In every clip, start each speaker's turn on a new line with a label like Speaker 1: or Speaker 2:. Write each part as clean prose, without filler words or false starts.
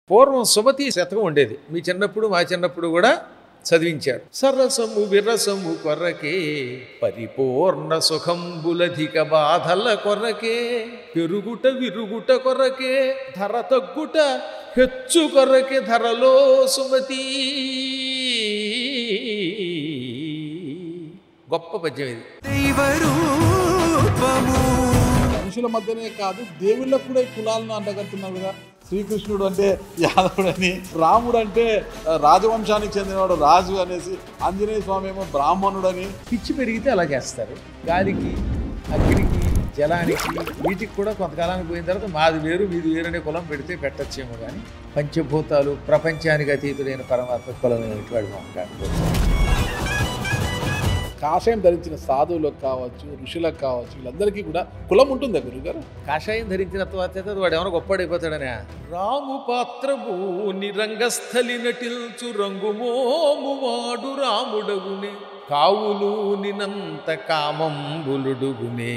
Speaker 1: పూర్వం సుమతి శతకం ఉండేది. మీ చిన్నప్పుడు మా చిన్నప్పుడు కూడా చదివించాడు. సరసము విరసము కొరకే పరిపూర్ణ సుఖంబులధిక బాధల కొరకే పెరుగుట విరుగుట కొరకే ధర తగ్గుట హెచ్చు కొరకే ధరలో సుమతి. గొప్ప పద్యం ఇది.
Speaker 2: మనుషుల మధ్యనే కాదు, దేవుళ్ళకు కూడా ఈ కులాలను అంటగడుతున్నారుగా. శ్రీకృష్ణుడు అంటే యాదవుడు అని, రాముడు అంటే రాజవంశానికి చెందినవాడు రాజు అనేసి, ఆంజనేయ స్వామి ఏమో బ్రాహ్మణుడు అని.
Speaker 1: పిచ్చి పెరిగితే అలా చేస్తారు. గాలికి, అగ్నికి, జలానికి, వీటికి కూడా కొంతకాలానికి పోయిన తర్వాత మాది వేరు మీది వేరు అనే కులం పెడితే పెట్టచ్చేమో. కానీ పంచభూతాలు ప్రపంచానికి అతీతుడైన పరమాత్మ కులం వాడు కాకపోతే.
Speaker 2: కాషాయం ధరించిన సాధువులకు కావచ్చు, ఋషులకు కావచ్చు, వీళ్ళందరికీ కూడా కులం ఉంటుందా గురుగారు?
Speaker 1: కాషాయం ధరించిన తర్వాత వాడు ఏమైనా గొప్పడైపోతాడనే. రాము పాత్రభూ నిరంగస్థలి నటిల్చు రంగుమోము వాడు రాముడగునే కావులు నినంత కామంబులుడుగునే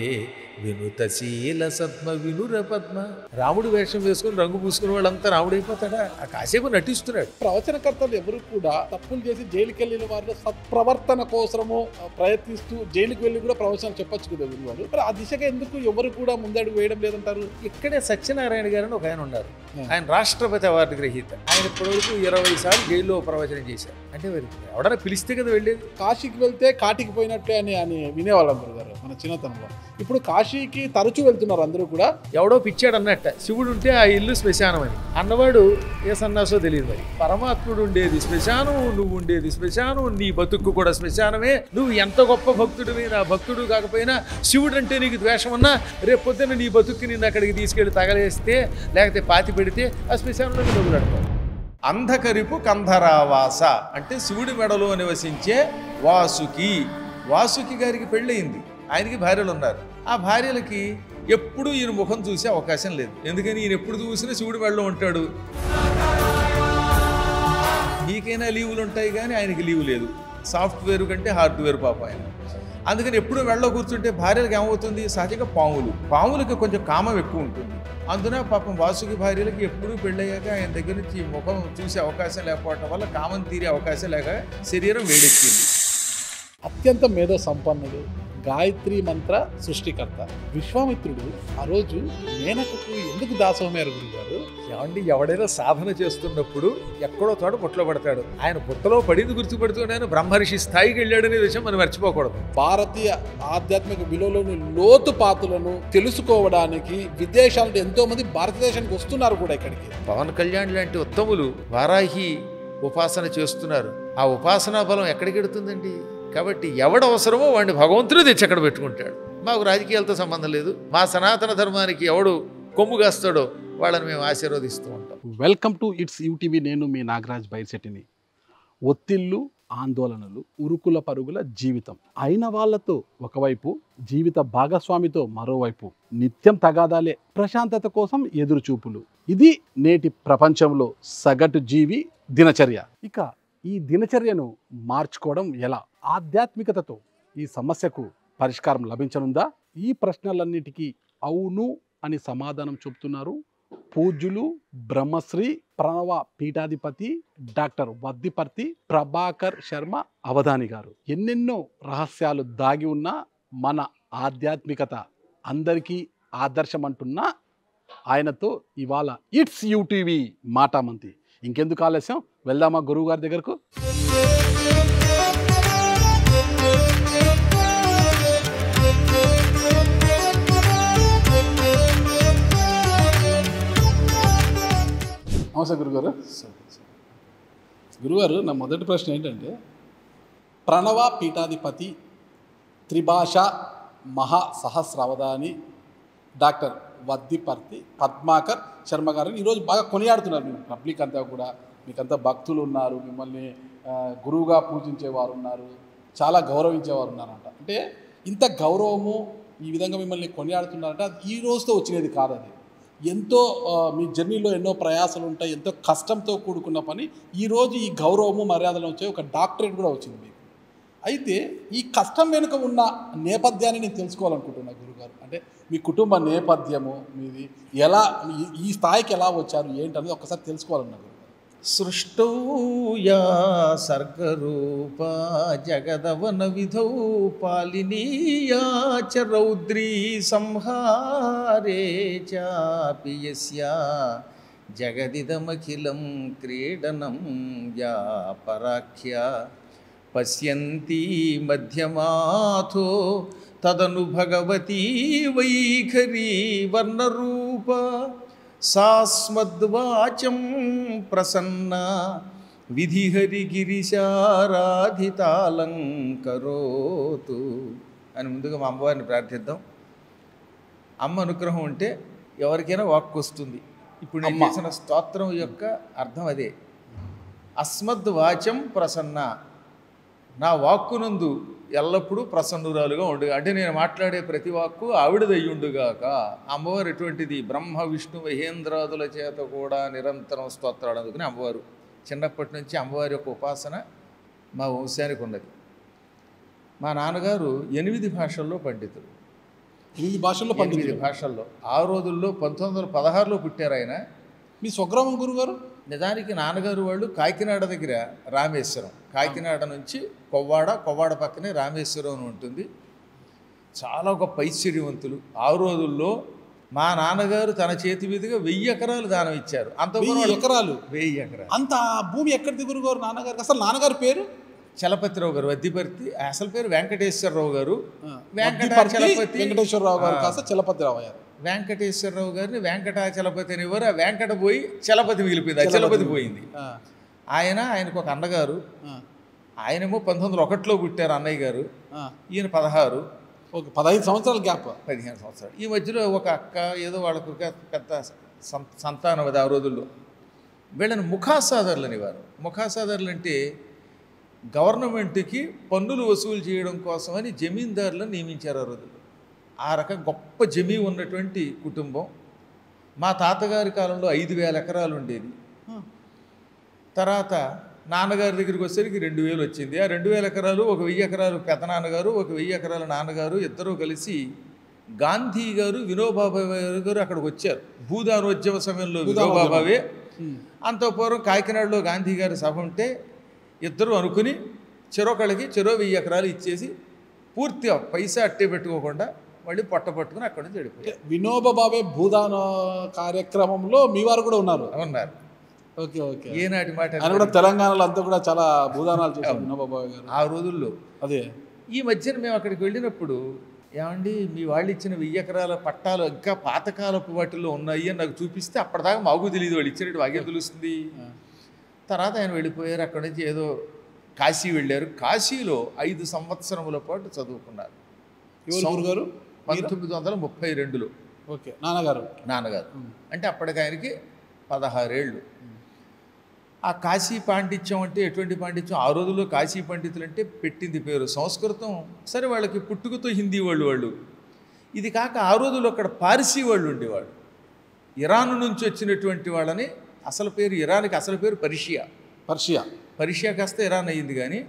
Speaker 1: వినుతశీల సద్మ వినుర పద్మ. రాముడు వేషం వేసుకుని రంగు పూసుకుని వాళ్ళంతా రాముడైపోతాడా? ఆ కాసేపు నటిస్తున్నాడు.
Speaker 2: ప్రవచనకర్తలు ఎవరు కూడా తప్పులు చేసి జైలుకి వెళ్ళిన వారిలో సత్ప్రవర్తన కోసము ప్రయత్నిస్తూ జైలుకి వెళ్ళి కూడా ప్రవచనం చెప్పొచ్చు కదా గురువారు. మరి ఆ దిశగా ఎందుకు ఎవరు కూడా ముందడుగు వేయడం లేదంటారు?
Speaker 1: ఇక్కడే సత్యనారాయణ గారు ఒక ఆయన ఉన్నారు. ఆయన రాష్ట్రపతి అవార్డు గ్రహీత. ఆయన ఇప్పటివరకు 20 సార్లు జైల్లో ప్రవచనం చేశారు. అంటే ఎవడన్నా పిలిస్తే కదా వెళ్ళేది.
Speaker 2: కాశీకి వెళ్తే కాటికి పోయినట్టే అని వినేవాళ్ళం గురుగారు మన చిన్నతనంలో. ఇప్పుడు కాశీకి తరచూ వెళ్తున్నారు అందరూ కూడా.
Speaker 1: ఎవడో పిచ్చాడు అన్నట్ట, శివుడు ఉంటే ఆ ఇల్లు శ్మశానం అని అన్నవాడు ఏ సన్నాసో తెలియదు. మరి పరమాత్ముడు ఉండేది శ్మశానం, నువ్వు ఉండేది శ్మశానం, నీ బతుక్కు కూడా శ్మశానమే. నువ్వు ఎంత గొప్ప భక్తుడివి, నా భక్తుడు కాకపోయినా శివుడు అంటే నీకు ద్వేషం ఉన్నా రేపు పొద్దున్న నీ బతుక్కి నిన్ను అక్కడికి తీసుకెళ్ళి తగలేస్తే లేకపోతే పాతి పెడితే ఆ శ్మశానంలో డబ్బులాడతావు. అంధకరిపు కంధరావాస అంటే శివుడి మెడలో నివసించే వాసుకి. వాసుకి గారికి పెళ్ళయింది. ఆయనకి భార్యలు ఉన్నారు. ఆ భార్యలకి ఎప్పుడూ ఈయన ముఖం చూసే అవకాశం లేదు. ఎందుకని ఈయన ఎప్పుడు చూసినా శివుడి మెడలో ఉంటాడు. మీకైనా లీవులు ఉంటాయి కానీ ఆయనకి లీవు లేదు. సాఫ్ట్వేర్ కంటే హార్డ్వేర్ పాప ఆయన. అందుకని ఎప్పుడు మెడలో కూర్చుంటే భార్యలకు ఏమవుతుంది? సహజంగా పాములకి కొంచెం కామం ఎక్కువ ఉంటుంది. అందున పాపం వాసుకి భార్యలకి ఎప్పుడూ పెళ్ళయ్యాక ఆయన దగ్గర నుంచి ముఖం చూసే అవకాశం లేకపోవటం వల్ల కామం తీరే అవకాశం లేక శరీరం వేడెక్కింది.
Speaker 2: అత్యంత మేధో సంపన్నుడు, గాయత్రి మంత్ర సృష్టికర్త విశ్వామిత్రుడు ఆ రోజు మేనకకు ఎందుకు దాసోహమయ్యారు గురుగారు?
Speaker 1: ఏమండి, ఎవడైనా సాధన చేస్తున్నప్పుడు ఎక్కడో చోట పుట్టలో పడతాడు. ఆయన పుట్టలో పడింది గుర్తుపడుతూనే ఆయన బ్రహ్మర్షి స్థాయికి వెళ్ళాడనే విషయం మనం మర్చిపోకూడదు.
Speaker 2: భారతీయ ఆధ్యాత్మిక విలువలోని లోతుపాతులను తెలుసుకోవడానికి విదేశాల నుండి ఎంతో మంది భారతదేశానికి వస్తున్నారు కూడా ఇక్కడికి.
Speaker 1: పవన్ కళ్యాణ్ లాంటి ఉత్తములు వారాహి ఉపాసన చేస్తున్నారు. ఆ ఉపాసనా బలం ఎక్కడికి వెడుతుందండి? కాబట్టి ఎవడు అవసరమో వాడిని భగవంతుడు తెచ్చి అక్కడ పెట్టుకుంటాడు. మాకు రాజకీయాలతో సంబంధం లేదు. మా సనాతన ధర్మానికి ఎవడు కొమ్ము కాస్తాడో వాళ్ళని మేము ఆశీర్వదిస్తూ ఉంటాం.
Speaker 2: Welcome to it's UTV. నేను మీ నాగరాజ్ బైర్శెట్టిని. ఒత్తిళ్ళు, ఆందోళనలు, ఉరుకుల పరుగుల జీవితం అయిన వాళ్ళతో ఒకవైపు, జీవిత భాగస్వామితో మరోవైపు నిత్యం తగాదాలే, ప్రశాంతత కోసం ఎదురుచూపులు. ఇది నేటి ప్రపంచంలో సగటు జీవి దినచర్య. ఇక ఈ దినచర్యను మార్చుకోవడం ఎలా? ఆధ్యాత్మికతతో ఈ సమస్యకు పరిష్కారం లభించనుందా? ఈ ప్రశ్నలన్నిటికీ అవును అని సమాధానం చెబుతున్నారు పూజ్యులు బ్రహ్మశ్రీ ప్రణవ పీఠాధిపతి డాక్టర్ వద్దిపర్తి ప్రభాకర్ శర్మ అవధాని గారు. ఎన్నెన్నో రహస్యాలు దాగి ఉన్న మన ఆధ్యాత్మికత అందరికీ ఆదర్శం అంటున్న ఆయనతో ఇవాళ ఇట్స్ యూటీవీ మాటామంతి. ఇంకెందుకు ఆలస్యం, వెళ్దామా గురువు గారి దగ్గరకు? నమస్తే గురుగారు. గురుగారు, నా మొదటి ప్రశ్న ఏంటంటే, ప్రణవ పీఠాధిపతి త్రిభాషా మహాసహస్రావధాని డాక్టర్ వద్దిపర్తి పద్మాకర్ శర్మ గారిని ఈరోజు బాగా కొనియాడుతున్నారు. మీరు పబ్లిక్ అంతా కూడా, మీకంతా భక్తులు ఉన్నారు, మిమ్మల్ని గురువుగా పూజించేవారు ఉన్నారు, చాలా గౌరవించేవారు ఉన్నారంట. అంటే ఇంత గౌరవము, ఈ విధంగా మిమ్మల్ని కొనియాడుతున్నారంటే అది ఈ రోజుతో వచ్చినది కాదు. అది ఎంతో మీ జర్నీలో ఎన్నో ప్రయాసాలు ఉంటాయి, ఎంతో కష్టంతో కూడుకున్న పని. ఈరోజు ఈ గౌరవము మర్యాదలు వచ్చాయి, ఒక డాక్టరేట్ కూడా వచ్చింది మీకు. అయితే ఈ కష్టం వెనుక ఉన్న నేపథ్యాన్ని నేను తెలుసుకోవాలనుకుంటున్నా గురుగారు. అంటే మీ కుటుంబ నేపథ్యము మీది ఎలా ఈ స్థాయికి ఎలా వచ్చారు ఏంటనేది ఒకసారి తెలుసుకోవాలన్నా గురుగారు.
Speaker 1: సృష్టౌ యా సర్గరూపా జగదవన విధౌ పాలినీయా చ రౌద్రీ సంహారే చాపి యస్యా జగదిదమఖిలం క్రీడనం యా పరాఖ్యా పశ్యంతి మధ్యమాథో తదను భగవతీ వైఖరీ వర్ణరూప సాస్మద్వాచం ప్రసన్న విధిహరిగిరిశారాధితాలంకరోతు అని ముందుగా మా అమ్మవారిని ప్రార్థిద్దాం. అమ్మ అనుగ్రహం ఉంటే ఎవరికైనా వాక్కు వస్తుంది. ఇప్పుడు నేను చేసిన స్తోత్రం యొక్క అర్థం అదే. అస్మద్వాచం ప్రసన్న, నా వాక్కునందు ఎల్లప్పుడూ ప్రసన్నురాలుగా ఉండుగా. అంటే నేను మాట్లాడే ప్రతి వాక్కు ఆవిడదయ్యుండుగాక. అమ్మవారు ఎటువంటిది? బ్రహ్మ విష్ణు మహేంద్రాదుల చేత కూడా నిరంతరం స్తోత్రాలు అందుకుని అమ్మవారు. చిన్నప్పటి నుంచి అమ్మవారి యొక్క ఉపాసన మా వంశానికి ఉన్నది. మా నాన్నగారు 8 భాషల్లో పండితులు.
Speaker 2: 8 భాషల్లో
Speaker 1: 8 భాషల్లో. ఆ రోజుల్లో 1916లో పుట్టారు ఆయన.
Speaker 2: మీ స్వగ్రామం గురుగారు?
Speaker 1: నిజానికి నాన్నగారు వాళ్ళు కాకినాడ దగ్గర రామేశ్వరం, కాకినాడ నుంచి కొవ్వాడ పక్కనే రామేశ్వరం అని ఉంటుంది. చాలా గొప్ప ఐశ్వర్యవంతులు. ఆ రోజుల్లో మా నాన్నగారు తన చేతి మీదుగా 1000 ఎకరాలు దానం ఇచ్చారు. అంత
Speaker 2: 1000 ఎకరాలు?
Speaker 1: 1000 ఎకరాలు.
Speaker 2: అంత భూమి ఎక్కడిది గురుగారు నాన్నగారికి? అసలు నాన్నగారి పేరు?
Speaker 1: చలపతిరావు గారు, వద్దిపర్తి. అసలు పేరు వెంకటేశ్వరరావు గారు.
Speaker 2: వెంకటేశ్వరరావు గారు కాస్త చలపతిరావు గారు.
Speaker 1: వెంకటేశ్వరరావు గారిని వెంకటాచలపతి అనేవారు. ఆ వెంకట పోయి చలపతి మిగిలిపోయింది, అచలపతి పోయింది. ఆయనకు ఒక అన్నగారు. ఆయనేమో 1901లో పుట్టారు అన్నయ్య గారు. ఈయన 16.
Speaker 2: ఒక 15 సంవత్సరాల గ్యాప్.
Speaker 1: 15 సంవత్సరాలు. ఈ మధ్యలో ఒక అక్క ఏదో వాళ్ళకు పెద్ద సంతానం అది ఆ రోజుల్లో. వీళ్ళని ముఖాసాదర్లు అనేవారు. ముఖాసాదర్లు అంటే గవర్నమెంట్కి పన్నులు వసూలు చేయడం కోసమని జమీందారులను నియమించారు ఆ రోజుల్లో. ఆ రకం గొప్ప జమీ ఉన్నటువంటి కుటుంబం. మా తాతగారి కాలంలో 5000 ఎకరాలు ఉండేది. తర్వాత నాన్నగారి దగ్గరికి వచ్చేసరికి 2000 వచ్చింది. ఆ 2000 ఎకరాలు, ఒక 1000 ఎకరాలు పెద్దనాన్నగారు, ఒక 1000 ఎకరాల నాన్నగారు ఇద్దరూ కలిసి గాంధీ గారు, వినోబాబావే గారు అక్కడికి వచ్చారు. భూదానోద్యమ సమయంలో వినోబాబావే. అంత పూర్వం కాకినాడలో గాంధీ గారి సభ ఉంటే ఇద్దరు అనుకుని చెరొకళ్ళకి 1000 ఎకరాలు ఇచ్చేసి పూర్తిగా పైసా అట్టే పెట్టుకోకుండా మళ్ళీ పట్టుకుని అక్కడి నుంచి వెళ్ళిపోయారు.
Speaker 2: వినోబాబావే భూదాన కార్యక్రమంలో మీ వారు కూడా ఉన్నారు? Okay okay.
Speaker 1: ఏనాటి మాట.
Speaker 2: ఆయన కూడా తెలంగాణలో అంతా కూడా చాలా భూదానాలు చేశారు వినోబాబావే గారు
Speaker 1: ఆ రోజుల్లో.
Speaker 2: అదే
Speaker 1: ఈ మధ్యన మేము అక్కడికి వెళ్ళినప్పుడు, ఏమండి మీ వాళ్ళు ఇచ్చిన 1000 ఎకరాల పట్టాలు ఇంకా పాతకాలపు వాటిల్లో ఉన్నాయి అని నాకు చూపిస్తే అప్పటిదాకా మాకు తెలియదు. వాళ్ళు ఇచ్చినట్టు వాగే తెలుస్తుంది. తర్వాత ఆయన వెళ్ళిపోయారు. అక్కడి నుంచి ఏదో కాశీ వెళ్ళారు. కాశీలో 5 సంవత్సరముల పాటు చదువుకున్నారు.
Speaker 2: గారు
Speaker 1: 1932లో.
Speaker 2: ఓకే. నాన్నగారు
Speaker 1: అంటే అప్పటికి ఆయనకి 16 ఏళ్ళు. ఆ కాశీ పాండిత్యం అంటే ఎటువంటి పాండిత్యం? ఆ రోజుల్లో కాశీ పండితులు అంటే పెట్టింది పేరు. సంస్కృతం సరే వాళ్ళకి పుట్టుకతో హిందీ వాళ్ళు. ఇది కాక ఆ రోజుల్లో అక్కడ పార్సీ వాళ్ళు ఉండేవాళ్ళు. ఇరాన్ నుంచి వచ్చినటువంటి వాళ్ళని, అసలు పేరు ఇరాన్కి అసలు పేరు పర్షియా కాస్త ఇరాన్ అయ్యింది. కానీ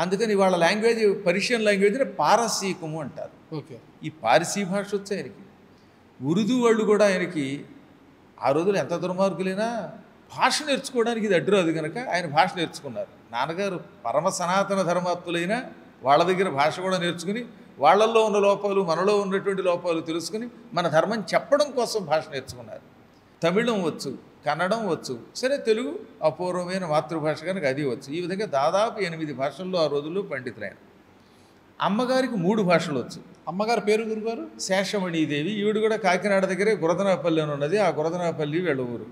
Speaker 1: అందుకని వాళ్ళ లాంగ్వేజ్ పర్షియన్ లాంగ్వేజ్ని పారసీకము అంటారు.
Speaker 2: ఓకే.
Speaker 1: ఈ పార్సీ భాష వచ్చి ఆయనకి. ఉర్దూ వాళ్ళు కూడా ఆయనకి ఆ రోజులు ఎంత దుర్మార్గులైనా భాష నేర్చుకోవడానికి ఇది అడ్డురాదు కనుక ఆయన భాష నేర్చుకున్నారు. నాన్నగారు పరమ సనాతన ధర్మాత్ములైనా వాళ్ళ దగ్గర భాష కూడా నేర్చుకుని వాళ్ళల్లో ఉన్న లోపాలు, మనలో ఉన్నటువంటి లోపాలు తెలుసుకుని మన ధర్మం చెప్పడం కోసం భాష నేర్చుకున్నారు. తమిళం వచ్చు, కన్నడం వచ్చు, సరే తెలుగు అపూర్వమైన మాతృభాష కనుక అది వచ్చు. ఈ విధంగా దాదాపు 8 భాషల్లో ఆ రోజుల్లో పండితులైన. అమ్మగారికి 3 భాషలు వచ్చు.
Speaker 2: అమ్మగారి పేరు గురుగారు?
Speaker 1: శేషమణీదేవి. ఈవిడ కూడా కాకినాడ దగ్గరే గురదనాపల్లి అని ఉన్నది. ఆ గురదనాపల్లి వీళ్ళ ఊరు.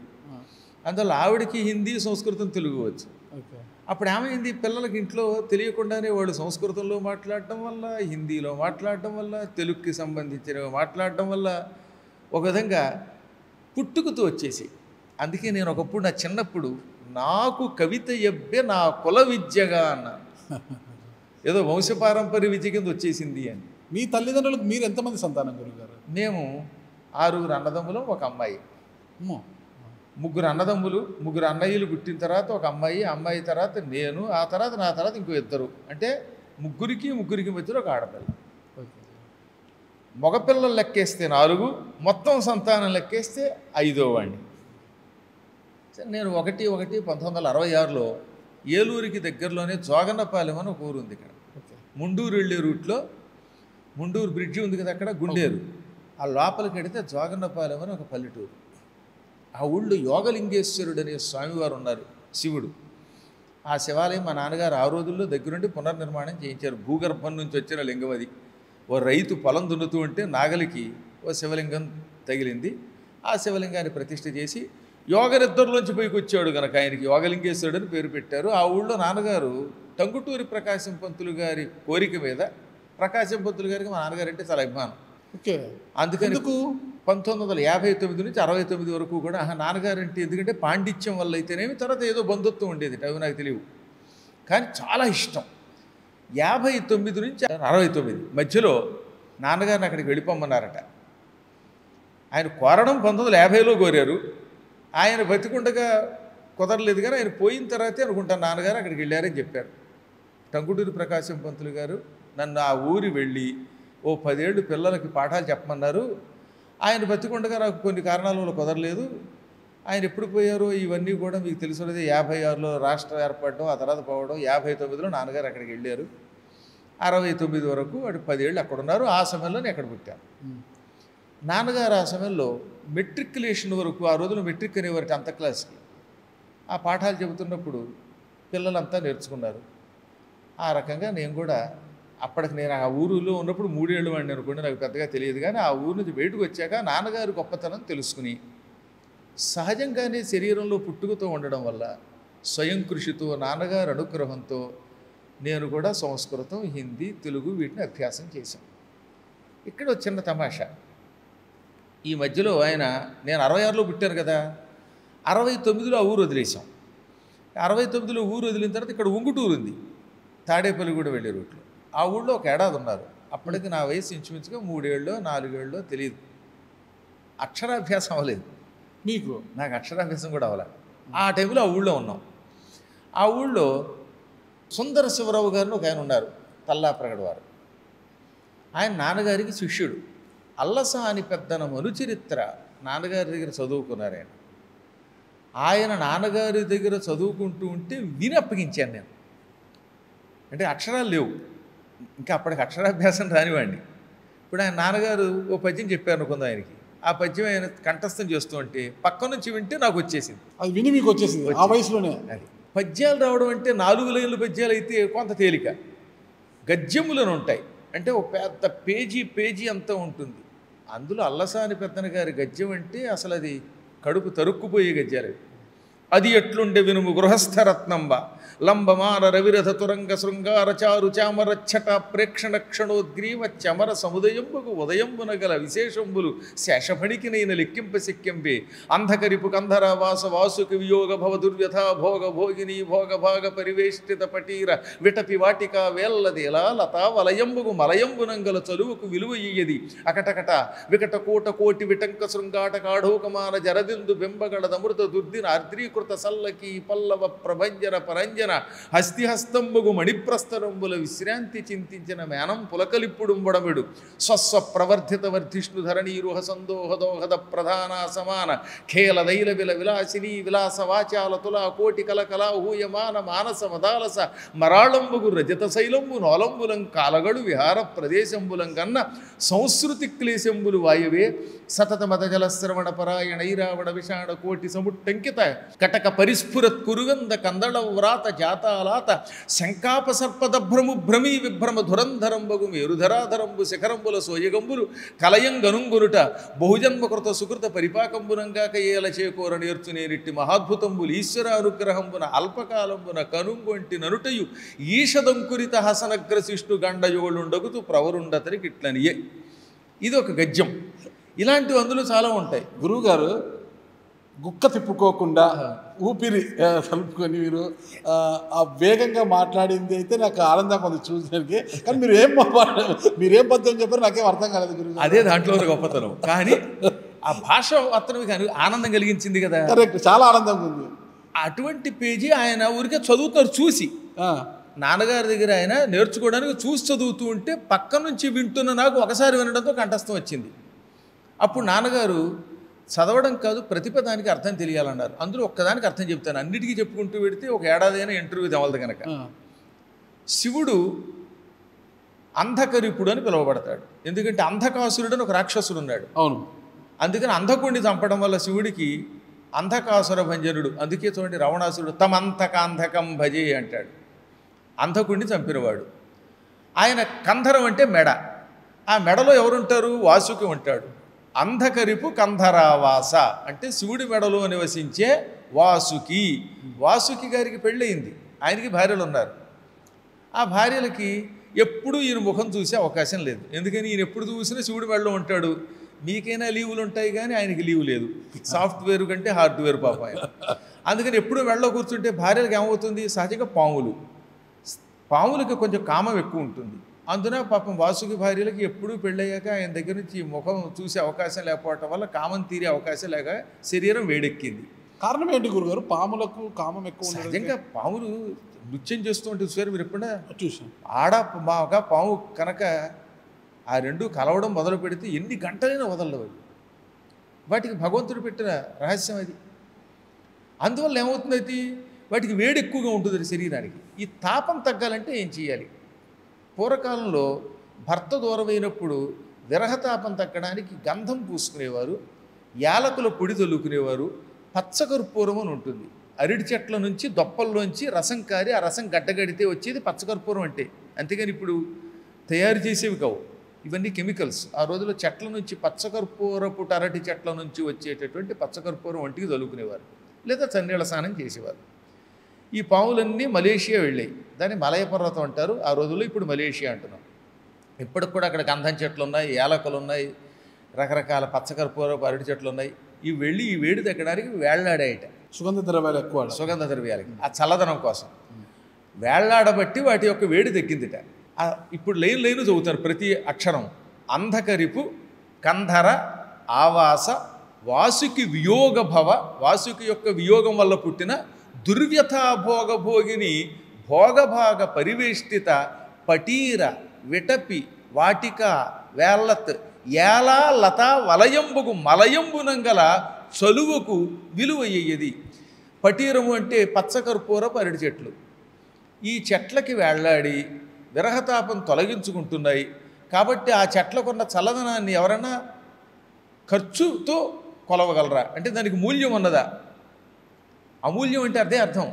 Speaker 1: అందువల్ల ఆవిడకి హిందీ, సంస్కృతం, తెలుగు వచ్చు. అప్పుడు ఏమైంది, పిల్లలకి ఇంట్లో తెలియకుండానే వాళ్ళు సంస్కృతంలో మాట్లాడటం వల్ల, హిందీలో మాట్లాడటం వల్ల, తెలుగుకి సంబంధించినవి మాట్లాడటం వల్ల ఒక విధంగా పుట్టుకతో వచ్చేసి. అందుకే నేను ఒకప్పుడు నా చిన్నప్పుడు నాకు కవిత ఎబ్బే నా కుల విద్యగా అన్నా. ఏదో వంశపారంపర్య విద్య కింద వచ్చేసింది అని.
Speaker 2: మీ తల్లిదండ్రులకు మీరు ఎంతమంది సంతానం గురుగారు?
Speaker 1: మేము 6 అన్నదమ్ములు, ఒక అమ్మాయి. 3 అన్నదమ్ములు, 3 అన్నయ్యలు పుట్టిన తర్వాత ఒక అమ్మాయి తర్వాత నేను, ఆ తర్వాత నా తర్వాత ఇంకో 2. అంటే ముగ్గురికి మధ్యలో ఒక ఆడపిల్ల. మగపిల్లలు లెక్కేస్తే 4, మొత్తం సంతానం లెక్కేస్తే 5వ వాడిని. నేను 1966లో ఏలూరుకి దగ్గరలోనే జోగన్నపాలెం అని ఒక ఊరు ఉంది. ఇక్కడ ముండూరు వెళ్ళే రూట్లో ముండూరు బ్రిడ్జి ఉంది కదా, అక్కడ గుండేరు, ఆ లోపలికి వెడితే జోగన్నపాలెం అని ఒక పల్లెటూరు. ఆ ఊళ్ళో యోగలింగేశ్వరుడు అనే స్వామివారు ఉన్నారు, శివుడు. ఆ శివాలయం మా నాన్నగారు ఆ రోజుల్లో దగ్గరుండి పునర్నిర్మాణం చేయించారు. భూగర్భం నుంచి వచ్చిన లింగం అది. ఓ రైతు పొలం దున్నుతూ ఉంటే నాగలికి ఓ శివలింగం తగిలింది. ఆ శివలింగాన్ని ప్రతిష్ఠ చేసి యోగనిద్దరిలోంచి పైకి వచ్చాడు కనుక ఆయనకి యోగలింగేశ్వరుడు అని పేరు పెట్టారు. ఆ ఊళ్ళో నాన్నగారు టంగుటూరి ప్రకాశం పంతులు గారి కోరిక మీద, ప్రకాశం పంతులు గారికి మా నాన్నగారు అంటే చాలా అభిమానం.
Speaker 2: ఓకే.
Speaker 1: అందుకని 1959 నుంచి 69 వరకు కూడా నాన్నగారు అంటే, ఎందుకంటే పాండిత్యం వల్ల అయితేనేమి, తర్వాత ఏదో బంధుత్వం ఉండేది, అవి నాకు తెలియవు, కానీ చాలా ఇష్టం. 59 నుంచి 69 మధ్యలో నాన్నగారిని అక్కడికి వెళ్ళిపోమన్నారట. ఆయన కోరడం 1950లో కోరారు. ఆయన బతికుండగా కుదరలేదు, కానీ ఆయన పోయిన తర్వాతే అనుకుంటాను నాన్నగారు అక్కడికి వెళ్ళారని చెప్పారు. టంగుటూరి ప్రకాశం పంతులు గారు నన్ను ఆ ఊరి వెళ్ళి ఓ 10 ఏళ్ళు పిల్లలకి పాఠాలు చెప్పమన్నారు. ఆయన బతికుండగా నాకు కొన్ని కారణాల వల్ల కుదరలేదు. ఆయన ఎప్పుడు పోయారో ఇవన్నీ కూడా మీకు తెలుసున్నది. 56లో రాష్ట్రం ఏర్పడడం, ఆ తర్వాత పోవడం, 59లో నాన్నగారు అక్కడికి వెళ్ళారు. 69 వరకు వాడు 10 ఏళ్ళు అక్కడ ఉన్నారు. ఆ సమయంలో నేను అక్కడ పుట్టాను. నాన్నగారు ఆ సమయంలో మెట్రికులేషన్ వరకు, ఆ రోజులో మెట్రిక్ అనేవారు 10th క్లాస్కి, ఆ పాఠాలు చెబుతున్నప్పుడు పిల్లలంతా నేర్చుకున్నారు. ఆ రకంగా నేను కూడా అప్పటికి, నేను ఆ ఊరిలో ఉన్నప్పుడు 3 ఏళ్ళు వాడిని అనుకోండి, నాకు పెద్దగా తెలియదు. కానీ ఆ ఊరు నుంచి బయటకు వచ్చాక నాన్నగారి గొప్పతనం తెలుసుకుని, సహజంగానే శరీరంలో పుట్టుకతో ఉండడం వల్ల స్వయం కృషితో, నాన్నగారి అనుగ్రహంతో నేను కూడా సంస్కృతం, హిందీ, తెలుగు వీటిని అభ్యాసం చేశాను. ఇక్కడ ఒక చిన్న తమాషా. ఈ మధ్యలో నేను 66లో పుట్టాను కదా, 69లో ఆ ఊరు వదిలేసాం. 69లో ఊరు వదిలిన తర్వాత ఇక్కడ ఉంగుటూరు ఉంది, తాడేపల్లి కూడా వెళ్ళే రూట్లో. ఆ ఊళ్ళో ఒక ఏడాది ఉన్నారు. అప్పటికి నా వయసు ఇంచుమించుగా 3 ఏళ్ళో 4 ఏళ్ళో తెలియదు. అక్షరాభ్యాసం అవ్వలేదు
Speaker 2: మీకు.
Speaker 1: నాకు అక్షరాభ్యాసం కూడా అవ్వలేదు. ఆ టైంలో ఆ ఊళ్ళో ఉన్నాం. ఆ ఊళ్ళో సుందర శివరావు గారిని ఒక ఆయన ఉన్నారు, తల్లాప్రగడ వారు. ఆయన నాన్నగారికి శిష్యుడు. అల్లసాని పెద్దన మనుచరిత్ర నాన్నగారి దగ్గర చదువుకున్నారు. ఆయన నాన్నగారి దగ్గర చదువుకుంటూ ఉంటే విని అప్పగించాను నేను. అంటే అక్షరాలు లేవు, ఇంకా అప్పటికి అక్షరాభ్యాసం రానివ్వండి. ఇప్పుడు ఆయన నాన్నగారు ఓ పద్యం చెప్పారు అనుకుందాం ఆయనకి. ఆ పద్యం ఆయన కంఠస్థం చేస్తూ ఉంటే పక్క నుంచి వింటే నాకు వచ్చేసింది.
Speaker 2: అది విని మీకు వచ్చేసింది ఆ వయసులోనే.
Speaker 1: అది పద్యాలు రావడం అంటే 4 లైన్ల పద్యాలు అయితే కొంత తేలిక. గద్యములను ఉంటాయి, అంటే ఒక పెద్ద పేజీ అంతా ఉంటుంది. అందులో అల్లసాని పెద్దన గారి గద్యం అంటే అసలు అది కడుపు తరుక్కుపోయే గద్యాలు. అది ఎట్లుండే వినుము గృహస్థరత్నంబ లంబమాన రవిరథ తురంగ శృంగార చారు చామరచ్చట ప్రేక్షణ క్షణోద్గ్రీవ చమర సముదయంబుకు ఉదయంబున గల విశేషంబులు శేషఫణికినైన లెక్కింప శక్యంబే అంధకరిపు కంధర వాస వాసుక వియోగ భవ దుర్వ్యథ భోగ భోగిని భోగ భాగ పరివేష్టిత పటీర విటపి వాటిక వేల్లదేలా లతా వలయంబుకు మలయంబునంగల చలువుకు విలువ ఇయ్యది అకటకట వికట కోట కోటి విటంక శృంగాట కాఢోకమాన జరదిందు బింబగడదమృత దుర్దిన ఆర్ద్రీకృత సల్లకి పల్లవ ప్రభంజన పరంజన హస్తిహస్తంబుగు మణిప్రస్తరంబుల విశ్రాంతి చింతించిన మేనం పులకలిప్పుడుంబడమిడు స్వస్వ ప్రవర్ధిత వర్ధిష్ణు ధరణీరుహ సందోహ దోహద ప్రధాన సమాన ఖేల దైల విల విలాసిని విలాస వాచాల తులా కోటి కలకలా ఊయమాన మానస మదాలస మరాళంబుగు రజత శైలంబు నోలంబులం కాలగడు విహార ప్రదేశంబులం కన్న సంస్కృతి క్లేశంబులు వాయువే సతత మదజల శ్రవణ పరాయణైరావణ విషాణ కోటి సముట్టంకిత కటక పరిస్ఫురత్ కురుగంధ కందళ వ్రాత జాతాలాత శంకాప సర్పదభ్రము భ్రమీ విభ్రమ ధురంధరంబగు మేరుధరాధరంబు శిఖరంబుల సోయగంబులు కలయంగనుంగునుట బహుజన్మకృత సుకృత పరిపాకంబునంగాక ఏల చేకూర నేర్చునేనిట్టి మహాద్భుతంబులు ఈశ్వర అనుగ్రహంబున అల్పకాలంబున కనుంగొంటి ననుటయు ఈషదంకురిత హసనగ్రశిష్ణు గండయోళుండగుతూ ప్రవరుండతనికి ఇట్లనియే. ఇది ఒక గద్యం. ఇలాంటివి అందులో చాలా ఉంటాయి.
Speaker 2: గురువుగారు గుక్క తిప్పుకోకుండా ఊపిరి కలుపుకొని మీరు ఆ వేగంగా మాట్లాడింది అయితే నాకు ఆనందంగా ఉంది చూసరికి. కానీ మీరేం పద్యం చెప్పారు నాకేం అర్థం కాలేదు గురువు.
Speaker 1: అదే దాంట్లో గొప్పతనం. కానీ ఆ భాష అతనికి ఆనందం కలిగించింది కదా.
Speaker 2: కరెక్ట్, చాలా ఆనందంగా ఉంది.
Speaker 1: అటువంటి పేజీ ఆయన ఊరికే చదువుతారు చూసి. నాన్నగారి దగ్గర ఆయన నేర్చుకోవడానికి చూసి చదువుతూ ఉంటే పక్క నుంచి వింటున్న నాకు ఒకసారి వినడంతో కంఠస్థం వచ్చింది. అప్పుడు నాన్నగారు చదవడం కాదు ప్రతిపదానికి అర్థం తెలియాలన్నారు. అందులో ఒక్కదానికి అర్థం చెప్తాను, అన్నిటికీ చెప్పుకుంటూ పెడితే ఒక ఏడాదైనా ఇంటర్వ్యూ తెవలదు కనుక. శివుడు అంధకరిపుడు అని పిలువబడతాడు. ఎందుకంటే అంధకాసురుడు అని ఒక రాక్షసుడు ఉన్నాడు.
Speaker 2: అవును.
Speaker 1: అందుకని అంధకుడిని చంపడం వల్ల శివుడికి అంధకాసుర భంజనుడు. అందుకే చూడండి రావణాసురుడు తమంతకాంధకం భజే అంటాడు. అంధకుడిని చంపినవాడు ఆయన. కంధరం అంటే మెడ. ఆ మెడలో ఎవరుంటారు? వాసుకి ఉంటాడు. అంధకరిపు కంధరావాస అంటే శివుడి మెడలో నివసించే వాసుకి. వాసుకి గారికి పెళ్ళయింది, ఆయనకి భార్యలు ఉన్నారు. ఆ భార్యలకి ఎప్పుడూ ఈయన ముఖం చూసే అవకాశం లేదు. ఎందుకని ఈయన ఎప్పుడు చూసినా శివుడి మెడలో ఉంటాడు. మీకైనా లీవులు ఉంటాయి కానీ ఆయనకి లీవు లేదు. సాఫ్ట్వేర్ కంటే హార్డ్వేర్ పాప ఆయన. అందుకని ఎప్పుడు మెడలో కూర్చుంటే భార్యలకు ఏమవుతుంది? సహజంగా పాములకి కొంచెం కామం ఎక్కువ ఉంటుంది. అందున పాపం వాసుకి భార్యలకి ఎప్పుడూ పెళ్ళయ్యాక ఆయన దగ్గర నుంచి ముఖం చూసే అవకాశం లేకపోవటం వల్ల కామం తీరే అవకాశం లేక శరీరం వేడెక్కింది.
Speaker 2: కారణం ఏంటి గురుగారు? పాములకు కామం ఎక్కువ.
Speaker 1: సహజంగా పాములు నృత్యం చేస్తూ ఉంటే చూసారు మీరు ఎప్పుడైనా?
Speaker 2: చూసాం.
Speaker 1: ఆడ బాగా పాము కనుక ఆ రెండు కలవడం మొదలు పెడితే ఎన్ని గంటలైనా వదలవు. వాటికి భగవంతుడు పెట్టిన రహస్యం అది. అందువల్ల ఏమవుతుంది? అది వాటికి వేడి ఎక్కువగా ఉంటుంది శరీరానికి. ఈ తాపం తగ్గాలంటే ఏం చేయాలి? పూర్వకాలంలో భర్త దూరమైనప్పుడు విరహతాపం తగ్గడానికి గంధం పూసుకునేవారు, యాలకుల పొడి తొలుకునేవారు, పచ్చకర్పూరం అని ఉంటుంది. అరటి చెట్ల నుంచి దొప్పల్లోంచి రసం కారి ఆ రసం గడ్డగడితే వచ్చేది పచ్చకర్పూరం అంటే. అంతేగాని ఇప్పుడు తయారు చేసేవి కావు, ఇవన్నీ కెమికల్స్. ఆ రోజుల్లో చెట్ల నుంచి పచ్చకర్పూరపు అరటి చెట్ల నుంచి వచ్చేటటువంటి పచ్చకర్పూరం వంటికి తొలుకునేవారు, లేదా చన్నీళ్ళ స్నానం చేసేవారు. ఈ పాములన్నీ మలేషియా వెళ్ళాయి. దాన్ని మలయ పర్వతం అంటారు ఆ రోజుల్లో, ఇప్పుడు మలేషియా అంటున్నాం. ఇప్పటికి కూడా అక్కడ గంధం చెట్లు ఉన్నాయి, యాలకులు ఉన్నాయి, రకరకాల పచ్చకర్పూరపు అరటి చెట్లు ఉన్నాయి. ఇవి వెళ్ళి ఈ వేడి తగ్గడానికి వేళ్లాడాయట.
Speaker 2: సుగంధ ద్రవ్యాలు ఎక్కువ.
Speaker 1: సుగంధ ద్రవ్యాలకి ఆ చల్లదనం కోసం వేళ్లాడబట్టి వాటి యొక్క వేడి తగ్గిందిట. ఇప్పుడు లైన్ చదువుతారు ప్రతి అక్షరం. అంధకరిపు కంధర ఆవాస వాసుకి వియోగ భవ. వాసుకి యొక్క వియోగం వల్ల పుట్టిన దుర్వ్యథా భోగభోగిని భోగభాగ పరివేష్టిత పటీర విటపి వాటిక వేల్లత్ ఏలా లత వలయంబుకు మలయంబునంగల చలువకు విలువయ్యేది. పటీరము అంటే పచ్చకర్పూరపు అరటి చెట్లు. ఈ చెట్లకి వేళ్లాడి విరహతాపం తొలగించుకుంటున్నాయి కాబట్టి ఆ చెట్లకున్న చల్లదనాన్ని ఎవరైనా ఖర్చుతో కొలవగలరా అంటే దానికి మూల్యం ఉన్నదా? అమూల్యం అంటే అదే అర్థం.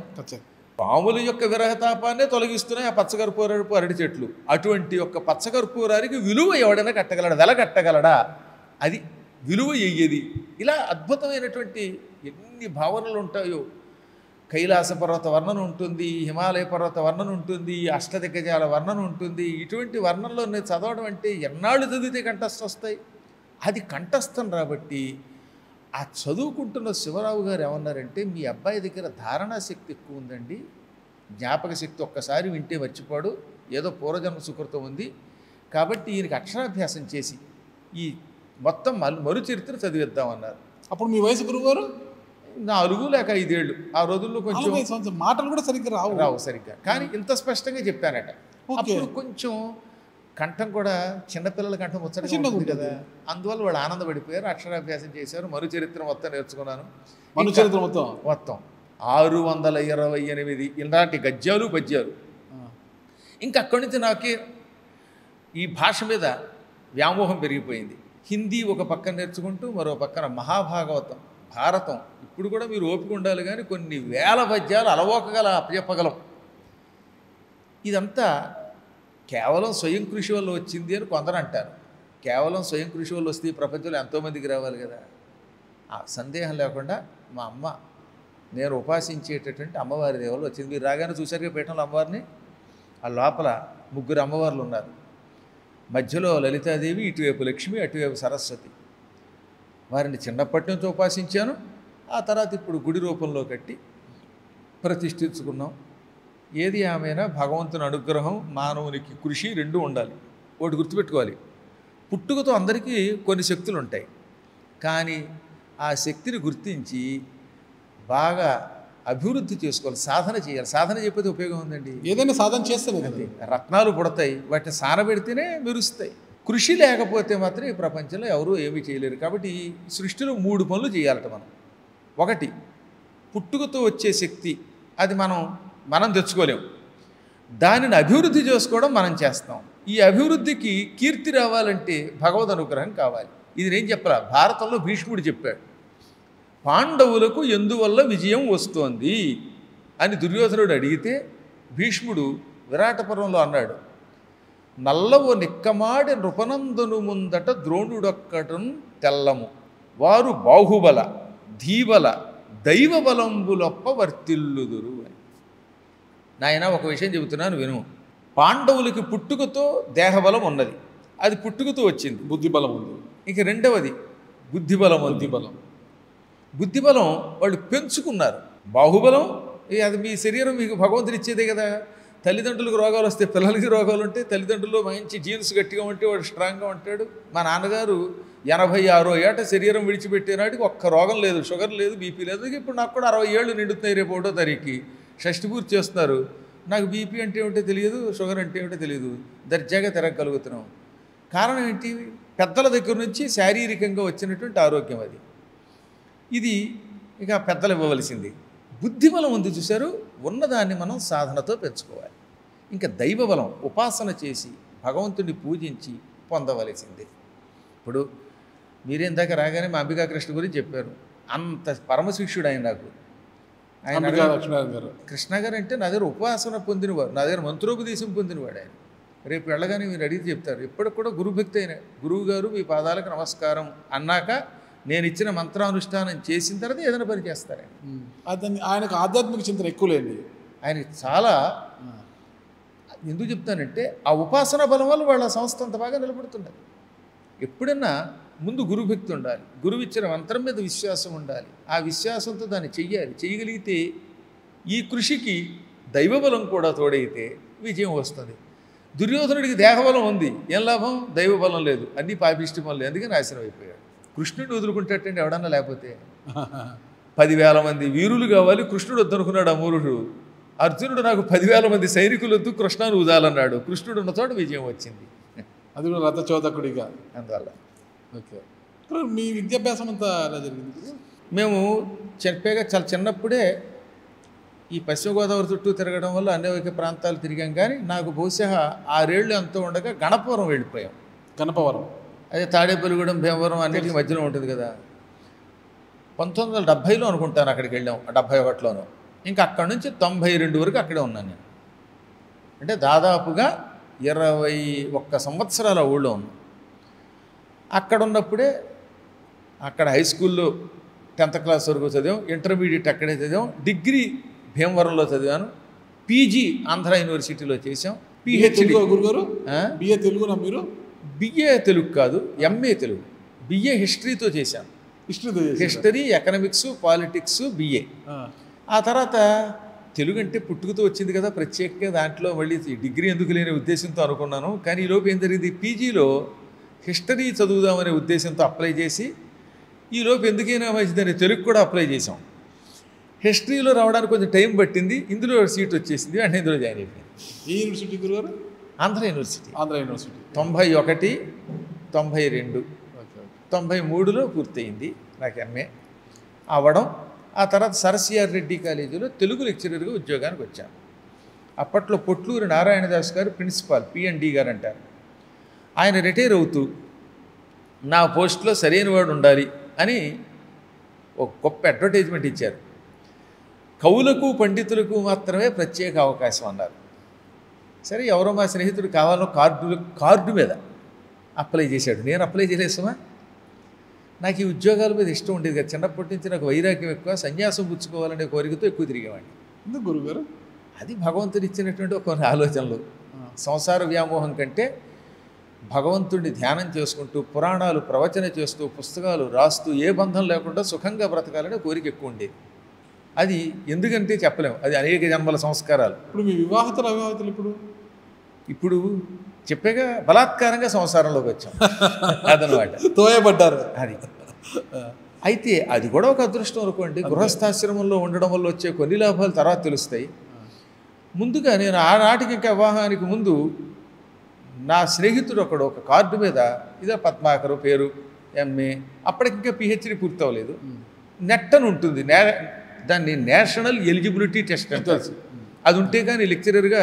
Speaker 1: పాముల యొక్క విరహతాపాన్నే తొలగిస్తున్నాయి ఆ పచ్చకర్పూరపు అరటి చెట్లు. అటువంటి యొక్క పచ్చకర్పూరానికి విలువ ఎవడైనా కట్టగలడా? వెల కట్టగలడా? అది విలువ అయ్యేది. ఇలా అద్భుతమైనటువంటి ఎన్ని భావనలు ఉంటాయో. కైలాస పర్వత వర్ణన ఉంటుంది, హిమాలయ పర్వత వర్ణన ఉంటుంది, అష్టదిగ్గజాల వర్ణన ఉంటుంది. ఇటువంటి వర్ణనలో నేను చదవడం అంటే ఎన్నాళ్ళు చదివితే కంఠస్థం వస్తాయి. అది కంఠస్థం రాబట్టి ఆ చదువుకుంటున్న శివరావు గారు ఏమన్నారంటే, మీ అబ్బాయి దగ్గర ధారణా శక్తి ఎక్కువ ఉందండి, జ్ఞాపక శక్తి ఒక్కసారి వింటే మర్చిపోడు, ఏదో పూర్వజన్మ సుకృతం ఉంది కాబట్టి ఈయనకి అక్షరాభ్యాసం చేసి ఈ మొత్తం మరు చరిత్ర చదివిద్దామన్నారు.
Speaker 2: అప్పుడు మీ వయసు గురువుగారు
Speaker 1: 4 లేక 5 ఏళ్ళు. ఆ రోజుల్లో కొంచెం
Speaker 2: మాటలు కూడా సరిగ్గా రావు
Speaker 1: సరిగ్గా, కానీ ఇంత స్పష్టంగా చెప్పానట. అప్పుడు కొంచెం కంఠం కూడా చిన్నపిల్లల కంఠం ముచ్చటగా ఉంటుంది కదా, అందువల్ల వాళ్ళు ఆనందపడిపోయారు, అక్షరాభ్యాసం చేశారు. మరు చరిత్ర మొత్తం నేర్చుకున్నాను.
Speaker 2: మరు చరిత్ర
Speaker 1: మొత్తం 628 ఇలాంటి గద్యాలు పద్యాలు. ఇంకా అక్కడి నుంచి నాకే ఈ భాష మీద వ్యామోహం పెరిగిపోయింది. హిందీ ఒక పక్కన నేర్చుకుంటూ మరో పక్కన మహాభాగవతం, భారతం. ఇప్పుడు కూడా మీరు ఓపిక ఉండాలి కానీ కొన్ని వేల పద్యాలు అలవోకగల అప్పచెప్పగలం. ఇదంతా కేవలం స్వయం కృషి వల్ల వచ్చింది అని కొందరు అంటారు. కేవలం స్వయం కృషి వల్ల వస్తే ఈ ప్రపంచంలో ఎంతోమందికి రావాలి కదా. ఆ సందేహం లేకుండా మా అమ్మ నేను ఉపాసించేటటువంటి అమ్మవారి దేవలు వచ్చింది. మీరు రాగానే చూసారుగా పీఠంలో అమ్మవారిని. ఆ లోపల 3 అమ్మవార్లు ఉన్నారు. మధ్యలో లలితాదేవి, ఇటువైపు లక్ష్మి, అటువైపు సరస్వతి. వారిని చిన్నప్పటి నుంచి ఉపాసించాను. ఆ తర్వాత ఇప్పుడు గుడి రూపంలో కట్టి ప్రతిష్ఠించుకున్నాం. ఏది ఆమెనా భగవంతుని అనుగ్రహం, మానవునికి కృషి 2 ఉండాలి. ఒకటి గుర్తుపెట్టుకోవాలి, పుట్టుకతో అందరికీ కొన్ని శక్తులు ఉంటాయి. కానీ ఆ శక్తిని గుర్తించి బాగా అభివృద్ధి చేసుకోవాలి, సాధన చేయాలి. సాధన చెప్పేది ఉపయోగం ఉందండి.
Speaker 2: ఏదైనా సాధన చేస్తేనే కదా.
Speaker 1: రత్నాలు పుడతాయి, వాటిని సానబెడితేనే మెరుస్తాయి. కృషి లేకపోతే మాత్రం ఈ ప్రపంచంలో ఎవరూ ఏమీ చేయలేరు. కాబట్టి ఈ సృష్టిలో 3 పనులు చేయాలట మనం. ఒకటి, పుట్టుకతో వచ్చే శక్తి, అది మనం తెచ్చుకోలేము. దానిని అభివృద్ధి చేసుకోవడం మనం చేస్తాం. ఈ అభివృద్ధికి కీర్తి రావాలంటే భగవద్ అనుగ్రహం కావాలి. ఇది నేను చెప్పరా, భారతంలో భీష్ముడు చెప్పాడు. పాండవులకు ఎందువల్ల విజయం వస్తోంది అని దుర్యోధనుడు అడిగితే భీష్ముడు విరాటపురంలో అన్నాడు, నల్లవు నిక్కమాడి నృపనందును ముందట ద్రోణుడొక్కటం తెల్లము, వారు బాహుబల ధీబల దైవ బలంబులొప్ప వర్తిల్లుదురు అని. నాయన ఒక విషయం చెబుతున్నాను విను. పాండవులకి పుట్టుకతో దేహబలం ఉన్నది, అది పుట్టుకతో వచ్చింది.
Speaker 2: బుద్ధిబలం ఉంది.
Speaker 1: ఇక రెండవది బుద్ధిబలం. బుద్ధిబలం వాళ్ళు పెంచుకున్నారు. బాహుబలం అది మీ శరీరం మీకు భగవంతుడు ఇచ్చేదే కదా. తల్లిదండ్రులకు రోగాలు వస్తే పిల్లలకి రోగాలు ఉంటాయి. తల్లిదండ్రులు మంచి జీన్స్ గట్టిగా ఉంటే వాడు స్ట్రాంగ్గా ఉంటాడు. మా నాన్నగారు 86 ఏట శరీరం విడిచిపెట్టే నాటికి ఒక్క రోగం లేదు, షుగర్ లేదు, బీపీ లేదు. ఇప్పుడు నాకు కూడా 60 ఏళ్ళు నిండుతున్నాయి. రేపు 1వ తారీఖుకి షష్ఠి పూర్తి చేస్తున్నారు. నాకు బీపీ అంటే ఏమిటో తెలియదు, షుగర్ అంటే ఏమిటో తెలియదు, దర్జాగా తిరగలుగుతున్నాం. కారణం ఏంటి? పెద్దల దగ్గర నుంచి శారీరకంగా వచ్చినటువంటి ఆరోగ్యం అది. ఇది ఇక పెద్దలు ఇవ్వవలసింది. బుద్ధిబలం ఉంది చూశారు, ఉన్నదాన్ని మనం సాధనతో పెంచుకోవాలి. ఇంకా దైవబలం ఉపాసన చేసి భగవంతుడిని పూజించి పొందవలసిందే. ఇప్పుడు మీరేం దాకా రాగానే మా అంబికా కృష్ణ గురించి చెప్పారు. అంత పరమశిష్యుడు ఆయన నాకు. ఆయన కృష్ణ గారు అంటే నా దగ్గర ఉపాసన పొందినవాడు, నా దగ్గర మంత్రోపదేశం పొందినవాడు ఆయన. రేపు వెళ్ళగానే మీరు అడిగితే చెప్తారు. ఇప్పటికి కూడా గురుభక్తి అయిన గురువు గారు మీ పాదాలకు నమస్కారం అన్నాక నేను ఇచ్చిన మంత్రానుష్ఠానం చేసిన తర్వాత ఏదైనా పని చేస్తారు ఆయన.
Speaker 2: ఆయనకు ఆధ్యాత్మిక చింతన ఎక్కువ లేదు.
Speaker 1: ఆయనకి చాలా, ఎందుకు చెప్తానంటే ఆ ఉపాసన బలం వల్ల వాళ్ళ సంస్థ అంత బాగా నిలబడుతున్నది. ఎప్పుడన్నా ముందు గురుభక్తి ఉండాలి, గురువు ఇచ్చిన మంత్రం మీద విశ్వాసం ఉండాలి. ఆ విశ్వాసంతో దాన్ని చెయ్యాలి. చేయగలిగితే ఈ కృషికి దైవబలం కూడా తోడైతే విజయం వస్తుంది. దుర్యోధనుడికి దేహబలం ఉంది, ఏం లాభం? దైవబలం లేదు, అన్నీ పాపిష్టి పనులు, అందుకే నాశనం అయిపోయాడు. కృష్ణుడిని వదులుకుంటాటండి ఎవడన్నా? లేకపోతే 10,000 మంది వీరులు కావాలి, కృష్ణుడు వద్దనుకున్నాడు అమూరుడు. అర్జునుడు నాకు 10,000 మంది సైనికులు వద్దు, కృష్ణాను ఉదాలన్నాడు. కృష్ణుడు ఉన్న చోట విజయం వచ్చింది.
Speaker 2: అది కూడా రథచోదకుడిగా.
Speaker 1: అందువల్ల
Speaker 2: ఓకే. మీ విద్యాభ్యాసం అంతా ఎలా జరిగింది?
Speaker 1: మేము చెప్పాగా చాలా చిన్నప్పుడే ఈ పశ్చిమ గోదావరి చుట్టూ తిరగడం వల్ల అనేక ప్రాంతాలు తిరిగాం. కానీ నాకు బహుశా 6 ఏళ్ళు ఎంతో ఉండగా గణపవరం వెళ్ళిపోయాం.
Speaker 2: గణపవరం
Speaker 1: అదే తాడేపల్లిగూడెం, భీమవరం అన్నిటికీ మధ్యలో ఉంటుంది కదా. 1970లో అనుకుంటాను అక్కడికి వెళ్ళాం, 71లోనూ. ఇంకా అక్కడి నుంచి 92 వరకు అక్కడే ఉన్నాను నేను. అంటే దాదాపుగా 21 సంవత్సరాల ఊళ్ళో ఉన్నాను. అక్కడ ఉన్నప్పుడే అక్కడ హై స్కూల్లో 10th క్లాస్ వరకు చదివాం, ఇంటర్మీడియట్ అక్కడే చదివాం, డిగ్రీ భీమవరంలో చదివాను, పీజీ ఆంధ్ర యూనివర్సిటీలో చేసాం, పిహెచ్డి.
Speaker 2: గురుగారు బిఏ తెలుగునా మీరు?
Speaker 1: బిఏ తెలుగు కాదు, ఎంఏ తెలుగు. బిఏ హిస్టరీతో చేశాను. History, economics, politics, BA. ఆ తర్వాత తెలుగు అంటే పుట్టుకతో వచ్చింది కదా ప్రత్యేకంగా, దాంట్లో మళ్ళీ డిగ్రీ ఎందుకు లేని ఉద్దేశంతో అనుకున్నాను. కానీ ఈలోపు ఏం జరిగింది, పీజీలో హిస్టరీ చదువుదామనే ఉద్దేశంతో అప్లై చేసి, ఈలోపు ఎందుకైనా మంచిదని తెలుగు కూడా అప్లై చేసాం. హిస్టరీలో రావడానికి కొంచెం టైం పట్టింది, ఇందులో సీట్ వచ్చేసింది, అంటే ఇందులో జాయిన్ అయిపోయింది.
Speaker 2: ఏ యూనివర్సిటీ గురుగారు?
Speaker 1: ఆంధ్ర యూనివర్సిటీ.
Speaker 2: ఆంధ్ర యూనివర్సిటీ
Speaker 1: 91, 92, 93లో పూర్తయింది నాకు ఎంఏ అవ్వడం. ఆ తర్వాత సరసిఆర్ రెడ్డి కాలేజీలో తెలుగు లెక్చరర్గా ఉద్యోగానికి వచ్చాను. అప్పట్లో పొట్లూరి నారాయణదాస్ గారు ప్రిన్సిపాల్, పిఎన్డి గారు అంటారు. ఆయన రిటైర్ అవుతూ నా పోస్ట్లో సరైన వాడు ఉండాలి అని ఒక గొప్ప అడ్వర్టైజ్మెంట్ ఇచ్చారు. కవులకు పండితులకు మాత్రమే ప్రత్యేక అవకాశం అన్నారు. సరే, ఎవరో మా స్నేహితుడు కావాలో కార్డు మీద అప్లై చేశాడు. నేను అప్లై చేయలేసమా? నాకు ఈ ఉద్యోగాల మీద ఇష్టం ఉండేది కదా. చిన్నప్పటి నుంచి నాకు వైరాగ్యం ఎక్కువ, సన్యాసం పుచ్చుకోవాలనే కోరికతో ఎక్కువ తిరిగేవాడిని.
Speaker 2: ఎందుకు గురుగారు?
Speaker 1: అది భగవంతుడు ఇచ్చినటువంటి కొన్ని ఆలోచనలు. సంసార వ్యామోహం కంటే భగవంతుడిని ధ్యానం చేసుకుంటూ, పురాణాలు ప్రవచన చేస్తూ, పుస్తకాలు రాస్తూ, ఏ బంధం లేకుండా సుఖంగా బ్రతకాలనే కోరిక ఎక్కువ ఉండేది. అది ఎందుకంటే చెప్పలేము, అది అనేక జన్మల సంస్కారాలు.
Speaker 2: ఇప్పుడు మీ వివాహితులు అవివాహితులు
Speaker 1: ఇప్పుడు చెప్పేగా బలాత్కారంగా సంసారంలోకి వచ్చాం. అదనమాట,
Speaker 2: తోయబడ్డారు.
Speaker 1: అది అయితే అది కూడా ఒక అదృష్టం అనుకోండి. గృహస్థాశ్రమంలో ఉండడం వల్ల వచ్చే కొన్ని లాభాలు తర్వాత తెలుస్తాయి. ముందుగా నేను ఆనాటికి ఇంకా వివాహానికి ముందు నా స్నేహితుడు ఒకడు ఒక కార్డు మీద ఇదే పద్మాకరు పేరు ఎంఏ, అప్పటికింకా పిహెచ్డి పూర్తి అవ్వలేదు, నెట్ అని ఉంటుంది, దాన్ని నేషనల్ ఎలిజిబిలిటీ టెస్ట్ అని తెలుసు. అది ఉంటే కానీ లెక్చరర్గా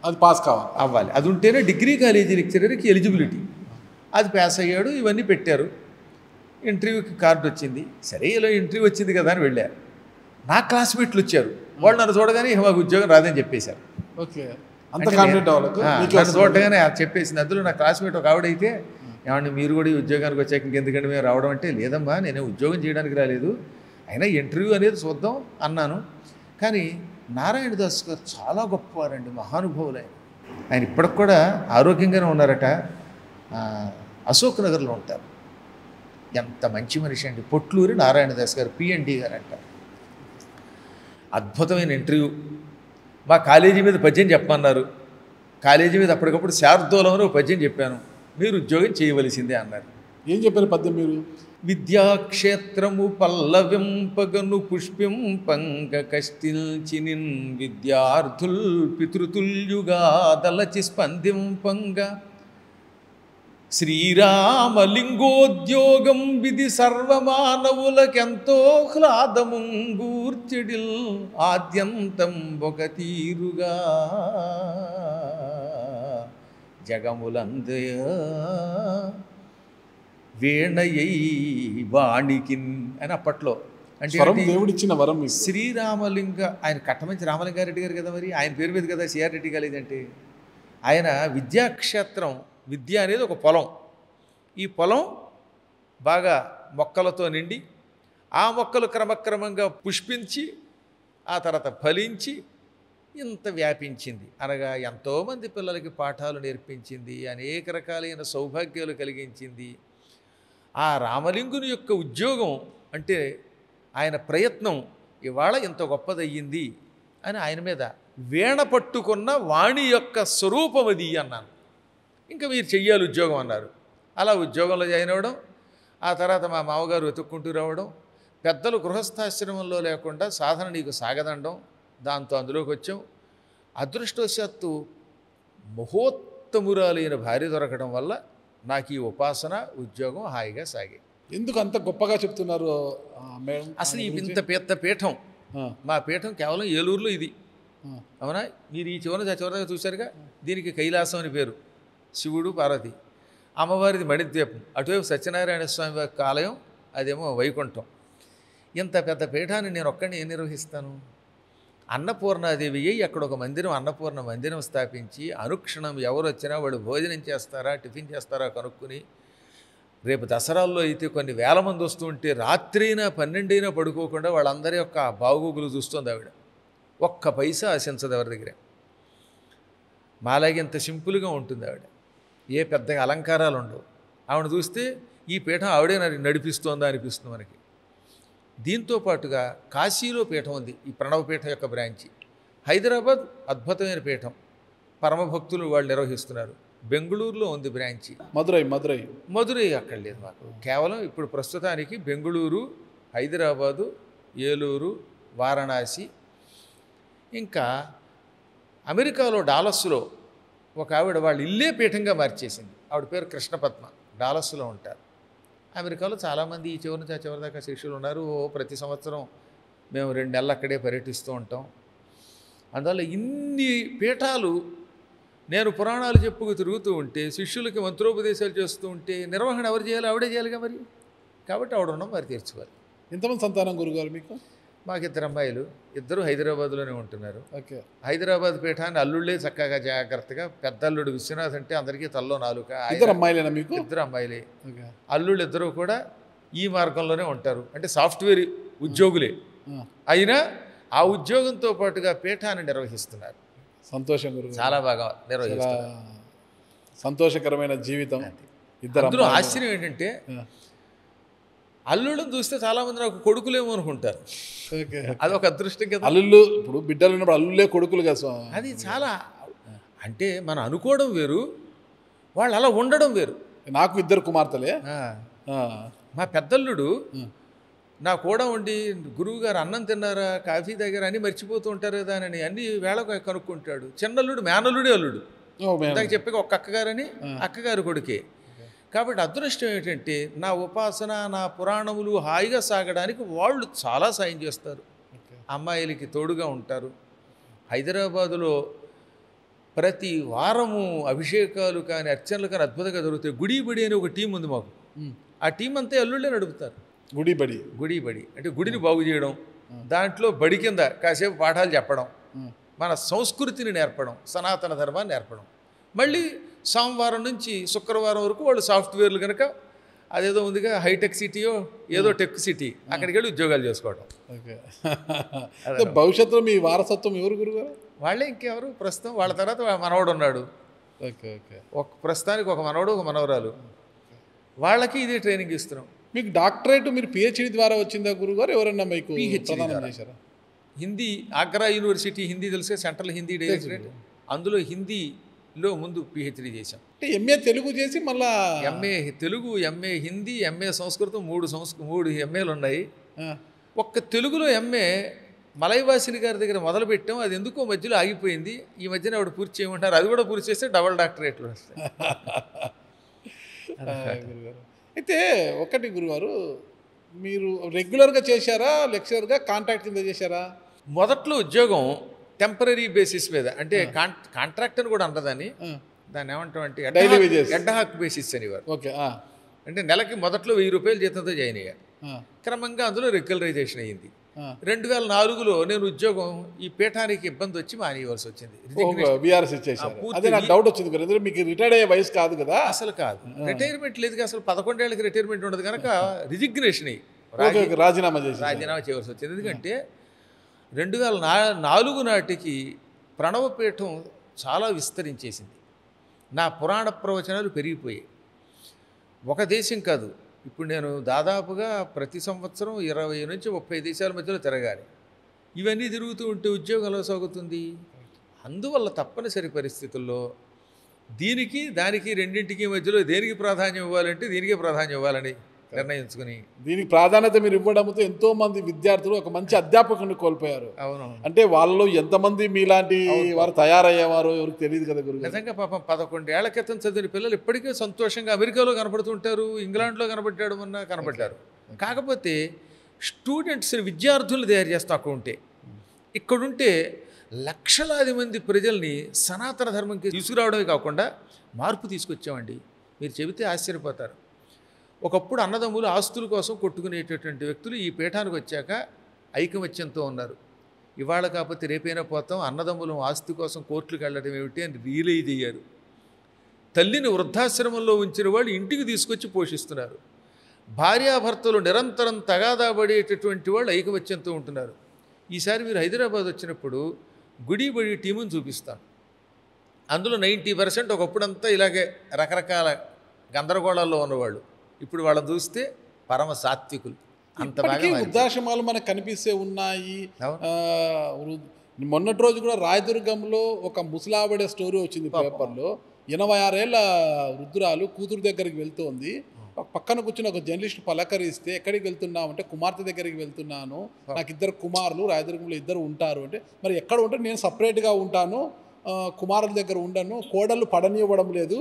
Speaker 2: అది పాస్
Speaker 1: అవ్వాలి. అది ఉంటేనే డిగ్రీ కాలేజీ లెక్చరర్కి ఎలిజిబిలిటీ. అది పాస్ అయ్యాడు. ఇవన్నీ పెట్టారు. ఇంటర్వ్యూకి కార్డు వచ్చింది. సరే ఇలా ఇంటర్వ్యూ వచ్చింది కదా అని వెళ్ళారు. నా క్లాస్మేట్లు వచ్చారు. వాళ్ళు నన్ను చూడగానే మాకు ఉద్యోగం రాదని చెప్పేశారు.
Speaker 2: ఓకే, అంత కాన్ఫిడెంట్ అవ్వాలి.
Speaker 1: నన్ను చూడగానే చెప్పేసింది. అందులో నా క్లాస్మేట్ ఒక ఆవిడైతే, ఏమంటే మీరు కూడా ఈ ఉద్యోగానికి వచ్చాక ఇంకెందుకంటే మేము రావడం అంటే, లేదమ్మా నేనే ఉద్యోగం చేయడానికి రాలేదు, అయినా ఇంటర్వ్యూ అనేది చూద్దాం అన్నాను. కానీ నారాయణదాస్ గారు చాలా గొప్పవారండి, మహానుభావులు. ఆయన ఇప్పటికి కూడా ఆరోగ్యంగానే ఉన్నారట. అశోక్ నగర్లో ఉంటారు. ఎంత మంచి మనిషి అండి. పొట్లూరి నారాయణదాస్ గారు, పిఎన్డి గారు అంటారు. అద్భుతమైన ఇంటర్వ్యూ. మా కాలేజీ మీద పద్యం చెప్పమన్నారు. కాలేజీ మీద అప్పటికప్పుడు శార్దూలంలో పద్యం చెప్పాను. మీరు ఉద్యోగం చేయవలసిందే అన్నారు.
Speaker 2: ఏం చెప్పారు పద్యం మీరు?
Speaker 1: విద్యాక్షేత్రము పల్లవింపగను పుష్పింపంగ కష్టిల్చినిన్ విద్యార్థుల్ పితృతుల్యుగా దలచి స్పందింపంగ శ్రీరామలింగోద్యోగం విధి సర్వమానవులకెంతో హ్లాదముంగూర్చెడిల్ ఆద్యంతం ఒక తీరుగా జగములందయ వీణయై వాణికిన్ అని అప్పట్లో. అంటే
Speaker 2: దేవుడిచ్చిన వరం.
Speaker 1: శ్రీరామలింగ, ఆయన కట్టమంచి రామలింగారెడ్డి గారు కదా, మరి ఆయన పేరు మీద కదా సిఆర్ రెడ్డి కాలేజ్ అంటే. ఆయన విద్యాక్షేత్రం, విద్య అనేది ఒక పొలం. ఈ పొలం బాగా మొక్కలతో నిండి, ఆ మొక్కలు క్రమక్రమంగా పుష్పించి ఆ తర్వాత ఫలించి ఇంత వ్యాపించింది. అనగా ఎంతోమంది పిల్లలకి పాఠాలు నేర్పించింది, అనేక రకాలైన సౌభాగ్యాలు కలిగించింది. ఆ రామలింగుని యొక్క ఉద్యోగం అంటే ఆయన ప్రయత్నం ఇవాళ ఇంత గొప్పదయ్యింది అని ఆయన మీద వీణ పట్టుకున్న వాణి యొక్క స్వరూపం అది అన్నాను. ఇంకా మీరు చెయ్యాలి ఉద్యోగం అన్నారు. అలా ఉద్యోగంలో జాయిన్ అవ్వడం, ఆ తర్వాత మా మామగారు వెతుక్కుంటూ రావడం, పెద్దలు గృహస్థాశ్రమంలో లేకుండా సాధన నీకు సాగదండం, దాంతో అందులోకి వచ్చాం. అదృష్టవశాత్తు మహోత్తమురాలైన భార్య దొరకడం వల్ల నాకు ఈ ఉపాసన ఉద్యోగం హాయిగా సాగాయి.
Speaker 2: ఎందుకు అంత గొప్పగా చెప్తున్నారు మేడం?
Speaker 1: అసలు ఈ ఇంత పెద్ద పీఠం, మా పీఠం కేవలం ఏలూరులో ఇది, అవునా? మీరు ఈ చివరిదాకా చూశారుగా. దీనికి కైలాసం అని పేరు. శివుడు పార్వతి, అమ్మవారిది మణిద్వీపం, అటువైపు సత్యనారాయణ స్వామి యొక్క ఆలయం, అదేమో వైకుంఠం. ఇంత పెద్ద పీఠాన్ని నేను ఒక్కడిని ఏం నిర్వహిస్తాను? అన్నపూర్ణాదేవి అయ్యి అక్కడ ఒక మందిరం, అన్నపూర్ణ మందిరం స్థాపించి అనుక్షణం ఎవరు వచ్చినా వాడు భోజనం చేస్తారా టిఫిన్ చేస్తారా కనుక్కుని, రేపు దసరాల్లో అయితే కొన్ని వేల మంది వస్తూ ఉంటే రాత్రి అయినా 12 అయినా పడుకోకుండా వాళ్ళందరి యొక్క బాగోగులు చూస్తుంది ఆవిడ. ఒక్క పైసా ఆశించదు ఎవరి దగ్గర. మాలాగే ఇంత సింపుల్గా ఉంటుంది ఆవిడ. ఏ పెద్దగా అలంకారాలు ఉండవు. ఆవిడ చూస్తే ఈ పీఠం ఆవిడే నడిపిస్తోందా అనిపిస్తుంది మనకి. దీంతో పాటుగా కాశీలో పీఠం ఉంది, ఈ ప్రణవపీఠం యొక్క బ్రాంచి. హైదరాబాద్ అద్భుతమైన పీఠం, పరమభక్తులు వాళ్ళు నిర్వహిస్తున్నారు. బెంగళూరులో ఉంది బ్రాంచి. మధురై అక్కడ లేదు మాకు. కేవలం ఇప్పుడు ప్రస్తుతానికి బెంగళూరు, హైదరాబాదు, ఏలూరు, వారణాసి, ఇంకా అమెరికాలో డాలస్లో ఒక ఆవిడ వాళ్ళ ఇల్లే పీఠంగా మార్చేసింది. ఆవిడ పేరు కృష్ణపద్మ, డాలస్లో ఉంటారు. అమెరికాలో చాలామంది ఈ చివరి నుంచి ఆ చివరి దాకా శిష్యులు ఉన్నారు. ప్రతి సంవత్సరం మేము 2 నెలలు అక్కడే పర్యటిస్తూ ఉంటాం. అందువల్ల ఇన్ని పీఠాలు నేను పురాణాలు చెప్పుకు తిరుగుతూ ఉంటే, శిష్యులకి మంత్రోపదేశాలు చేస్తూ ఉంటే నిర్వహణ ఎవరు చేయాలి? ఆవిడే చేయాలిగా మరి. కాబట్టి ఆవిడ ఉన్నాం మరి తీర్చుకోవాలి.
Speaker 2: ఎంతమంది సంతానం గురుగారు మీకు?
Speaker 1: మాకు 2 అమ్మాయిలు, 2 హైదరాబాద్లోనే ఉంటున్నారు.
Speaker 2: ఓకే.
Speaker 1: హైదరాబాద్ పీఠాన్ని అల్లుళ్ళే చక్కగా జాగ్రత్తగా, పెద్ద అల్లుడు విశ్వనాథ్ అంటే అందరికీ తల్లో 4.
Speaker 2: 2 అమ్మాయిలేనా మీకు?
Speaker 1: 2 అమ్మాయిలే. అల్లుళ్ళు 2 కూడా ఈ మార్గంలోనే ఉంటారు. అంటే సాఫ్ట్వేర్ ఉద్యోగులే అయినా ఆ ఉద్యోగంతో పాటుగా పీఠాన్ని నిర్వహిస్తున్నారు.
Speaker 2: సంతోషం గురు,
Speaker 1: చాలా బాగా నిర్వహిస్తున్నారు.
Speaker 2: సంతోషకరమైన జీవితం.
Speaker 1: అందులో ఆశ్చర్యం ఏంటంటే అల్లుళ్ళని చూస్తే చాలామంది నాకు కొడుకులేమో అనుకుంటారు. అదొక అదృష్టం కదా.
Speaker 2: అల్లుళ్ళు ఇప్పుడు బిడ్డలు ఉన్నప్పుడు అల్లుళ్ళే కొడుకులు కదా.
Speaker 1: అది చాలా, అంటే మనం అనుకోవడం వేరు, వాళ్ళు అలా ఉండడం వేరు.
Speaker 2: నాకు 2 కుమార్తెలే.
Speaker 1: మా పెద్దల్లుడు నా కూడా ఉండి గురువుగారు అన్నం తిన్నారా, కాఫీ దగ్గర అన్నీ మర్చిపోతూ ఉంటారు కదా అని అన్ని వేళకు కనుక్కుంటాడు. చిన్నల్లుడు మేనల్లుడే అల్లుడు. ఇందాక చెప్పాక ఒక్క అక్కగారని అక్కగారు కొడుకే. కాబట్టి అదృష్టం ఏంటంటే నా ఉపాసన, నా పురాణములు హాయిగా సాగడానికి వాళ్ళు చాలా సాయం చేస్తారు, అమ్మాయిలకి తోడుగా ఉంటారు. హైదరాబాదులో ప్రతి వారము అభిషేకాలు కానీ అర్చనలు కానీ అద్భుతంగా జరుగుతాయి. గుడి బడి అని ఒక టీం ఉంది మాకు. ఆ టీం అంతా అల్లుళ్ళే నడుపుతారు. గుడి బడి అంటే గుడిని బాగు చేయడం, దాంట్లో బడి కింద కాసేపు పాఠాలు చెప్పడం, మన సంస్కృతిని నేర్పడం, సనాతన ధర్మాన్ని నేర్పడం. మళ్ళీ సోమవారం నుంచి శుక్రవారం వరకు వాళ్ళు సాఫ్ట్వేర్లు కనుక అదేదో ఉందిగా హైటెక్ సిటీయో ఏదో టెక్ సిటీ, అక్కడికి వెళ్ళి ఉద్యోగాలు చేసుకోవడం.
Speaker 2: భవిష్యత్తులో మీ వారసత్వం ఎవరు గురుగారు?
Speaker 1: వాళ్ళే, ఇంకెవరు ప్రస్తుతం. వాళ్ళ తర్వాత మనవడు ఉన్నాడు. ఒక ప్రస్తుతానికి ఒక మనవడు, ఒక మనవరాలు. వాళ్ళకి ఇదే ట్రైనింగ్ ఇస్తున్నాం.
Speaker 2: మీకు డాక్టరేట్ మీరు పిహెచ్డి ద్వారా వచ్చిందా గురుగారు? ఎవరన్నా మీకు ప్రదానం చేశారా?
Speaker 1: హిందీ, ఆగ్రా యూనివర్సిటీ హిందీ తెలుసా, సెంట్రల్ హిందీ డైరెక్టరేట్, అందులో హిందీలో ముందు పిహెచ్డి చేశాం.
Speaker 2: అంటే ఎంఏ తెలుగు చేసి మళ్ళా
Speaker 1: MA Telugu, MA Hindi, MA సంస్కృతం, మూడు ఎంఏలు ఉన్నాయి. ఒక్క తెలుగులో ఎంఏ మలైవాసిని గారి దగ్గర మొదలుపెట్టాం. అది ఎందుకో మధ్యలో ఆగిపోయింది. ఈ మధ్యన ఆవిడ పూర్తి చేయమంటారు. అది కూడా పూర్తి చేస్తే డబల్ డాక్టరేట్లు వస్తాయి.
Speaker 2: గురుగారు అయితే ఒకటి గురుగారు, మీరు రెగ్యులర్గా చేశారా, లెక్చరర్గా కాంట్రాక్ట్ కింద చేశారా?
Speaker 1: మొదట్లో ఉద్యోగం టెంపరీ బేసిస్ మీద, అంటే కాంట్రాక్ట్ అని కూడా అంటదని, దాన్ని ఏమంటాం అంటే ఎడ్డహాక్ బేసిస్ అనేవారు.
Speaker 2: ఓకే.
Speaker 1: అంటే నెలకి మొదట్లో 1000 రూపాయలు జీతంతో జాయిన్ అయ్యా. క్రమంగా అందులో రెగ్యులరైజేషన్ అయ్యింది. 2004లో నేను ఉద్యోగం ఈ పీఠానికి ఇబ్బంది వచ్చి మానేయవలసి వచ్చింది.
Speaker 2: డౌట్ వచ్చింది, మీకు రిటైర్డ్ అయ్యే వయసు కాదు కదా?
Speaker 1: అసలు కాదు, రిటైర్మెంట్ లేదు. అసలు 11 ఏళ్ళకి రిటైర్మెంట్ ఉండదు కనుక రిజిగ్నేషన్
Speaker 2: రాజీనామా
Speaker 1: చేయవలసి వచ్చింది. ఎందుకంటే 2004 నాటికి ప్రణవపీఠం చాలా విస్తరించేసింది. నా పురాణ ప్రవచనాలు పెరిగిపోయాయి. ఒక దేశం కాదు, ఇప్పుడు నేను దాదాపుగా ప్రతి సంవత్సరం 20 నుంచి 30 దేశాల మధ్యలో తిరగాలి. ఇవన్నీ తిరుగుతూ ఉంటే ఉద్యోగం ఎలా సాగుతుంది? అందువల్ల తప్పనిసరి పరిస్థితుల్లో దీనికి దానికి రెండింటికి మధ్యలో దేనికి ప్రాధాన్యం ఇవ్వాలంటే దీనికే ప్రాధాన్యం ఇవ్వాలని నిర్ణయించుకుని,
Speaker 2: దీనికి ప్రాధాన్యత మీరు ఇవ్వడంతో ఎంతో మంది విద్యార్థులు ఒక మంచి అధ్యాపకుని కోల్పోయారు.
Speaker 1: అవును.
Speaker 2: అంటే వాళ్ళలో ఎంతమంది మీలాంటి వారు తయారయ్యేవారో ఎవరికి తెలియదు కదా గురువు.
Speaker 1: నిజంగా పాపం 11 ఏళ్ల క్రితం చదివిన పిల్లలు ఇప్పటికే సంతోషంగా అమెరికాలో కనపడుతుంటారు, ఇంగ్లాండ్లో కనపడ్డాడు మొన్న కనపడ్డారు. కాకపోతే స్టూడెంట్స్ని, విద్యార్థులను తయారు చేస్తాం అక్కడ ఉంటే. ఇక్కడుంటే లక్షలాది మంది ప్రజల్ని సనాతన ధర్మంకి తీసుకురావడమే కాకుండా మార్పు తీసుకొచ్చామండి. మీరు చెబితే ఆశ్చర్యపోతారు. ఒకప్పుడు అన్నదమ్ములు ఆస్తుల కోసం కొట్టుకునేటటువంటి వ్యక్తులు ఈ పీఠానికి వచ్చాక ఐకమత్యంతో ఉన్నారు. ఇవాళ కాకపోతే రేపైనా పోతాం, అన్నదమ్ములు ఆస్తి కోసం కోర్టులకు వెళ్ళడం ఏమిటి అని రియలైజ్ అయ్యారు. తల్లిని వృద్ధాశ్రమంలో ఉంచిన వాళ్ళు ఇంటికి తీసుకొచ్చి పోషిస్తున్నారు. భార్యాభర్తలు నిరంతరం తగాదాబడేటటువంటి వాళ్ళు ఐకమత్యంతో ఉంటున్నారు. ఈసారి మీరు హైదరాబాద్ వచ్చినప్పుడు గుడి బడి టీముని చూపిస్తాను. అందులో 90% ఒకప్పుడంతా ఇలాగే రకరకాల గందరగోళాల్లో ఉన్నవాళ్ళు. ఇప్పుడు వాళ్ళని చూస్తే పరమ సాత్వికులు. అంత బాగా
Speaker 2: వృద్ధాశ్రమాలు మనకు కనిపిస్తే ఉన్నాయి. మొన్నటి రోజు కూడా రాయదుర్గంలో ఒక ముసలావిడ స్టోరీ వచ్చింది పేపర్లో. 86 ఏళ్ళ వృద్ధురాలు కూతురు దగ్గరికి వెళ్తోంది. పక్కన కూర్చుని ఒక జర్నలిస్ట్ పలకరిస్తే ఎక్కడికి వెళ్తున్నావు అంటే కుమార్తె దగ్గరికి వెళ్తున్నాను, నాకు 2 కుమారులు రాయదుర్గంలో 2 ఉంటారు అంటే, మరి ఎక్కడ ఉంటే నేను సపరేట్గా ఉంటాను, కుమారుల దగ్గర ఉండను, కోడళ్ళు పడనివ్వడం లేదు,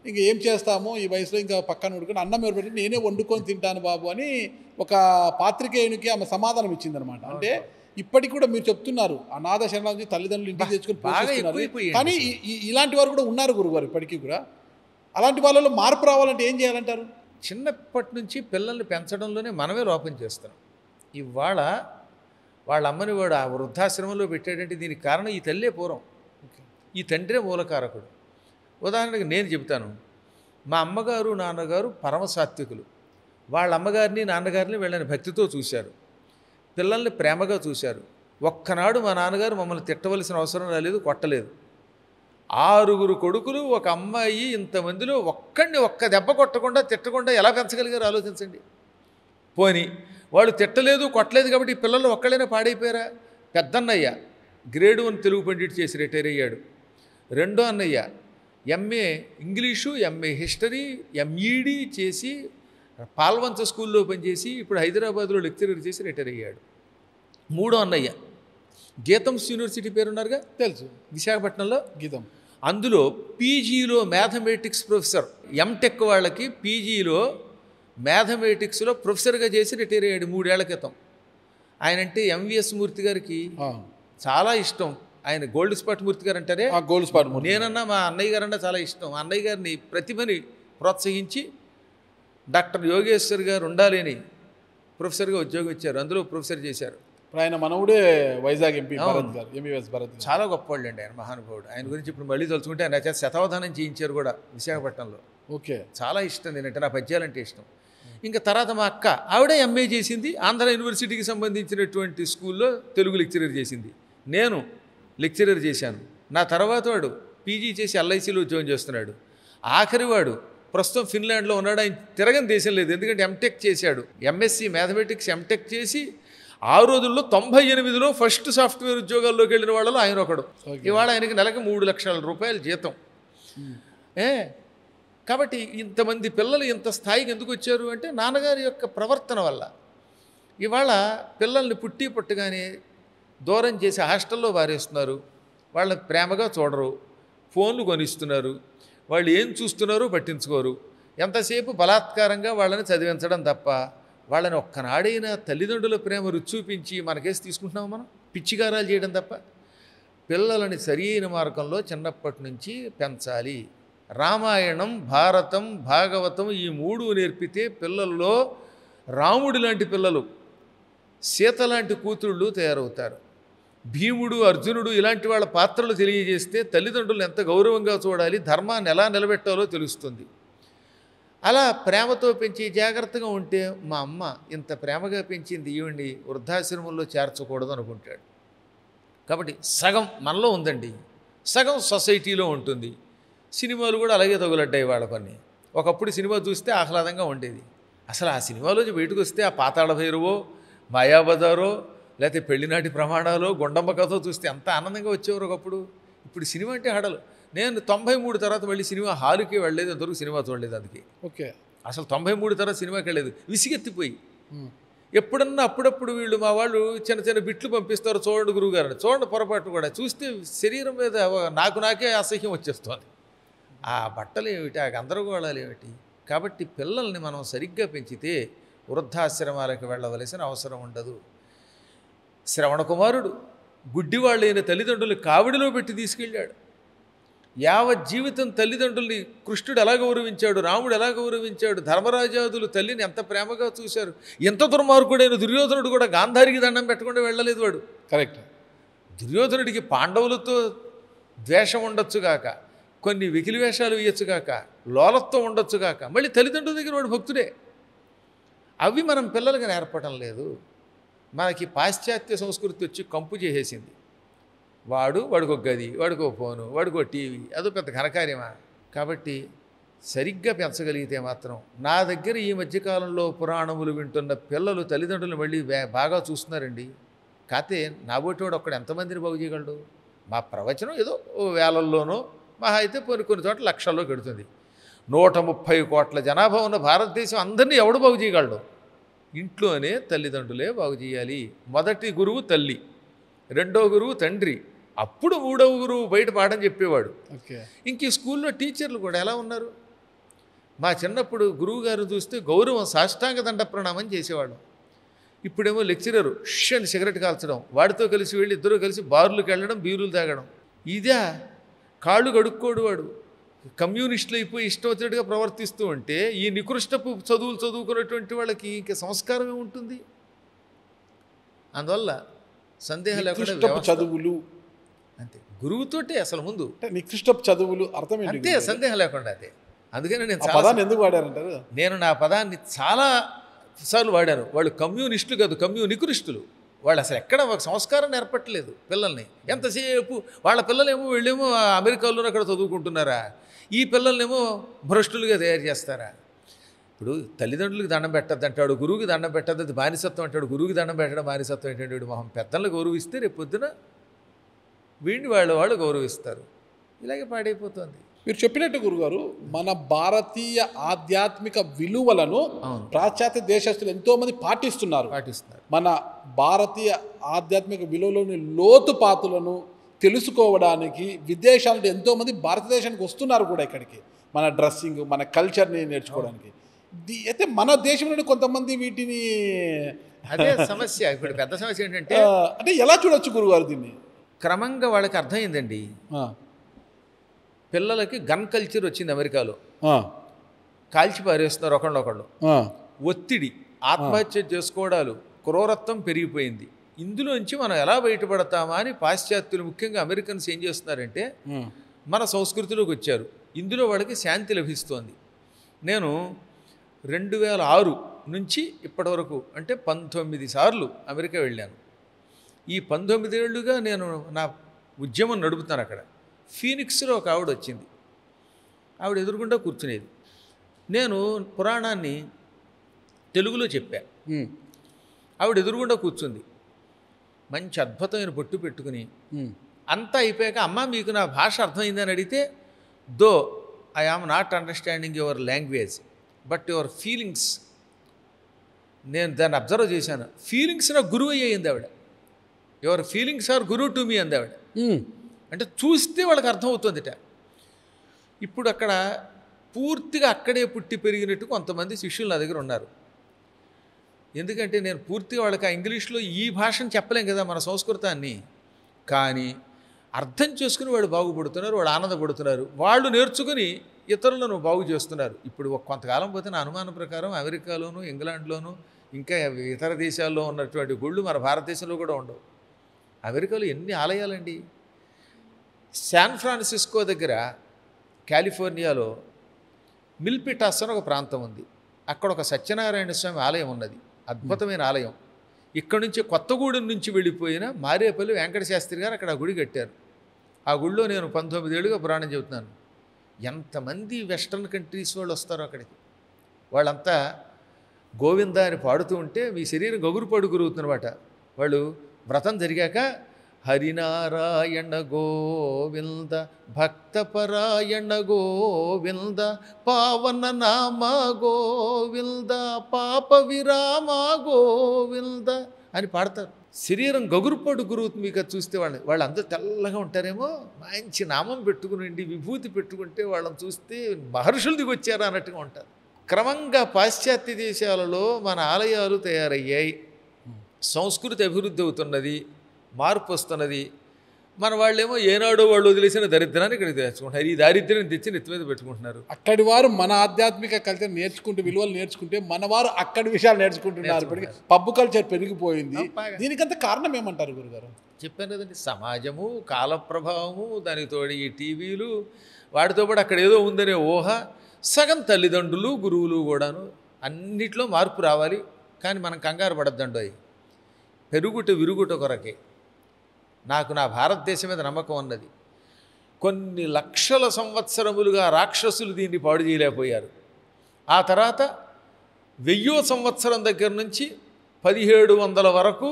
Speaker 2: ఇంక ఏం చేస్తాము ఈ వయసులో, ఇంకా పక్కన ఉడుకొని అన్నం ఎవరు పెట్టి నేనే వండుకొని తింటాను బాబు అని ఒక పాత్రికేయునికి ఆమె సమాధానం ఇచ్చిందనమాట. అంటే ఇప్పటికి కూడా మీరు చెప్తున్నారు అనాథ శరణాల నుంచి తల్లిదండ్రులు ఇంటికి తెచ్చుకొని పోషిస్తున్నారు, కానీ ఇలాంటి వారు కూడా ఉన్నారు గురుగారు ఇప్పటికీ కూడా. అలాంటి వాళ్ళలో మార్పు రావాలంటే ఏం చేయాలంటారు?
Speaker 1: చిన్నప్పటి నుంచి పిల్లల్ని పెంచడంలోనే మనమే లోపం చేస్తున్నాం. ఇవాళ వాళ్ళ అమ్మని వాడు ఆ వృద్ధాశ్రమంలో పెట్టాడంటే దీనికి కారణం ఈ తల్లే పూర్వం, ఈ తండ్రే మూలకారకుడు. ఉదాహరణకి నేను చెబుతాను, మా అమ్మగారు నాన్నగారు పరమ సాత్వికులు. వాళ్ళ అమ్మగారిని నాన్నగారిని వీళ్ళని భక్తితో చూశారు, పిల్లల్ని ప్రేమగా చూశారు. ఒక్కనాడు మా నాన్నగారు మమ్మల్ని తిట్టవలసిన అవసరం రాలేదు, కొట్టలేదు. 6 కొడుకులు, ఒక అమ్మాయి, ఇంతమందిలో ఒక్క దెబ్బ కొట్టకుండా తిట్టకుండా ఎలా పెంచగలిగారు ఆలోచించండి. పోని వాళ్ళు తిట్టలేదు కొట్టలేదు కాబట్టి ఈ పిల్లలు ఒక్కళ్ళైనా పాడైపోయారా? పెద్దన్నయ్య గ్రేడ్ 1 తెలుగు పండిట్ చేసి రిటైర్ అయ్యాడు. రెండో అన్నయ్య MA English, MA history, MEd చేసి పాల్వంచ స్కూల్లో పనిచేసి ఇప్పుడు హైదరాబాద్లో లెక్చరర్ చేసి రిటైర్ అయ్యాడు. మూడో అన్నయ్య గీతంస్ యూనివర్సిటీ పేరున్నారుగా,
Speaker 2: తెలుసు,
Speaker 1: విశాఖపట్నంలో.
Speaker 2: గీతం.
Speaker 1: అందులో పీజీలో మ్యాథమెటిక్స్ ప్రొఫెసర్, ఎంటెక్ వాళ్ళకి పీజీలో మ్యాథమెటిక్స్లో ప్రొఫెసర్గా చేసి రిటైర్ అయ్యాడు 3 ఏళ్ల క్రితం. ఆయనంటే ఎంవిఎస్ మూర్తి గారికి చాలా ఇష్టం. ఆయన గోల్డ్ స్పాట్ మూర్తి గారు అంటారే,
Speaker 2: గోల్డ్ స్పాట్.
Speaker 1: నేనన్నా మా అన్నయ్య గారన్నా చాలా ఇష్టం. అన్నయ్య గారిని ప్రతిభని ప్రోత్సహించి డాక్టర్ యోగేశ్వర్ గారు ఉండాలని ప్రొఫెసర్గా ఉద్యోగం ఇచ్చారు. అందులో ప్రొఫెసర్ చేశారు.
Speaker 2: ఇప్పుడు ఆయన మనవుడే వైజాగ్ ఎంపీ భరత్ గారు, ఎంబీఎస్ భరత్.
Speaker 1: చాలా గొప్పవాళ్ళు అండి ఆయన, మహానుభావుడు. ఆయన గురించి ఇప్పుడు మళ్ళీ తలుచుకుంటే ఆయన చేత శతావధానం చేయించారు కూడా విశాఖపట్నంలో.
Speaker 2: ఓకే,
Speaker 1: చాలా ఇష్టం నేనంటే, నా పద్యాలంటే ఇష్టం. ఇంకా తర్వాత మా అక్క, ఆవిడే ఎంఏ చేసింది, ఆంధ్ర యూనివర్సిటీకి సంబంధించినటువంటి స్కూల్లో తెలుగు లెక్చరర్ చేసింది. నేను లెక్చరర్ చేశాను. నా తర్వాత వాడు పీజీ చేసి ఎల్ఐసిలో ఉద్యోగం చేస్తున్నాడు. ఆఖరి వాడు ప్రస్తుతం ఫిన్లాండ్లో ఉన్నాడు. ఆయన తిరగని దేశం లేదు, ఎందుకంటే ఎంటెక్ చేశాడు. ఎంఎస్సి మ్యాథమెటిక్స్ ఎంటెక్ చేసి ఆ రోజుల్లో 98లో ఫస్ట్ సాఫ్ట్వేర్ ఉద్యోగాల్లోకి వెళ్ళిన వాళ్ళలో ఆయన ఒకడు. ఇవాళ ఆయనకి నెలకు 3 లక్షల రూపాయలు జీతం. కాబట్టి ఇంతమంది పిల్లలు ఇంత స్థాయికి ఎందుకు వచ్చారు అంటే నాన్నగారి యొక్క ప్రవర్తన వల్ల. ఇవాళ పిల్లల్ని పుట్టగానే దూరం చేసి హాస్టల్లో వారేస్తున్నారు. వాళ్ళని ప్రేమగా చూడరు, ఫోన్లు కొనిస్తున్నారు, వాళ్ళు ఏం చూస్తున్నారో పట్టించుకోరు. ఎంతసేపు బలాత్కారంగా వాళ్ళని చదివించడం తప్ప వాళ్ళని ఒక్కనాడైనా తల్లిదండ్రుల ప్రేమ రుచి చూపించి మనకేసి తీసుకుంటున్నాము మనం, పిచ్చిగారాలు చేయడం తప్ప. పిల్లలని సరియైన మార్గంలో చిన్నప్పటి నుంచి పెంచాలి. రామాయణం, భారతం, భాగవతం ఈ 3 నేర్పితే పిల్లల్లో రాముడి లాంటి పిల్లలు, సీత లాంటి కూతుళ్ళు తయారవుతారు. భీముడు, అర్జునుడు ఇలాంటి వాళ్ళ పాత్రలు తెలియజేస్తే తల్లిదండ్రులను ఎంత గౌరవంగా చూడాలి, ధర్మాన్ని ఎలా నిలబెట్టాలో తెలుస్తుంది. అలా ప్రేమతో పెంచి జాగ్రత్తగా ఉంటే మా అమ్మ ఇంత ప్రేమగా పెంచింది, ఈవిడ్ని వృద్ధాశ్రమంలో చేర్చకూడదు అనుకుంటాడు. కాబట్టి సగం మనలో ఉందండి, సగం సొసైటీలో ఉంటుంది. సినిమాలు కూడా అలాగే తగులడ్డాయి వాళ్ళ కొన్ని. ఒకప్పుడు సినిమా చూస్తే ఆహ్లాదంగా ఉండేది. అసలు ఆ సినిమాలోంచి బయటకు వస్తే ఆ పాతాళ భైరవో, మాయాబజారో, లేకపోతే పెళ్లినాటి ప్రమాణాలు, గుండమ్మ కథ చూస్తే ఎంత ఆనందంగా వచ్చేవారు ఒకప్పుడు. ఇప్పుడు సినిమా అంటే హడలు. నేను 93 తర్వాత మళ్ళీ సినిమా హాలుకి వెళ్ళలేదు, అంతవరకు సినిమా చూడలేదు. అందుకే
Speaker 2: ఓకే,
Speaker 1: అసలు 93 తర్వాత సినిమాకి వెళ్ళలేదు, విసిగెత్తిపోయి. ఎప్పుడన్నా అప్పుడప్పుడు వీళ్ళు మా వాళ్ళు చిన్న చిన్న బిట్లు పంపిస్తారు, చూడండి గురువుగారు, చూడండి పొరపాటు కూడా చూస్తే శరీరం మీద నాకే అసహ్యం వచ్చేస్తుంది. ఆ బట్టలు ఏమిటి, ఆ గందరగోళాలు ఏమిటి. కాబట్టి పిల్లల్ని మనం సరిగ్గా పెంచితే వృద్ధాశ్రమాలకు వెళ్ళవలసిన అవసరం ఉండదు. శ్రవణ కుమారుడు గుడ్డివాళ్ళైన తల్లిదండ్రులు కావిడిలో పెట్టి తీసుకెళ్ళాడు. యావత్ జీవితం తల్లిదండ్రుల్ని కృష్ణుడు ఎలా గౌరవించాడు, రాముడు ఎలా గౌరవించాడు, ధర్మరాజాదులు తల్లిని ఎంత ప్రేమగా చూశారు. ఎంత దుర్మార్గుడైన దుర్యోధనుడు కూడా గాంధారికి దండం పెట్టకుండా వెళ్ళలేదు వాడు.
Speaker 2: కరెక్ట్.
Speaker 1: దుర్యోధనుడికి పాండవులతో ద్వేషం ఉండొచ్చుగాక, కొన్ని వెకిలి వేషాలు వేయచ్చుగాక, లోలత్వం ఉండొచ్చుగాక, మళ్ళీ తల్లిదండ్రుల దగ్గర వాడు భక్తుడే. అవి మనం పిల్లలకి నేర్పడం లేదు. మనకి పాశ్చాత్య సంస్కృతి వచ్చి కంపు చేసేసింది. వాడికో గది, వాడికో ఫోను, వాడికో టీవీ, అదో పెద్ద ఘనకార్యమా. కాబట్టి సరిగ్గా పెంచగలిగితే మాత్రం, నా దగ్గర ఈ మధ్యకాలంలో పురాణములు వింటున్న పిల్లలు తల్లిదండ్రులు మళ్ళీ బాగా చూస్తున్నారండి. కాకపోతే నాబోటివాడు ఒక్కడ ఎంతమందిని బాగు చేయగలడు. మా ప్రవచనం ఏదో వేలల్లోనో, మహా అయితే కొన్ని చోట్ల లక్షల్లో కడుతుంది. 130 కోట్ల జనాభా ఉన్న భారతదేశం అందరినీ ఎవడు బాగు చేయగలడు? ఇంట్లోనే తల్లిదండ్రులే బాగు చేయాలి. మొదటి గురువు తల్లి, రెండో గురువు తండ్రి, అప్పుడు మూడవ గురువు బయట పాఠం చెప్పేవాడు. ఇంక ఈ స్కూల్లో టీచర్లు కూడా ఎలా ఉన్నారు? మా చిన్నప్పుడు గురువు గారు చూస్తే గౌరవం, సాష్టాంగ దండ ప్రణామం చేసేవాడు. ఇప్పుడేమో లెక్చరరు అని సిగరెట్ కాల్చడం, వాడితో కలిసి వెళ్ళి ఇద్దరు కలిసి బార్లకు వెళ్ళడం, బీరులు తాగడం. ఇదే కాళ్ళు కడుక్కోడు వాడు. కమ్యూనిస్టులు అయిపోయి ఇష్టం వచ్చినట్టుగా ప్రవర్తిస్తూ ఉంటే ఈ నికృష్టపు చదువులు చదువుకున్నటువంటి వాళ్ళకి ఇంక సంస్కారం ఏముంటుంది? అందువల్ల సందేహం లేకుండా
Speaker 2: చదువులు
Speaker 1: అంతే. గురువుతోటే అసలు ముందు
Speaker 2: నికృష్టపు చదువులు అర్థం
Speaker 1: అంతే, సందేహం లేకుండా అదే. అందుకని
Speaker 2: ఎందుకు వాడారంటారు?
Speaker 1: నేను నా పదాన్ని చాలా సార్లు వాడాను. వాళ్ళు కమ్యూనిస్టులు కాదు, నికృష్టులు. వాళ్ళు అసలు ఎక్కడ ఒక సంస్కారం నేర్పట్లేదు పిల్లల్ని. ఎంతసేపు వాళ్ళ పిల్లలేమో వీళ్ళేమో అమెరికాలో అక్కడ చదువుకుంటున్నారా, ఈ పిల్లల్నేమో భ్రష్టులుగా తయారు చేస్తారా? ఇప్పుడు తల్లిదండ్రులకు దండం పెట్టద్దు అంటాడు, గురువుకి దండం పెట్టద్దు, అది బానిసత్వం అంటాడు. గురువుకి దండం పెట్టడం బానిసత్వం ఏంటంటే, మొహం పెద్దలను గౌరవిస్తే రేపు పొద్దున వీడిని వాళ్ళు గౌరవిస్తారు. ఇలాగే పాడైపోతుంది.
Speaker 2: మీరు చెప్పినట్టు గురుగారు, మన భారతీయ ఆధ్యాత్మిక విలువలను పాశ్చాత్య దేశస్తులు ఎంతోమంది పాటిస్తున్నారు. మన భారతీయ ఆధ్యాత్మిక విలువలోని లోతుపాతులను తెలుసుకోవడానికి విదేశాల నుండి ఎంతోమంది భారతదేశానికి వస్తున్నారు కూడా ఇక్కడికి, మన డ్రెస్సింగ్, మన కల్చర్ని నేర్చుకోవడానికి. అయితే మన దేశం నుండి కొంతమంది వీటిని,
Speaker 1: అదే సమస్య. ఇప్పుడు పెద్ద సమస్య ఏంటంటే,
Speaker 2: అంటే ఎలా చూడొచ్చు గురుగారు దీన్ని?
Speaker 1: క్రమంగా వాళ్ళకి అర్థమైందండి, పిల్లలకి గన్ కల్చర్ వచ్చింది అమెరికాలో, కాల్చి పారేస్తున్నారు ఒకళ్ళొకళ్ళు, ఒత్తిడి, ఆత్మహత్య చేసుకోవడాలు, క్రూరత్వం పెరిగిపోయింది. ఇందులోంచి మనం ఎలా బయటపడతామా అని పాశ్చాత్యులు, ముఖ్యంగా అమెరికన్స్ ఏం చేస్తున్నారంటే మన సంస్కృతిలోకి వచ్చారు. ఇందులో వాళ్ళకి శాంతి లభిస్తోంది. నేను 2006 నుంచి ఇప్పటి వరకు అంటే 19 సార్లు అమెరికా వెళ్ళాను. ఈ 19 ఏళ్ళుగా నేను నా ఉద్యమం నడుపుతాను. అక్కడ ఫీనిక్స్లో ఒక ఆవిడ వచ్చింది, ఆవిడ ఎదురుగుండా కూర్చునేది. నేను పురాణాన్ని తెలుగులో చెప్పా, ఆవిడ ఎదురుగుండా కూర్చుంది, మంచి అద్భుతమైన బొట్టు పెట్టుకుని. అంతా అయిపోయాక, అమ్మ మీకు నా భాష అర్థమైందని అడిగితే, though I am not understanding your language but your feelings, నేను దాన్ని అబ్జర్వ్ చేశాను, ఫీలింగ్స్ నాకు గురువు అయ్యింది ఆవిడ. Your feelings are guru to me అంది ఆవిడ. అంటే చూస్తే వాళ్ళకి అర్థమవుతుందిట. ఇప్పుడు అక్కడ పూర్తిగా అక్కడే పుట్టి పెరిగినట్టు కొంతమంది శిష్యులు నా దగ్గర ఉన్నారు. ఎందుకంటే నేను పూర్తిగా వాళ్ళకి ఆ ఇంగ్లీష్లో ఈ భాషను చెప్పలేం కదా, మన సంస్కృతాన్ని. కానీ అర్థం చేసుకుని వాళ్ళు బాగుపడుతున్నారు, వాళ్ళు ఆనందపడుతున్నారు, వాళ్ళు నేర్చుకుని ఇతరులను బాగు చేస్తున్నారు. ఇప్పుడు కొంతకాలం పోతే నా అనుమానం ప్రకారం అమెరికాలోను, ఇంగ్లాండ్లోను, ఇంకా ఇతర దేశాల్లో ఉన్నటువంటి గుళ్ళు మన భారతదేశంలో కూడా ఉండవు. అమెరికాలో ఎన్ని ఆలయాలండి. శాన్ ఫ్రాన్సిస్కో దగ్గర కాలిఫోర్నియాలో మిల్పిటాస్ అని ఒక ప్రాంతం ఉంది. అక్కడ ఒక సత్యనారాయణ స్వామి ఆలయం ఉన్నది, అద్భుతమైన ఆలయం. ఇక్కడ నుంచి కొత్తగూడెం నుంచి వెళ్ళిపోయిన మారేపల్లి వెంకట శాస్త్రి గారు అక్కడ ఆ గుడి కట్టారు. ఆ గుడిలో నేను 19 ఏళ్ళుగా పురాణం చెబుతున్నాను. ఎంతమంది వెస్ట్రన్ కంట్రీస్ వాళ్ళు వస్తారో అక్కడికి. వాళ్ళంతా గోవింద అని పాడుతూ ఉంటే మీ శరీరం గగురుపాడు గురుగుతుందన్నమాట. వాళ్ళు వ్రతం జరిగాక హరినారాయణ గోవింద భక్తపరాయణ గోవింద పావన నామ గోవింద పాప విరామ గోవింద అని పాడతారు. శరీరం గగురుపాటు గురుగుతుంది. మీకు చూస్తే వాళ్ళందరూ తెల్లగా ఉంటారేమో, మంచి నామం పెట్టుకుని విభూతి పెట్టుకుంటే వాళ్ళని చూస్తే మహర్షులు దిగి వచ్చారా అన్నట్టుగా ఉంటారు. క్రమంగా పాశ్చాత్య దేశాలలో మన ఆలయాలు తయారయ్యాయి, సంస్కృతి అభివృద్ధి అవుతున్నది, మార్పు వస్తున్నది. మన వాళ్ళేమో ఏనాడో వాళ్ళు వదిలేసిన దరిద్రాన్ని ఇక్కడ తెచ్చుకుంటున్నారు. ఈ దారిద్ర్యం తెచ్చి నెత్తి మీద పెట్టుకుంటున్నారు.
Speaker 2: అక్కడి వారు మన ఆధ్యాత్మిక కల్చర్ నేర్చుకుంటే, విలువలు నేర్చుకుంటే, మన వారు అక్కడి విషయాలు నేర్చుకుంటున్నారు. పబ్బు కల్చర్ పెరిగిపోయింది. దీనికంత కారణం ఏమంటారు గురుగారు?
Speaker 1: చెప్పాను కదండి, సమాజము, కాల ప్రభావము, దానికి తోడు ఈ టీవీలు, వాటితో పాటు అక్కడ ఏదో ఉందనే ఊహ, సగం తల్లిదండ్రులు, గురువులు కూడాను. అన్నిట్లో మార్పు రావాలి. కానీ మనం కంగారు పడద్దండో. పెరుగుట విరుగుట కొరకే. నాకు నా భారతదేశం మీద నమ్మకం ఉన్నది. కొన్ని లక్షల సంవత్సరములుగా రాక్షసులు దీన్ని పాడు చేయలేకపోయారు. ఆ తర్వాత 1000వ సంవత్సరం దగ్గర నుంచి 1700 వరకు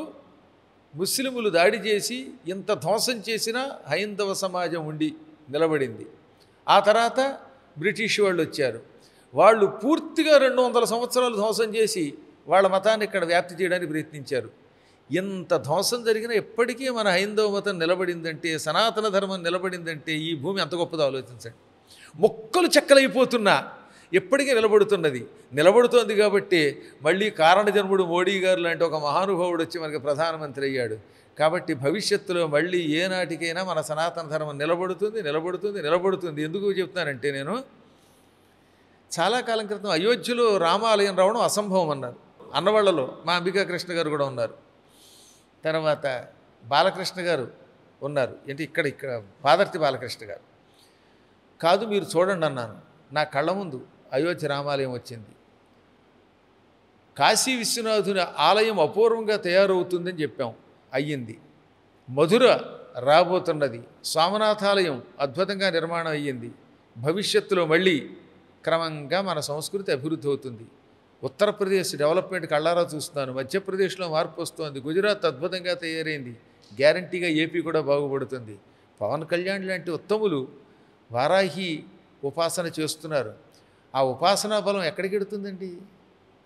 Speaker 1: ముస్లిములు దాడి చేసి ఇంత ధ్వంసం చేసిన హైందవ సమాజం ఉండి నిలబడింది. ఆ తర్వాత బ్రిటిష్ వాళ్ళు వచ్చారు. వాళ్ళు పూర్తిగా 200 సంవత్సరాలు ధ్వంసం చేసి వాళ్ళ మతాన్ని ఇక్కడ వ్యాప్తి చేయడానికి ప్రయత్నించారు. ఎంత ధ్వంసం జరిగినా ఎప్పటికీ మన హైందవ మతం నిలబడిందంటే, సనాతన ధర్మం నిలబడిందంటే ఈ భూమి అంత గొప్పదో ఆలోచించండి. మొక్కలు చెక్కలైపోతున్నా ఎప్పటికీ నిలబడుతున్నది. నిలబడుతోంది కాబట్టి మళ్ళీ కారణజన్ముడు మోడీ గారు లాంటి ఒక మహానుభావుడు వచ్చి మనకి ప్రధానమంత్రి అయ్యాడు. కాబట్టి భవిష్యత్తులో మళ్ళీ ఏనాటికైనా మన సనాతన ధర్మం నిలబడుతుంది, నిలబడుతుంది, నిలబడుతుంది. ఎందుకు చెప్తానంటే, నేను చాలా కాలం క్రితం అయోధ్యలో రామాలయం రావడం అసంభవం అన్నారు. అన్నవాళ్లలో మా అంబికా కృష్ణ గారు కూడా ఉన్నారు. తర్వాత బాలకృష్ణ గారు ఉన్నారు. ఏంటి ఇక్కడ పాదర్తి బాలకృష్ణ గారు. కాదు మీరు చూడండి అన్నాను. నా కళ్ళ ముందు అయోధ్య రామాలయం వచ్చింది. కాశీ విశ్వనాథుని ఆలయం అపూర్వంగా తయారవుతుందని చెప్పాం, అయ్యింది. మధుర రాబోతున్నది. సోమనాథాలయం అద్భుతంగా నిర్మాణం అయ్యింది. భవిష్యత్తులో మళ్ళీ క్రమంగా మన సంస్కృతి అభివృద్ధి అవుతుంది. ఉత్తరప్రదేశ్ డెవలప్మెంట్ కళ్ళారా చూస్తున్నాను. మధ్యప్రదేశ్లో మార్పు వస్తుంది. గుజరాత్ అద్భుతంగా తయారైంది. గ్యారంటీగా ఏపీ కూడా బాగుపడుతుంది. పవన్ కళ్యాణ్ లాంటి ఉత్తములు వారాహి ఉపాసన చేస్తున్నారు. ఆ ఉపాసనా బలం ఎక్కడికి వెడుతుందండి?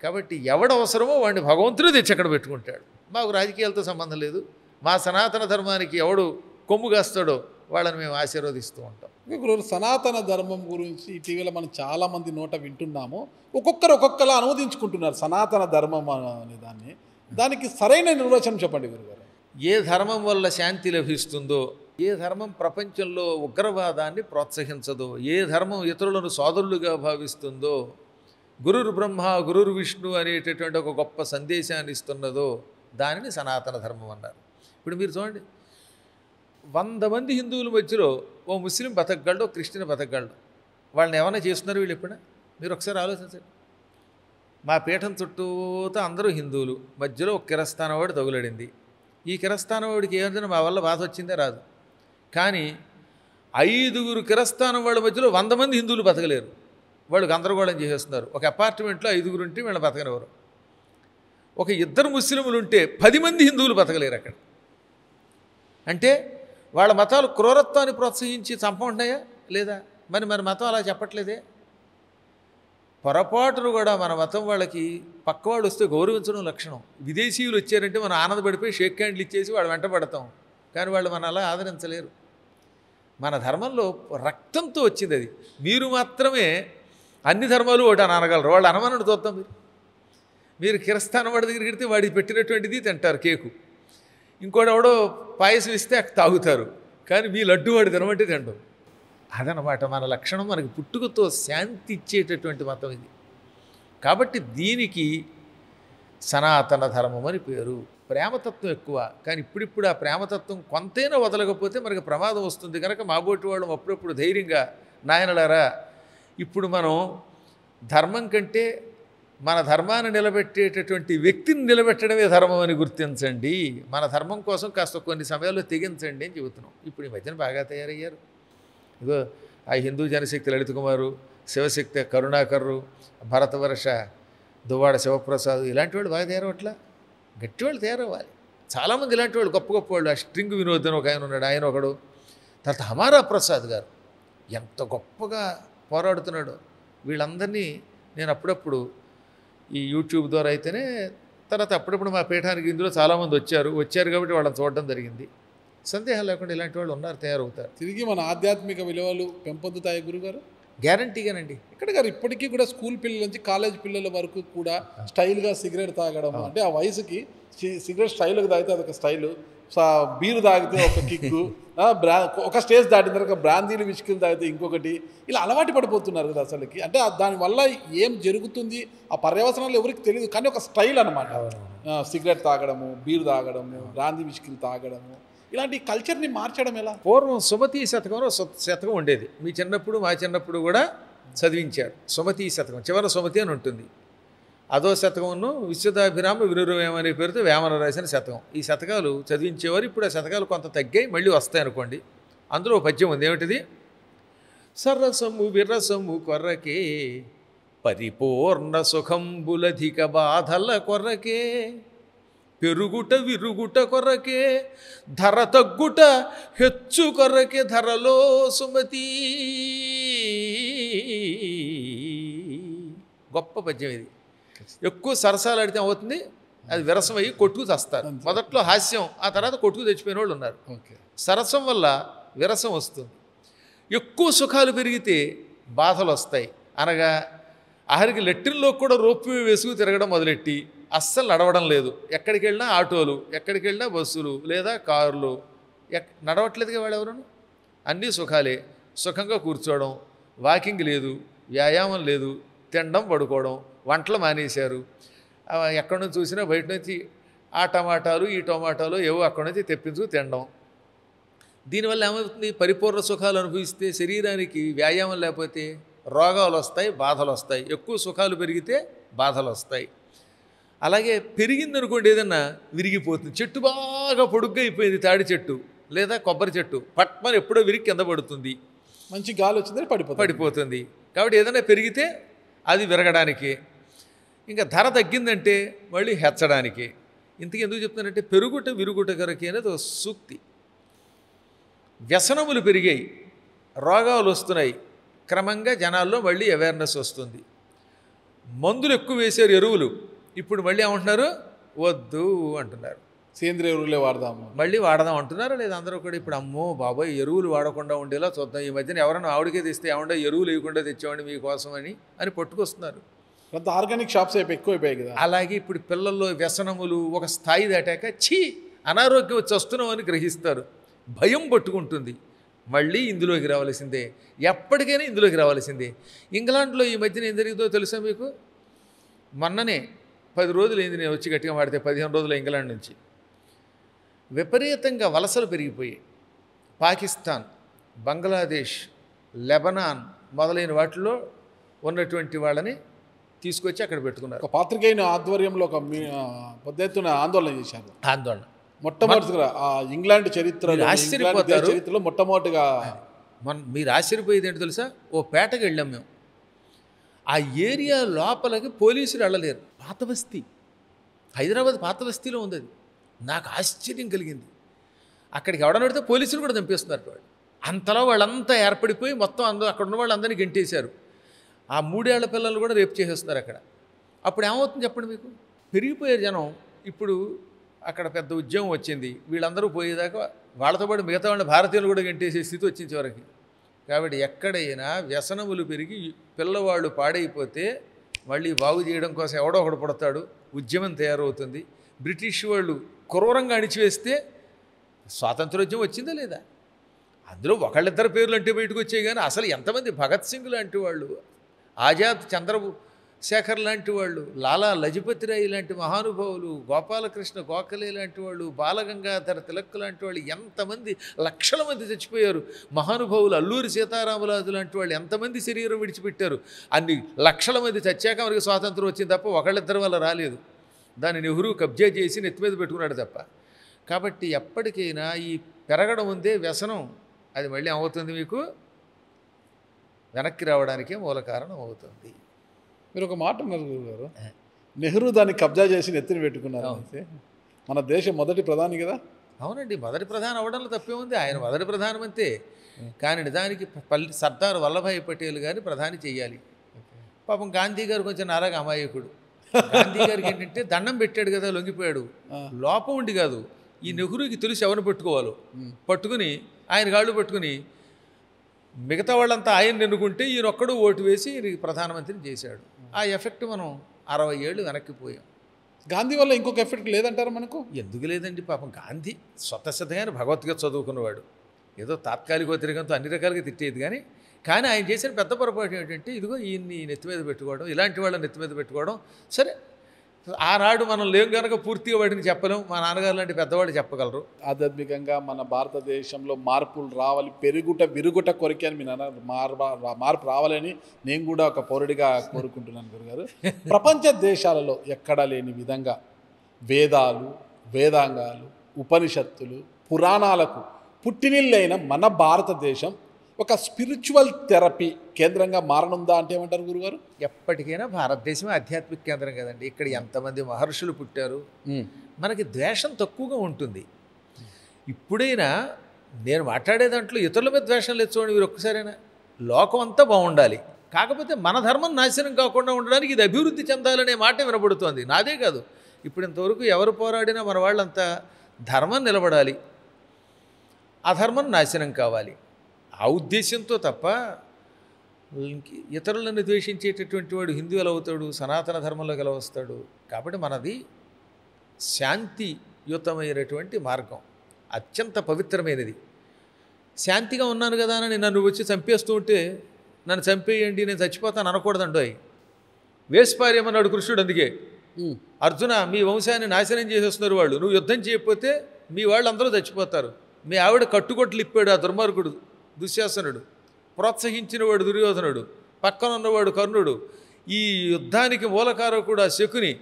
Speaker 1: కాబట్టి ఎవడు అవసరమో వాడిని భగవంతుడు తెచ్చి ఎక్కడ పెట్టుకుంటాడు. మాకు రాజకీయాలతో సంబంధం లేదు. మా సనాతన ధర్మానికి ఎవడు కొమ్ము కాస్తాడో వాళ్ళని మేము ఆశీర్వదిస్తూ ఉంటాం.
Speaker 2: ఇప్పుడు సనాతన ధర్మం గురించి ఇటీవల మనం చాలామంది నోట వింటున్నాము. ఒక్కొక్కరు ఒక్కొక్కలా అనువదించుకుంటున్నారు సనాతన ధర్మం అనే దాన్ని. దానికి సరైన నిర్వచనం చెప్పండి గురుగారు.
Speaker 1: ఏ ధర్మం వల్ల శాంతి లభిస్తుందో, ఏ ధర్మం ప్రపంచంలో ఉగ్రవాదాన్ని ప్రోత్సహించదో, ఏ ధర్మం ఇతరులను సోదరులుగా భావిస్తుందో, గురుర్ బ్రహ్మ గురుర్ విష్ణు అనేటటువంటి ఒక గొప్ప సందేశాన్ని ఇస్తున్నదో దానిని సనాతన ధర్మం అన్నారు. ఇప్పుడు మీరు చూడండి, 100 మంది హిందువుల మధ్యలో ఓ ముస్లిం బతకగలడు, ఓ క్రిస్టియన్ బతకగలడు. వాళ్ళని ఏమైనా చేస్తున్నారు వీళ్ళు ఎప్పుడైనా? మీరు ఒకసారి ఆలోచించండి. మా పీఠం చుట్టూతో అందరూ హిందువులు, మధ్యలో ఒక కిరస్థానం వాడు తగులడింది. ఈ కిరస్థానం వాడికి ఏదైనా మా వల్ల బాధ వచ్చిందే రాదు. కానీ 5 కిరస్థానం వాళ్ళ మధ్యలో 100 మంది హిందువులు బతకలేరు. వాళ్ళు గందరగోళం చేసేస్తున్నారు. ఒక అపార్ట్మెంట్లో 5 ఉంటే వీళ్ళు బతకనివ్వరు. ఒక 2 ముస్లింలు ఉంటే 10 మంది హిందువులు బతకలేరు అక్కడ. అంటే వాళ్ళ మతాలు క్రూరత్వాన్ని ప్రోత్సహించి చంపమంటున్నాయా లేదా? మరి మతం అలా చెప్పట్లేదే. పొరపాటును కూడా మన మతం వాళ్ళకి పక్కవాడు వస్తే గౌరవించడం లక్షణం. విదేశీయులు వచ్చారంటే మనం ఆనందపడిపోయి షేక్ హ్యాండ్లు ఇచ్చేసి వాళ్ళు వెంట పడతాం. కానీ వాళ్ళు మన అలా ఆదరించలేరు. మన ధర్మంలో రక్తంతో వచ్చింది అది. మీరు మాత్రమే అన్ని ధర్మాలు ఒకటి అనగలరు. వాళ్ళు అనమనని చూద్దాం. మీరు కిరస్థానం వాడి దగ్గరికి వెళ్తే వాడికి పెట్టినటువంటిది తింటారు, కేకు. ఇంకోటి ఎవడో పాయసం ఇస్తే తాగుతారు. కానీ మీ లడ్డు వాడు తినమంటే తినడం. అదనమాట మన లక్షణం. మనకి పుట్టుకతో శాంతి ఇచ్చేటటువంటి మతం ఇది. కాబట్టి దీనికి సనాతన ధర్మం అని పేరు. ప్రేమతత్వం ఎక్కువ. కానీ ఇప్పుడిప్పుడు ఆ ప్రేమతత్వం కొంతైనా వదలకపోతే మనకి ప్రమాదం వస్తుంది. కనుక మాబోటి వాళ్ళు అప్పుడప్పుడు ధైర్యంగా, నాయనలారా ఇప్పుడు మనం ధర్మం కంటే మన ధర్మాన్ని నిలబెట్టేటటువంటి వ్యక్తిని నిలబెట్టడమే ధర్మం అని గుర్తించండి. మన ధర్మం కోసం కాస్త కొన్ని సమయాల్లో తెగించండి అని చెబుతున్నాం. ఇప్పుడు ఈ మధ్యన బాగా తయారయ్యారు. ఇదో ఆ హిందూ జనశక్తి లలిత కుమారు, శివశక్తి కరుణాకర్రు, భరతవర్ష దువ్వాడ శివప్రసాద్ ఇలాంటి వాళ్ళు బాగా తయారవట్లా. గట్టివాళ్ళు తయారవ్వాలి. చాలామంది ఇలాంటి వాళ్ళు గొప్ప గొప్ప వాళ్ళు. ఆ స్ట్రింగ్ వినోద్ అని ఒక ఆయన ఉన్నాడు, ఆయన ఒకడు. తర్వాత హమారా ప్రసాద్ గారు ఎంత గొప్పగా పోరాడుతున్నాడు. వీళ్ళందరినీ నేను అప్పుడప్పుడు ఈ యూట్యూబ్ ద్వారా అయితేనే, తర్వాత అప్పుడప్పుడు మా పీఠానికి ఇందులో చాలామంది వచ్చారు కాబట్టి వాళ్ళని చూడడం జరిగింది. సందేహం లేకుండా ఇలాంటి వాళ్ళు ఉన్నారు, తయారవుతారు.
Speaker 2: తిరిగి మన ఆధ్యాత్మిక విలువలు పెంపొందుతాయి గురుగారు.
Speaker 1: గ్యారంటీగానండి.
Speaker 2: ఇక్కడ గారు ఇప్పటికీ కూడా స్కూల్ పిల్లల నుంచి కాలేజ్ పిల్లల వరకు కూడా స్టైల్గా సిగరెట్ తాగడం. అంటే ఆ వయసుకి సిగరెట్ స్టైల్గా తాగితే అదొక స్టైలు, బీరు తాగితే ఒక కిక్కు, ఒక స్టేజ్ దాటిన తర్వాత బ్రాందీలు విస్కీలు తాగితే ఇంకొకటి, ఇలా అలవాటు పడిపోతున్నారు కదా అసలుకి. అంటే దానివల్ల ఏం జరుగుతుంది ఆ పర్యవసనాలు ఎవరికి తెలియదు. కానీ ఒక స్టైల్ అనమాట. సిగరెట్ తాగడము, బీరు తాగడము, బ్రాందీ విస్కీలు తాగడము, ఇలాంటి కల్చర్ని మార్చడం ఎలా?
Speaker 1: పూర్వం సుమతి శతకంలో శతకం ఉండేది. మీ చిన్నప్పుడు మా చిన్నప్పుడు కూడా చదివించారు. సుమతి శతకం, చివర సుమతి అని ఉంటుంది. అదో శతకంను విశ్వదాభిరామ వినురవేమ అనే పేరుతో వేమన రాసిన శతకం. ఈ శతకాలు చదివించేవారు. ఇప్పుడు ఆ శతకాలు కొంత తగ్గాయి, మళ్ళీ వస్తాయి అనుకోండి. అందులో పద్యం ఉంది. ఏమిటిది? సరసము విరసము కొర్రకే పరిపూర్ణ సుఖంబులధిక బాధల కొర్రకే పెరుగుట విరుగుట కొరకే ధర తగ్గుట హెచ్చు కొరకే ధరలో సుమతి. గొప్ప పద్యం ఇది. ఎక్కువ సరసాలు ఆడితే అవుతుంది, అది విరసం అయ్యి కొట్టుకు తెస్తారు. మొదట్లో హాస్యం, ఆ తర్వాత కొట్టుకు తెచ్చిపోయిన వాళ్ళు ఉన్నారు. సరసం వల్ల విరసం వస్తుంది. ఎక్కువ సుఖాలు పెరిగితే బాధలు వస్తాయి. అనగా ఆఖరికి లెట్రిన్లో కూడా రోపు వేసుకు తిరగడం మొదలెట్టి అస్సలు నడవడం లేదు. ఎక్కడికి వెళ్ళినా ఆటోలు, ఎక్కడికి వెళ్ళినా బస్సులు లేదా కార్లు. నడవట్లేదుగా వాళ్ళు ఎవరు. అన్నీ సుఖాలే. సుఖంగా కూర్చోవడం, వాకింగ్ లేదు, వ్యాయామం లేదు, తినడం పడుకోవడం, వంటలు మానేశారు. ఎక్కడి నుంచి చూసినా బయట నుంచి ఆ టమాటాలు ఈ టమాటాలు ఏవో అక్కడి నుంచి తెప్పించుకు తినడం. దీనివల్ల ఏమవుతుంది? పరిపూర్ణ సుఖాలు అనుభవిస్తే శరీరానికి వ్యాయామం లేకపోతే రోగాలు వస్తాయి, బాధలు వస్తాయి. ఎక్కువ సుఖాలు పెరిగితే బాధలు వస్తాయి. అలాగే పెరిగిందనుకోండి ఏదన్నా విరిగిపోతుంది. చెట్టు బాగా పొడుగ్గా అయిపోయింది, తాడి చెట్టు లేదా కొబ్బరి చెట్టు, పట్మని ఎప్పుడో విరిగి కింద పడుతుంది.
Speaker 2: మంచి గాలి వచ్చిందని
Speaker 1: పడిపోతుంది. కాబట్టి ఏదైనా పెరిగితే అది విరగడానికి, ఇంకా ధర తగ్గిందంటే మళ్ళీ హెచ్చడానికి. ఇంతకీ ఎందుకు చెప్తానంటే పెరుగుట విరుగుట కొరకే అనేది ఒక సూక్తి. వ్యసనములు పెరిగాయి, రోగాలు వస్తున్నాయి, క్రమంగా జనాల్లో మళ్ళీ అవేర్నెస్ వస్తుంది. మందులు ఎక్కువ వేశారు ఎరువులు, ఇప్పుడు మళ్ళీ ఏమంటున్నారు, వద్దు అంటున్నారు.
Speaker 2: సేంద్రియ ఎరువులే వాడదాము,
Speaker 1: మళ్ళీ వాడదాం అంటున్నారా లేదా? అందరూ కూడా ఇప్పుడు అమ్మో బాబాయ్ ఎరువులు వాడకుండా ఉండేలా చూద్దాం, ఈ మధ్యన ఎవరైనా ఆవిడకే తెస్తే ఏమంటే ఎరువులు వేయకుండా తెచ్చేవాడి మీకోసం అని పట్టుకొస్తున్నారు.
Speaker 2: కొంత ఆర్గానిక్ షాప్స్ ఎక్కువైపోయాయి కదా.
Speaker 1: అలాగే ఇప్పుడు పిల్లల్లో వ్యసనములు ఒక స్థాయి దాటాక ఛీ అనారోగ్యం వచ్చి వస్తున్నామని గ్రహిస్తారు, భయం పట్టుకుంటుంది, మళ్ళీ ఇందులోకి రావాల్సిందే, ఎప్పటికైనా ఇందులోకి రావాల్సిందే. ఇంగ్లాండ్లో ఈ మధ్యన ఏం జరిగిందో తెలుసా మీకు? మొన్ననే 10 రోజులు అయింది నేను వచ్చి గట్టిగా మాడితే, 15 రోజులు ఇంగ్లాండ్ నుంచి విపరీతంగా వలసలు పెరిగిపోయాయి. పాకిస్తాన్, బంగ్లాదేశ్, లెబనాన్ మొదలైన వాటిలో ఉన్నటువంటి వాళ్ళని తీసుకొచ్చి అక్కడ పెట్టుకున్నారు.
Speaker 2: ఒక పాత్రికేయుని ఆధ్వర్యంలో ఒక పెద్ద ఎత్తున ఆందోళన చేశారు.
Speaker 1: ఆందోళన
Speaker 2: మొట్టమొదటిగా ఇంగ్లాండ్ చరిత్రలో మొట్టమొదటిగా
Speaker 1: మీరు ఆశ్చర్యపోయేది ఏంటో తెలుసా? ఓ పేటకి వెళ్ళాం మేము, ఆ ఏరియా లోపలికి పోలీసులు వెళ్ళలేరు. పాత బస్తీ, హైదరాబాద్ పాత బస్తీలో ఉంది అది. నాకు ఆశ్చర్యం కలిగింది. అక్కడికి ఎవడని పెడితే పోలీసులు కూడా చంపేస్తున్నారు వాళ్ళు. అంతలో వాళ్ళంతా ఏర్పడిపోయి మొత్తం అందరూ అక్కడ ఉన్న వాళ్ళందరినీ గెంటేశారు. ఆ 3 ఏళ్ల పిల్లలు కూడా రేపు చేసేస్తున్నారు అక్కడ. అప్పుడు ఏమవుతుంది చెప్పండి మీకు? పెరిగిపోయారు జనం. ఇప్పుడు అక్కడ పెద్ద ఉద్యమం వచ్చింది, వీళ్ళందరూ పోయేదాకా వాళ్ళతో పాటు మిగతా వాళ్ళ భారతీయులు కూడా గెంటేసే స్థితి వచ్చింది చివరికి. కాబట్టి ఎక్కడైనా వ్యసనములు పెరిగి పిల్లవాళ్ళు పాడైపోతే మళ్ళీ బాగు చేయడం కోసం ఎవడో ఒకడు పుడతాడు, ఉద్యమం తయారవుతుంది. బ్రిటిష్ వాళ్ళు క్రూరంగా అణిచివేస్తే స్వాతంత్రోద్యమం వచ్చిందా లేదా? అందులో ఒకళ్ళిద్దరు పేర్లు అంటే బయటకు వచ్చాయి, కానీ అసలు ఎంతమంది భగత్ సింగ్ లాంటి వాళ్ళు, ఆజాద్ చంద్రశేఖర్ లాంటి వాళ్ళు, లాలా లజపతి రాయ్ లాంటి మహానుభావులు, గోపాలకృష్ణ గోఖలే లాంటి వాళ్ళు, బాలగంగాధర తిలక్ లాంటి వాళ్ళు, ఎంతమంది లక్షల మంది చచ్చిపోయారు. మహానుభావులు అల్లూరి సీతారామరాజు లాంటి వాళ్ళు ఎంతమంది శరీరం విడిచిపెట్టారు. అన్ని లక్షల మంది చచ్చాక మనకి స్వాతంత్రం వచ్చింది తప్ప ఒకళ్ళిద్దరి వల్ల రాలేదు. దాన్ని నెహ్రూ కబ్జా చేసి నెత్తి మీద పెట్టుకున్నాడు తప్ప. కాబట్టి ఎప్పటికైనా ఈ పెరగడం ఉందే వ్యసనం, అది మళ్ళీ అవుతుంది మీకు వెనక్కి రావడానికే మూల కారణం అవుతుంది.
Speaker 2: మీరు ఒక మాట అన్నారు గురుగారు, నెహ్రూ దాన్ని కబ్జా చేసి నెత్తిని పెట్టుకున్నారు. మన దేశం మొదటి ప్రధాని కదా.
Speaker 1: అవునండి, మొదటి ప్రధాని అవ్వడంలో తప్పే ఉంది, ఆయన మొదటి ప్రధానమంతే. కానీ నిజానికి సర్దార్ వల్లభాయ్ పటేల్ గారిని ప్రధాని చెయ్యాలి. పాపం గాంధీ గారు కొంచెం నాలాగా అమాయకుడు. గాంధీ గారికి ఏంటంటే దండం పెట్టాడు కదా, లొంగిపోయాడు. లోపం ఉండి కాదు, ఈ నెహ్రూకి తెలిసి ఎవరిని పట్టుకోవాలో పట్టుకుని ఆయన గాళ్ళు పట్టుకుని మిగతా వాళ్ళంతా ఆయన ఎన్నుకుంటే ఈయనొక్కడు ఓటు వేసి ప్రధానమంత్రిని చేశాడు. ఆ ఎఫెక్ట్ మనం 60 ఏళ్ళు వెనక్కిపోయాం.
Speaker 2: గాంధీ వల్ల ఇంకొక ఎఫెక్ట్ లేదంటారా మనకు?
Speaker 1: ఎందుకు లేదండి, పాపం గాంధీ స్వతసిద్ధంగానే భగవద్గీత చదువుకున్నవాడు. ఏదో తాత్కాలిక వ్యతిరేకంతో అన్ని రకాలుగా తిట్టేది, కానీ ఆయన చేసిన పెద్ద పొరపాటు ఏంటంటే ఇదిగో ఈయన్ని నెత్తి మీద పెట్టుకోవడం, ఇలాంటి వాళ్ళని నెత్తి మీద పెట్టుకోవడం. సరే, ఆనాడు మనం లేం కనుక పూర్తిగా వాటిని చెప్పలేం, మా నాన్నగారు లాంటి పెద్దవాళ్ళు చెప్పగలరు.
Speaker 2: ఆధ్యాత్మికంగా మన భారతదేశంలో మార్పులు రావాలి, విరుగుట కొరికే అని మీ నాన్న మార్పు రావాలని నేను కూడా ఒక పౌరుడిగా కోరుకుంటున్నాను గురుగారు. ప్రపంచ దేశాలలో ఎక్కడా లేని విధంగా వేదాలు, వేదాంగాలు, ఉపనిషత్తులు, పురాణాలకు పుట్టినిల్లైన మన భారతదేశం ఒక స్పిరిచువల్ థెరపీ కేంద్రంగా మారనుందా అంటే ఏమంటారు గురుగారు?
Speaker 1: ఎప్పటికైనా భారతదేశమే ఆధ్యాత్మిక కేంద్రం కదండి. ఇక్కడ ఎంతమంది మహర్షులు పుట్టారు. మనకి ద్వేషం తక్కువగా ఉంటుంది. ఇప్పుడైనా నేను మాట్లాడే దాంట్లో ఇతరుల మీద ద్వేషం లేదు చూడండి, మీరు ఒక్కసారైనా. లోకం అంతా బాగుండాలి, కాకపోతే మన ధర్మం నాశనం కాకుండా ఉండడానికి ఇది అభివృద్ధి చెందాలనే మాట వినబడుతోంది. నాదే కాదు, ఇప్పుడు ఇంతవరకు ఎవరు పోరాడినా మన వాళ్ళంతా ధర్మం నిలబడాలి, అధర్మం నాశనం కావాలి, ఆ ఉద్దేశంతో తప్ప ఇతరులను ద్వేషించేటటువంటి వాడు హిందూ ఎలా అవుతాడు, సనాతన ధర్మంలోకి ఎలా వస్తాడు? కాబట్టి మనది శాంతియుతమైనటువంటి మార్గం, అత్యంత పవిత్రమైనది. శాంతిగా ఉన్నాను కదా అని నన్ను వచ్చి చంపేస్తూ ఉంటే నన్ను చంపేయండి నేను చచ్చిపోతాను అనకూడదండోయ్. వేస్పార్యమన్నాడు కృష్ణుడు. అందుకే అర్జున, మీ వంశాన్ని నాశనం చేసేస్తున్నారు వాళ్ళు, నువ్వు యుద్ధం చేయకపోతే మీ వాళ్ళు అందరూ చచ్చిపోతారు. మీ ఆవిడ కట్టుకొట్లు ఇప్పాడు ఆ దుర్మార్గుడు దుశ్శాసనుడు, ప్రోత్సహించిన వాడు దుర్యోధనుడు, పక్కన ఉన్నవాడు కర్ణుడు, ఈ యుద్ధానికి మూలకారకుడు ఆ శకుని.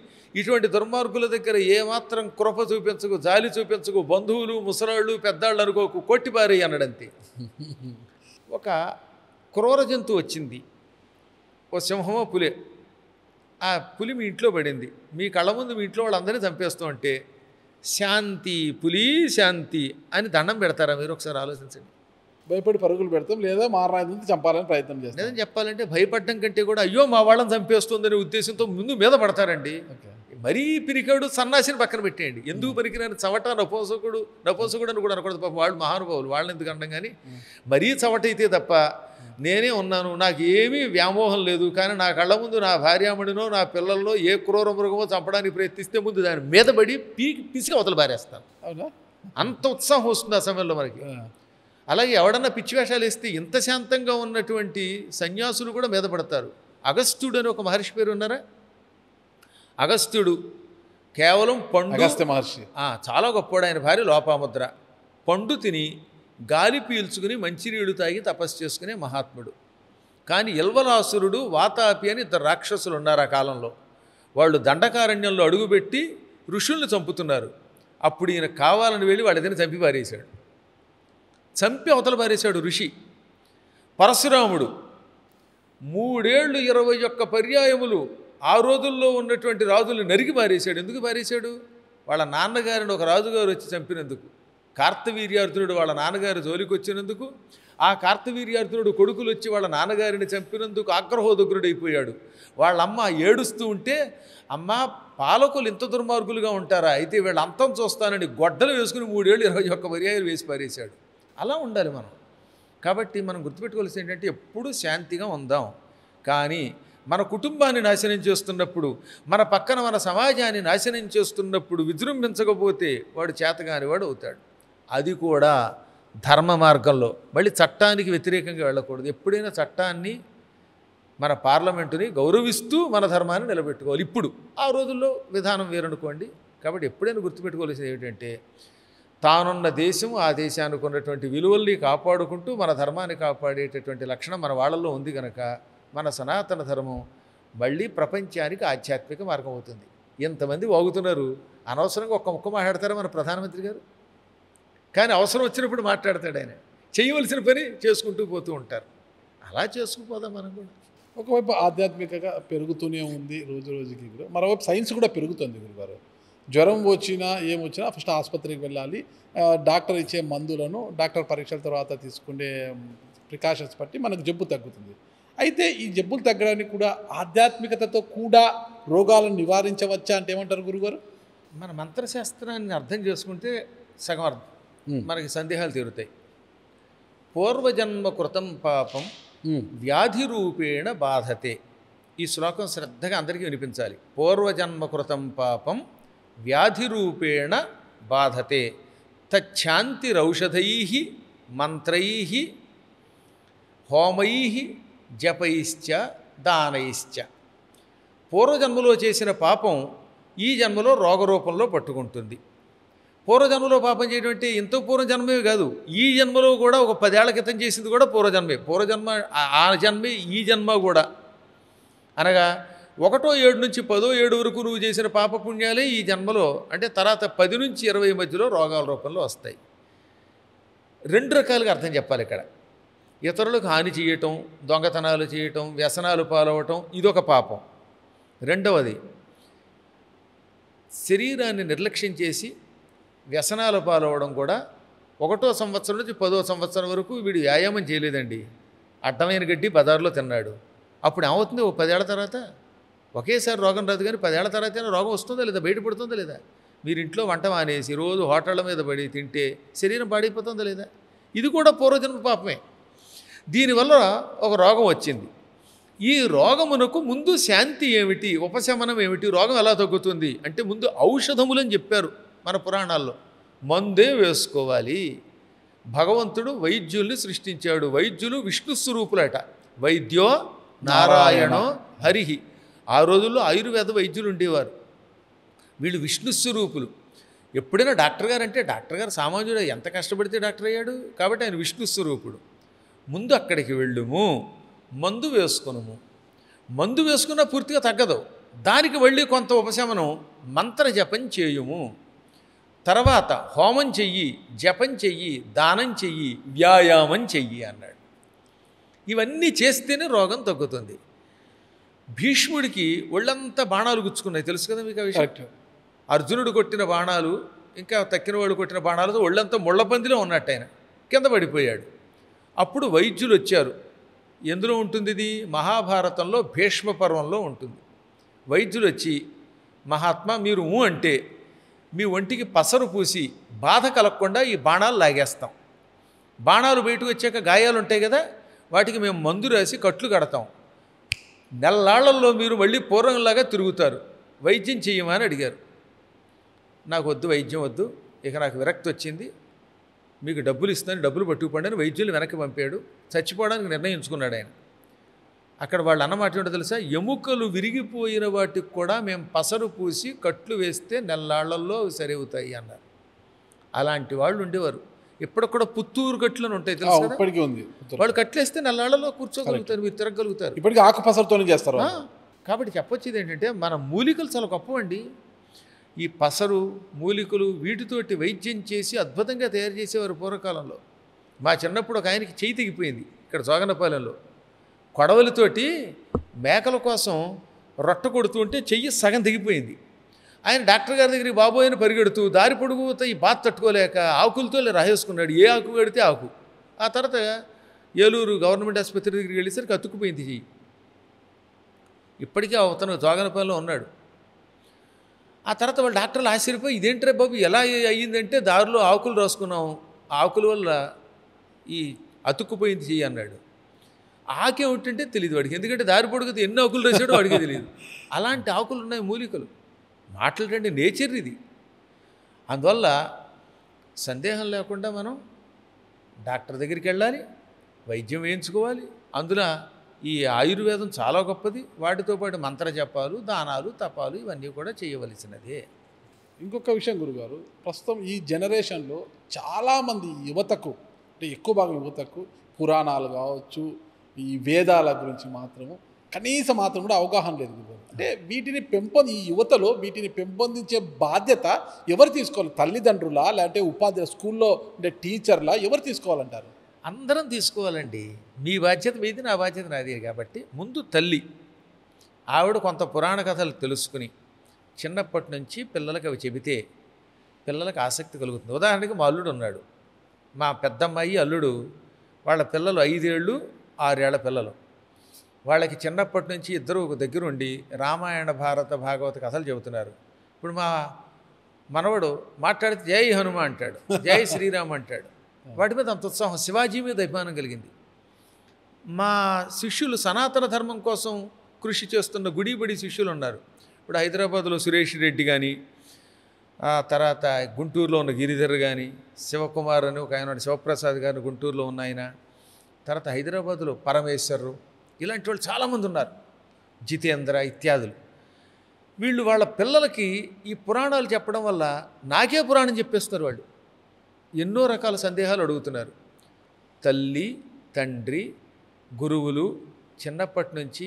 Speaker 1: ఇటువంటి దుర్మార్గుల దగ్గర ఏమాత్రం కృప చూపించకు, జాలి చూపించకు, బంధువులు ముసలాళ్ళు పెద్దాళ్ళు అనుకోకు, కొట్టిపారేయి అన్నాడంతే. ఒక క్రూర జంతువు వచ్చింది, ఓ సింహమో పులే. ఆ పులి మీ ఇంట్లో పడింది, మీ కళ్ళ ముందు మీ ఇంట్లో వాళ్ళందరినీ చంపేస్తూ ఉంటే శాంతి పులి శాంతి అని దండం పెడతారా మీరు? ఒకసారి ఆలోచించండి.
Speaker 2: భయపడి పరుగులు పెడతాం, లేదా మారణాయుధంతో చంపాలని ప్రయత్నం చేస్తాం.
Speaker 1: నిజం చెప్పాలంటే భయపడడం కంటే కూడా అయ్యో మా వాళ్ళని చంపేస్తుందనే ఉద్దేశంతో ముందు మీద పడతారండి. మరీ పిరికాడు సన్నాసిని పక్కన పెట్టేయండి. ఎందుకు పనికిరాని చవట నపోసకుడు అని కూడా అనకూడదు పాపం, వాళ్ళు మహానుభావులు, వాళ్ళని ఎందుకు అనడం. కానీ మరీ చవట అయితే తప్ప నేనే ఉన్నాను, నాకు ఏమీ వ్యామోహం లేదు, కానీ నా కళ్ళ ముందు నా భార్యామణినో నా పిల్లల్లో ఏ క్రూర మృగమో చంపడానికి ప్రయత్నిస్తే ముందు దాని మీద పడి పిసికి అవతల బారేస్తాను.
Speaker 2: అవునా?
Speaker 1: అంత ఉత్సాహం వస్తుంది ఆ సమయంలో మనకి. అలాగే ఎవడన్నా పిచ్చి వేషాలు వేస్తే ఇంత శాంతంగా ఉన్నటువంటి సన్యాసులు కూడా మీద పడతారు. అగస్త్యుడు అని ఒక మహర్షి పేరు ఉన్నారా? అగస్త్యుడు కేవలం పండు,
Speaker 2: అగస్త్య మహర్షి
Speaker 1: చాలా గొప్పవాడు. ఆయన భార్య లోపాముద్ర. పండు తిని గాలి పీల్చుకుని మంచినీళ్ళు తాగి తపస్సు చేసుకునే మహాత్ముడు. కానీ ఇల్వలాసురుడు, వాతాపి అని ఇద్దరు రాక్షసులు ఉన్నారు ఆ కాలంలో. వాళ్ళు దండకారణ్యంలో అడుగుపెట్టి ఋషుల్ని చంపుతున్నారు. అప్పుడు ఈయన కావాలని వెళ్ళి వాళ్ళిద్దరిని చంపి పారేశాడు. చంపి అవతల పారేశాడు ఋషి. పరశురాముడు 3 ఏళ్ళు 21 పర్యాయములు ఆ రోజుల్లో ఉన్నటువంటి రాజులు నరికి పారేశాడు. ఎందుకు పారేశాడు? వాళ్ళ నాన్నగారిని ఒక రాజుగారు వచ్చి చంపినందుకు. కార్తవీర్యార్జునుడు వాళ్ళ నాన్నగారి జోలికి వచ్చినందుకు, ఆ కార్తవీర్యార్జునుడు కొడుకులు వచ్చి వాళ్ళ నాన్నగారిని చంపినందుకు ఆగ్రహోదగ్రుడైపోయాడు. వాళ్ళమ్మ ఏడుస్తూ ఉంటే, అమ్మ పాలకులు ఇంత దుర్మార్గులుగా ఉంటారా, అయితే వీళ్ళ అంతం చూస్తానని గొడ్డలు వేసుకుని 3 ఏళ్ళు 21 పర్యాయాలు వేసి పారేశాడు. అలా ఉండాలి మనం. కాబట్టి మనం గుర్తుపెట్టుకోవాల్సింది ఏంటంటే ఎప్పుడూ శాంతిగా ఉందాం. కానీ మన కుటుంబాన్ని నాశనం చేస్తున్నప్పుడు, మన పక్కన మన సమాజాన్ని నాశనం చేస్తున్నప్పుడు విజృంభించకపోతే వాడు చేతగాని వాడు అవుతాడు. అది కూడా ధర్మ మార్గంలో. మళ్ళీ చట్టానికి వ్యతిరేకంగా వెళ్ళకూడదు. ఎప్పుడైనా చట్టాన్ని, మన పార్లమెంటుని గౌరవిస్తూ మన ధర్మాన్ని నిలబెట్టుకోవాలి. ఇప్పుడు ఆ రోజుల్లో విధానం వేరనుకోండి. కాబట్టి ఎప్పుడైనా గుర్తుపెట్టుకోవాల్సింది ఏమిటంటే, తానున్న దేశం, ఆ దేశానికి ఉన్నటువంటి విలువల్ని కాపాడుకుంటూ మన ధర్మాన్ని కాపాడేటటువంటి లక్షణం మన వాళ్ళల్లో ఉంది కనుక మన సనాతన ధర్మం మళ్ళీ ప్రపంచానికి ఆధ్యాత్మిక మార్గం అవుతుంది. ఎంతమంది వాగుతున్నారు, అనవసరంగా ఒక్క ముక్క మాట్లాడతారా మన ప్రధానమంత్రి గారు? కానీ అవసరం వచ్చినప్పుడు మాట్లాడతాడు ఆయన. చేయవలసిన పని చేసుకుంటూ పోతూ ఉంటారు. అలా చేసుకుపోదాం మనం కూడా.
Speaker 2: ఒకవైపు ఆధ్యాత్మికంగా పెరుగుతూనే ఉంది రోజు రోజుకి కూడా, మరోవైపు సైన్స్ కూడా పెరుగుతుంది గురుగారు. జ్వరం వచ్చినా ఏమొచ్చినా ఫస్ట్ ఆసుపత్రికి వెళ్ళాలి. డాక్టర్ ఇచ్చే మందులను డాక్టర్ పరీక్షల తర్వాత తీసుకునే ప్రికాషన్స్ బట్టి మనకు జబ్బు తగ్గుతుంది. అయితే ఈ జబ్బులు తగ్గడానికి కూడా ఆధ్యాత్మికతతో కూడా రోగాలను నివారించవచ్చా అంటే ఏమంటారు గురుగారు?
Speaker 1: మన మంత్రశాస్త్రాన్ని అర్థం చేసుకుంటే సగం అర్థం మనకి సందేహాలు తీరుతాయి. పూర్వజన్మ కృతం పాపం వ్యాధి రూపేణ బాధతే. ఈ శ్లోకం శ్రద్ధగా అందరికీ వినిపించాలి. పూర్వజన్మ కృతం పాపం వ్యాధి రూపేణ బాధతే తచ్ఛాంతిరౌషధై మంత్రై హోమై జపైశ్చ దానైశ్చ. పూర్వజన్మలో చేసిన పాపం ఈ జన్మలో రోగరూపంలో పట్టుకుంటుంది. పూర్వజన్మలో పాపం చేయడం అంటే ఇంత పూర్వజన్మే కాదు, ఈ జన్మలో కూడా ఒక 10 ఏళ్ల క్రితం చేసింది కూడా పూర్వజన్మే. పూర్వజన్మ ఆ జన్మే ఈ జన్మ కూడా. అనగా 1వ ఏడు నుంచి 10వ ఏడు వరకు నువ్వు చేసిన పాపపుణ్యాలే ఈ జన్మలో, అంటే తర్వాత 10 నుంచి 20 మధ్యలో రోగాల రూపంలో వస్తాయి. 2 రకాలుగా అర్థం చెప్పాలి ఇక్కడ. ఇతరులకు హాని చేయటం, దొంగతనాలు చేయటం, వ్యసనాలు పాలవటం ఇదొక పాపం. రెండవది శరీరాన్ని నిర్లక్ష్యం చేసి వ్యసనాలు పాలవడం కూడా. 1వ సంవత్సరం నుంచి 10వ సంవత్సరం వరకు వీడు వ్యాయామం చేయలేదండి, అడ్డమైన గడ్డి బజార్లో తిన్నాడు. అప్పుడు ఏమవుతుంది? 10 ఏళ్ల తర్వాత ఒకేసారి రోగం రాదు, కానీ 10 ఏళ్ల తర్వాత రోగం వస్తుందా లేదా, బయటపడుతుందా లేదా? మీరు ఇంట్లో వంట మానేసి రోజు హోటళ్ళ మీద పడి తింటే శరీరం పాడైపోతుందా లేదా? ఇది కూడా పూర్వజన్మ పాపమే. దీనివల్ల ఒక రోగం వచ్చింది. ఈ రోగమునకు ముందు శాంతి ఏమిటి, ఉపశమనం ఏమిటి, రోగం ఎలా తగ్గుతుంది అంటే ముందు ఔషధములని చెప్పారు మన పురాణాల్లో. మందే వేసుకోవాలి. భగవంతుడు వైద్యుల్ని సృష్టించాడు. వైద్యులు విష్ణు స్వరూపులట. వైద్యో నారాయణో హరిహి. ఆ రోజుల్లో ఆయుర్వేద వైద్యులు ఉండేవారు. వీళ్ళు విష్ణు స్వరూపులు. ఎప్పుడైనా డాక్టర్ గారు అంటే డాక్టర్ గారు సామాన్యుడు, ఎంత కష్టపడితే డాక్టర్ అయ్యాడు కాబట్టి ఆయన విష్ణు స్వరూపుడు. ముందు అక్కడికి వెళ్ళుము, మందు వేసుకునుము. మందు వేసుకున్నా పూర్తిగా తగ్గదు, దానికి మళ్ళీ కొంత ఉపశమనం మంత్ర జపం చేయుము. తర్వాత హోమం చెయ్యి, జపం చెయ్యి, దానం చెయ్యి, వ్యాయామం చెయ్యి అన్నాడు. ఇవన్నీ చేస్తేనే రోగం తగ్గుతుంది. భీష్ముడికి ఒళ్ళంతా బాణాలు గుచ్చుకున్నాయి, తెలుసు కదా మీకు ఆ విషయం. అర్జునుడు కొట్టిన బాణాలు, ఇంకా తక్కిన వాడు కొట్టిన బాణాలతో ఒళ్ళంతా ముళ్ళపందిలో ఉన్నట్టు ఆయన కింద పడిపోయాడు. అప్పుడు వైద్యులు వచ్చారు. ఎందులో ఉంటుంది ఇది? మహాభారతంలో భీష్మ పర్వంలో ఉంటుంది. వైద్యులు వచ్చి, మహాత్మా మీరు అంటే మీ ఒంటికి పసరు పూసి బాధ కలగకుండా ఈ బాణాలు లాగేస్తాం. బాణాలు బయటకు వచ్చాక గాయాలు ఉంటాయి కదా, వాటికి మేము మందు రాసి కట్లు కడతాం. నెల్లాళ్లలో మీరు మళ్ళీ పూర్వంలాగా తిరుగుతారు. వైద్యం చెయ్యమని అడిగారు. నాకు వద్దు, వైద్యం వద్దు, ఇక నాకు విరక్తి వచ్చింది, మీకు డబ్బులు ఇస్తాను, డబ్బులు పట్టుకుపోండి అని వైద్యులు వెనక్కి పంపాడు. చచ్చిపోవడానికి నిర్ణయించుకున్నాడు ఆయన. అక్కడ వాళ్ళు అన్నమాట ఏంటో తెలుసా? ఎముకలు విరిగిపోయిన వాటికి కూడా మేము పసరు పూసి కట్లు వేస్తే నెల్లాళ్లలో సరి అవుతాయి అన్నారు. అలాంటి వాళ్ళు ఉండేవారు. ఇప్పటికి కూడా పుత్తూరు కట్లు అని ఉంటాయి తెలుసు కదా,
Speaker 2: ఇప్పటికీ ఉంది.
Speaker 1: వాళ్ళు కట్లేస్తే నెల్లాళ్లలో కూర్చోగలుగుతారు, మీరు తిరగలుగుతారు.
Speaker 2: ఇప్పటికీ ఆకుపసరుతోనే చేస్తారు.
Speaker 1: కాబట్టి చెప్పొచ్చేది ఏంటంటే మన మూలికలు చాలా గొప్పవండి. ఈ పసరు మూలికలు వీటితోటి వైద్యం చేసి అద్భుతంగా తయారు చేసేవారు పూర్వకాలంలో. మా చిన్నప్పుడు ఒక ఆయనకి చెయ్యి తెగిపోయింది ఇక్కడ జోగనపాలెంలో. కొడవలితోటి మేకల కోసం రొట్ట కొడుతూ ఉంటే చెయ్యి సగం తెగిపోయింది. ఆయన డాక్టర్ గారి దగ్గరికి బాబోయని పరిగెడుతూ దారి పొడుగుతో ఈ బాధ తట్టుకోలేక ఆకులతో రాసేసుకున్నాడు. ఏ ఆకు కడితే ఆకు. ఆ తర్వాత ఏలూరు గవర్నమెంట్ ఆసుపత్రి దగ్గరికి వెళ్ళేసరికి అతుక్కుపోయింది చెయ్యి. ఇప్పటికీ అతను జోగనపాలెంలో ఉన్నాడు. ఆ తర్వాత వాళ్ళ డాక్టర్లు ఆశ్చర్యపోయి, ఇదేంట్రే బాబు ఎలా అయ్యిందంటే దారిలో ఆకులు రాసుకున్నాం, ఆకుల వల్ల ఈ అతుక్కుపోయింది చెయ్యి అన్నాడు. ఆకేమిటంటే తెలియదు వాడికి, ఎందుకంటే దారి పొడుగుతే ఎన్ని ఆకులు రాసాడో వాడికే తెలియదు. అలాంటి ఆకులు ఉన్నాయి మూలికలు. మాట్లాడండి, నేచర్ ఇది. అందువల్ల సందేహం లేకుండా మనం డాక్టర్ దగ్గరికి వెళ్ళాలి, వైద్యం వేయించుకోవాలి. అందులో ఈ ఆయుర్వేదం చాలా గొప్పది. వాటితో పాటు మంత్ర జపాలు, దానాలు, తపాలు ఇవన్నీ కూడా చేయవలసినదే.
Speaker 2: ఇంకొక విషయం గురుగారు, ప్రస్తుతం ఈ జనరేషన్లో చాలామంది యువతకు, అంటే ఎక్కువ భాగం యువతకు పురాణాలు కావచ్చు, ఈ వేదాల గురించి మాత్రము కనీసం మాత్రం కూడా అవగాహన లేదు గురుగారు. అంటే వీటిని ఈ యువతలో వీటిని పెంపొందించే బాధ్యత ఎవరు తీసుకోవాలి? తల్లిదండ్రులా, లేదంటే ఉపాధ్యాయులు, స్కూల్లో అంటే టీచర్లా, ఎవరు తీసుకోవాలంటారు?
Speaker 1: అందరం తీసుకోవాలండి. మీ బాధ్యత మీది, నా బాధ్యత నాది. కాబట్టి ముందు తల్లి, ఆవిడ కొంత పురాణ కథలు తెలుసుకుని చిన్నప్పటి నుంచి పిల్లలకి అవి చెబితే పిల్లలకు ఆసక్తి కలుగుతుంది. ఉదాహరణకి మా అల్లుడు ఉన్నాడు, మా పెద్దమ్మాయి అల్లుడు, వాళ్ళ పిల్లలు 5 ఏళ్ళు 6 ఏళ్ల పిల్లలు. వాళ్ళకి చిన్నప్పటి నుంచి ఇద్దరు ఒక దగ్గర ఉండి రామాయణ భారత భాగవత కథలు చెబుతున్నారు. ఇప్పుడు మా మనవడు మాట్లాడితే జై హనుమ అంటాడు, జై శ్రీరామ్ అంటాడు. వాటి మీద అంత ఉత్సాహం, శివాజీ మీద అభిమానం కలిగింది. మా శిష్యులు సనాతన ధర్మం కోసం కృషి చేస్తున్న గుడిబడి శిష్యులు ఉన్నారు. ఇప్పుడు హైదరాబాద్లో సురేష్ రెడ్డి కానీ, ఆ తర్వాత గుంటూరులో ఉన్న గిరిధర్ కానీ, శివకుమార్ అని ఒక ఆయన, శివప్రసాద్ గారిని గుంటూరులో ఉన్న ఆయన, తర్వాత హైదరాబాద్లో పరమేశ్వరు, ఇలాంటి వాళ్ళు చాలామంది ఉన్నారు, జితేంద్ర ఇత్యాదులు. వీళ్ళు వాళ్ళ పిల్లలకి ఈ పురాణాలు చెప్పడం వల్ల నాకే పురాణం చెప్పేస్తున్నారు. వాళ్ళు ఎన్నో రకాల సందేహాలు అడుగుతున్నారు. తల్లి, తండ్రి, గురువులు చిన్నప్పటి నుంచి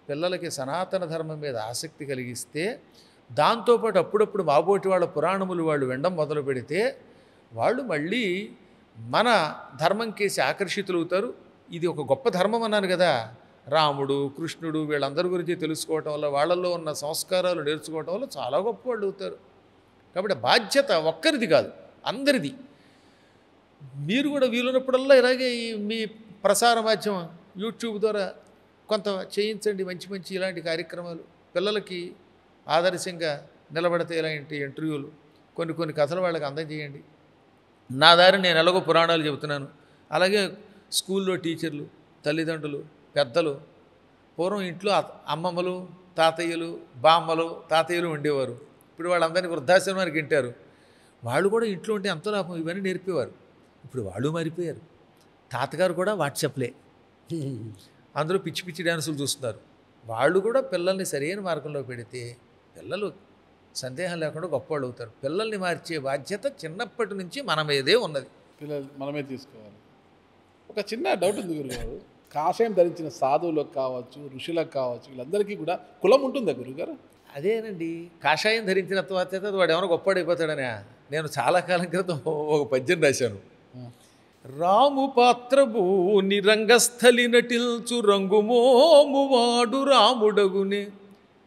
Speaker 1: పిల్లలకి సనాతన ధర్మం మీద ఆసక్తి కలిగిస్తే, దాంతోపాటు అప్పుడప్పుడు మాబోటి వాళ్ళ పురాణములు వాళ్ళు వినడం మొదలు పెడితే వాళ్ళు మళ్ళీ మన ధర్మం కేసి ఆకర్షితులవుతారు. ఇది ఒక గొప్ప ధర్మం అన్నాను కదా, రాముడు, కృష్ణుడు వీళ్ళందరి గురించి తెలుసుకోవటం వల్ల, వాళ్ళల్లో ఉన్న సంస్కారాలు నేర్చుకోవటం వల్ల చాలా గొప్ప వాళ్ళు అవుతారు. కాబట్టి బాధ్యత ఒక్కరిది కాదు, అందరిది. మీరు కూడా వీలున్నప్పుడల్లా ఇలాగే మీ ప్రసార మాధ్యమం యూట్యూబ్ ద్వారా కొంత చేయించండి, మంచి మంచి ఇలాంటి కార్యక్రమాలు పిల్లలకి ఆదర్శంగా నిలబడితే ఇలాంటి ఇంటర్వ్యూలు, కొన్ని కథలు వాళ్ళకి అందజేయండి. నా దారి నేను ఎలాగో పురాణాలు చెబుతున్నాను, అలాగే స్కూల్లో టీచర్లు, తల్లిదండ్రులు, పెద్దలు, పూర్వం ఇంట్లో అమ్మమ్మలు, తాతయ్యలు, బామ్మలు, తాతయ్యలు ఉండేవారు. ఇప్పుడు వాళ్ళందరినీ వృద్ధాశ్రమానికి ఇంటారు. వాళ్ళు కూడా ఇంట్లో ఉంటే ఎంతో లాభం, ఇవన్నీ నేర్పేవారు. ఇప్పుడు వాళ్ళు మారిపోయారు. తాతగారు కూడా వాట్సాప్లే, అందులో పిచ్చి పిచ్చి డ్యాన్సులు చూస్తున్నారు. వాళ్ళు కూడా పిల్లల్ని సరైన మార్గంలో పెడితే పిల్లలు సందేహం లేకుండా గొప్పవాళ్ళు అవుతారు. పిల్లల్ని మార్చే బాధ్యత చిన్నప్పటి నుంచి మన మీదే ఉన్నది.
Speaker 2: పిల్లలు మనమే తీసుకోవాలి. ఒక చిన్న డౌట్ ఉంది గురుగారు, కాషాయం ధరించిన సాధువులకు కావచ్చు, ఋషులకు కావచ్చు, వీళ్ళందరికీ కూడా కులం ఉంటుందా గురుగారు?
Speaker 1: అదేనండి, కాషాయం ధరించిన తర్వాత వాడు ఏమైనా గొప్పవాడైపోతాడనే. నేను చాలా కాలం క్రితం ఒక పద్యం రాశాను. రాము పాత్రభూని రంగస్థలి నటిల్చు రంగుమోమువాడు రాముడగునే,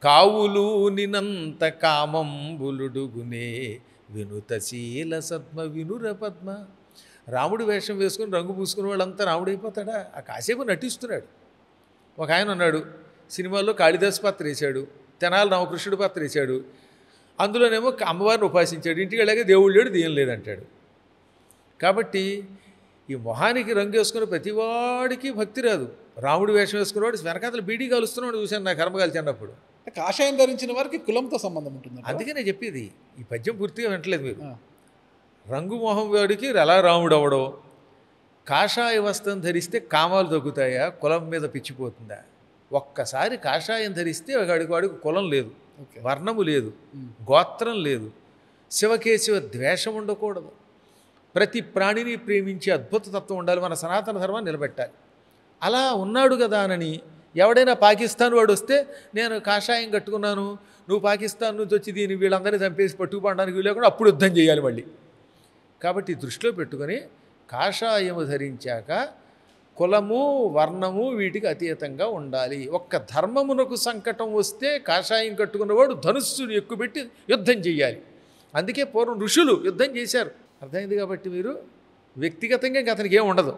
Speaker 1: కావులు నినంత కామంబులుడుగునే, వినుతశీల సద్మ వినుర పద్మ. రాముడు వేషం వేసుకుని రంగు పూసుకుని వాళ్ళంతా రాముడు అయిపోతాడా? ఆ కాసేపు నటిస్తున్నాడు. ఒక ఆయన ఉన్నాడు, సినిమాల్లో కాళిదాసు పాత్ర వేశాడు, తెనాలి రామకృష్ణుడి పాత్ర వేశాడు, అందులోనేమో అమ్మవారిని ఉపాసించాడు, ఇంటికి వెళ్ళాక దేవుడు లేడు దెయ్యం లేదంటాడు. కాబట్టి ఈ మొహానికి రంగు వేసుకుని ప్రతివాడికి భక్తి రాదు. రాముడు వేషం వేసుకునేవాడు వెనకాతలు బీడీ కలుస్తున్నాడు చూశాను నా కర్మగాలు చిన్నప్పుడు.
Speaker 2: కాషాయం ధరించిన వారికి కులంతో సంబంధం ఉంటుంది.
Speaker 1: అందుకే నేను చెప్పేది, ఈ పద్యం పూర్తిగా వింటలేదు మీరు. రంగు మొహం వాడికి ఎలా రాముడు అవడో, కాషాయ వస్త్రం ధరిస్తే కామాలు తగ్గుతాయా, కులం మీద పిచ్చిపోతుందా? ఒక్కసారి కాషాయం ధరిస్తే వాడికి కులం లేదు, వర్ణము లేదు, గోత్రం లేదు, శివకేశవ ద్వేషం ఉండకూడదు, ప్రతి ప్రాణిని ప్రేమించే అద్భుత తత్వం ఉండాలి, మన సనాతన ధర్మాన్ని నిలబెట్టాలి. అలా ఉన్నాడు కదా అని ఎవడైనా పాకిస్తాన్ వాడు వస్తే నేను కాషాయం కట్టుకున్నాను, నువ్వు పాకిస్తాన్ నుంచి వచ్చి దీన్ని వీళ్ళందరినీ చంపేసి పట్టుకుపోవడానికి లేకుండా అప్పుడు యుద్ధం చేయాలి మళ్ళీ. కాబట్టి దృష్టిలో పెట్టుకొని కాషాయము ధరించాక కులము వర్ణము వీటికి అతీతంగా ఉండాలి. ఒక్క ధర్మమునకు సంకటం వస్తే కాషాయం కట్టుకున్నవాడు ధనుస్సును ఎక్కుపెట్టి యుద్ధం చేయాలి. అందుకే పూర్వం ఋషులు యుద్ధం చేశారు. అర్థమైంది. కాబట్టి మీరు వ్యక్తిగతంగా ఇంకా అతనికి ఏం ఉండదు.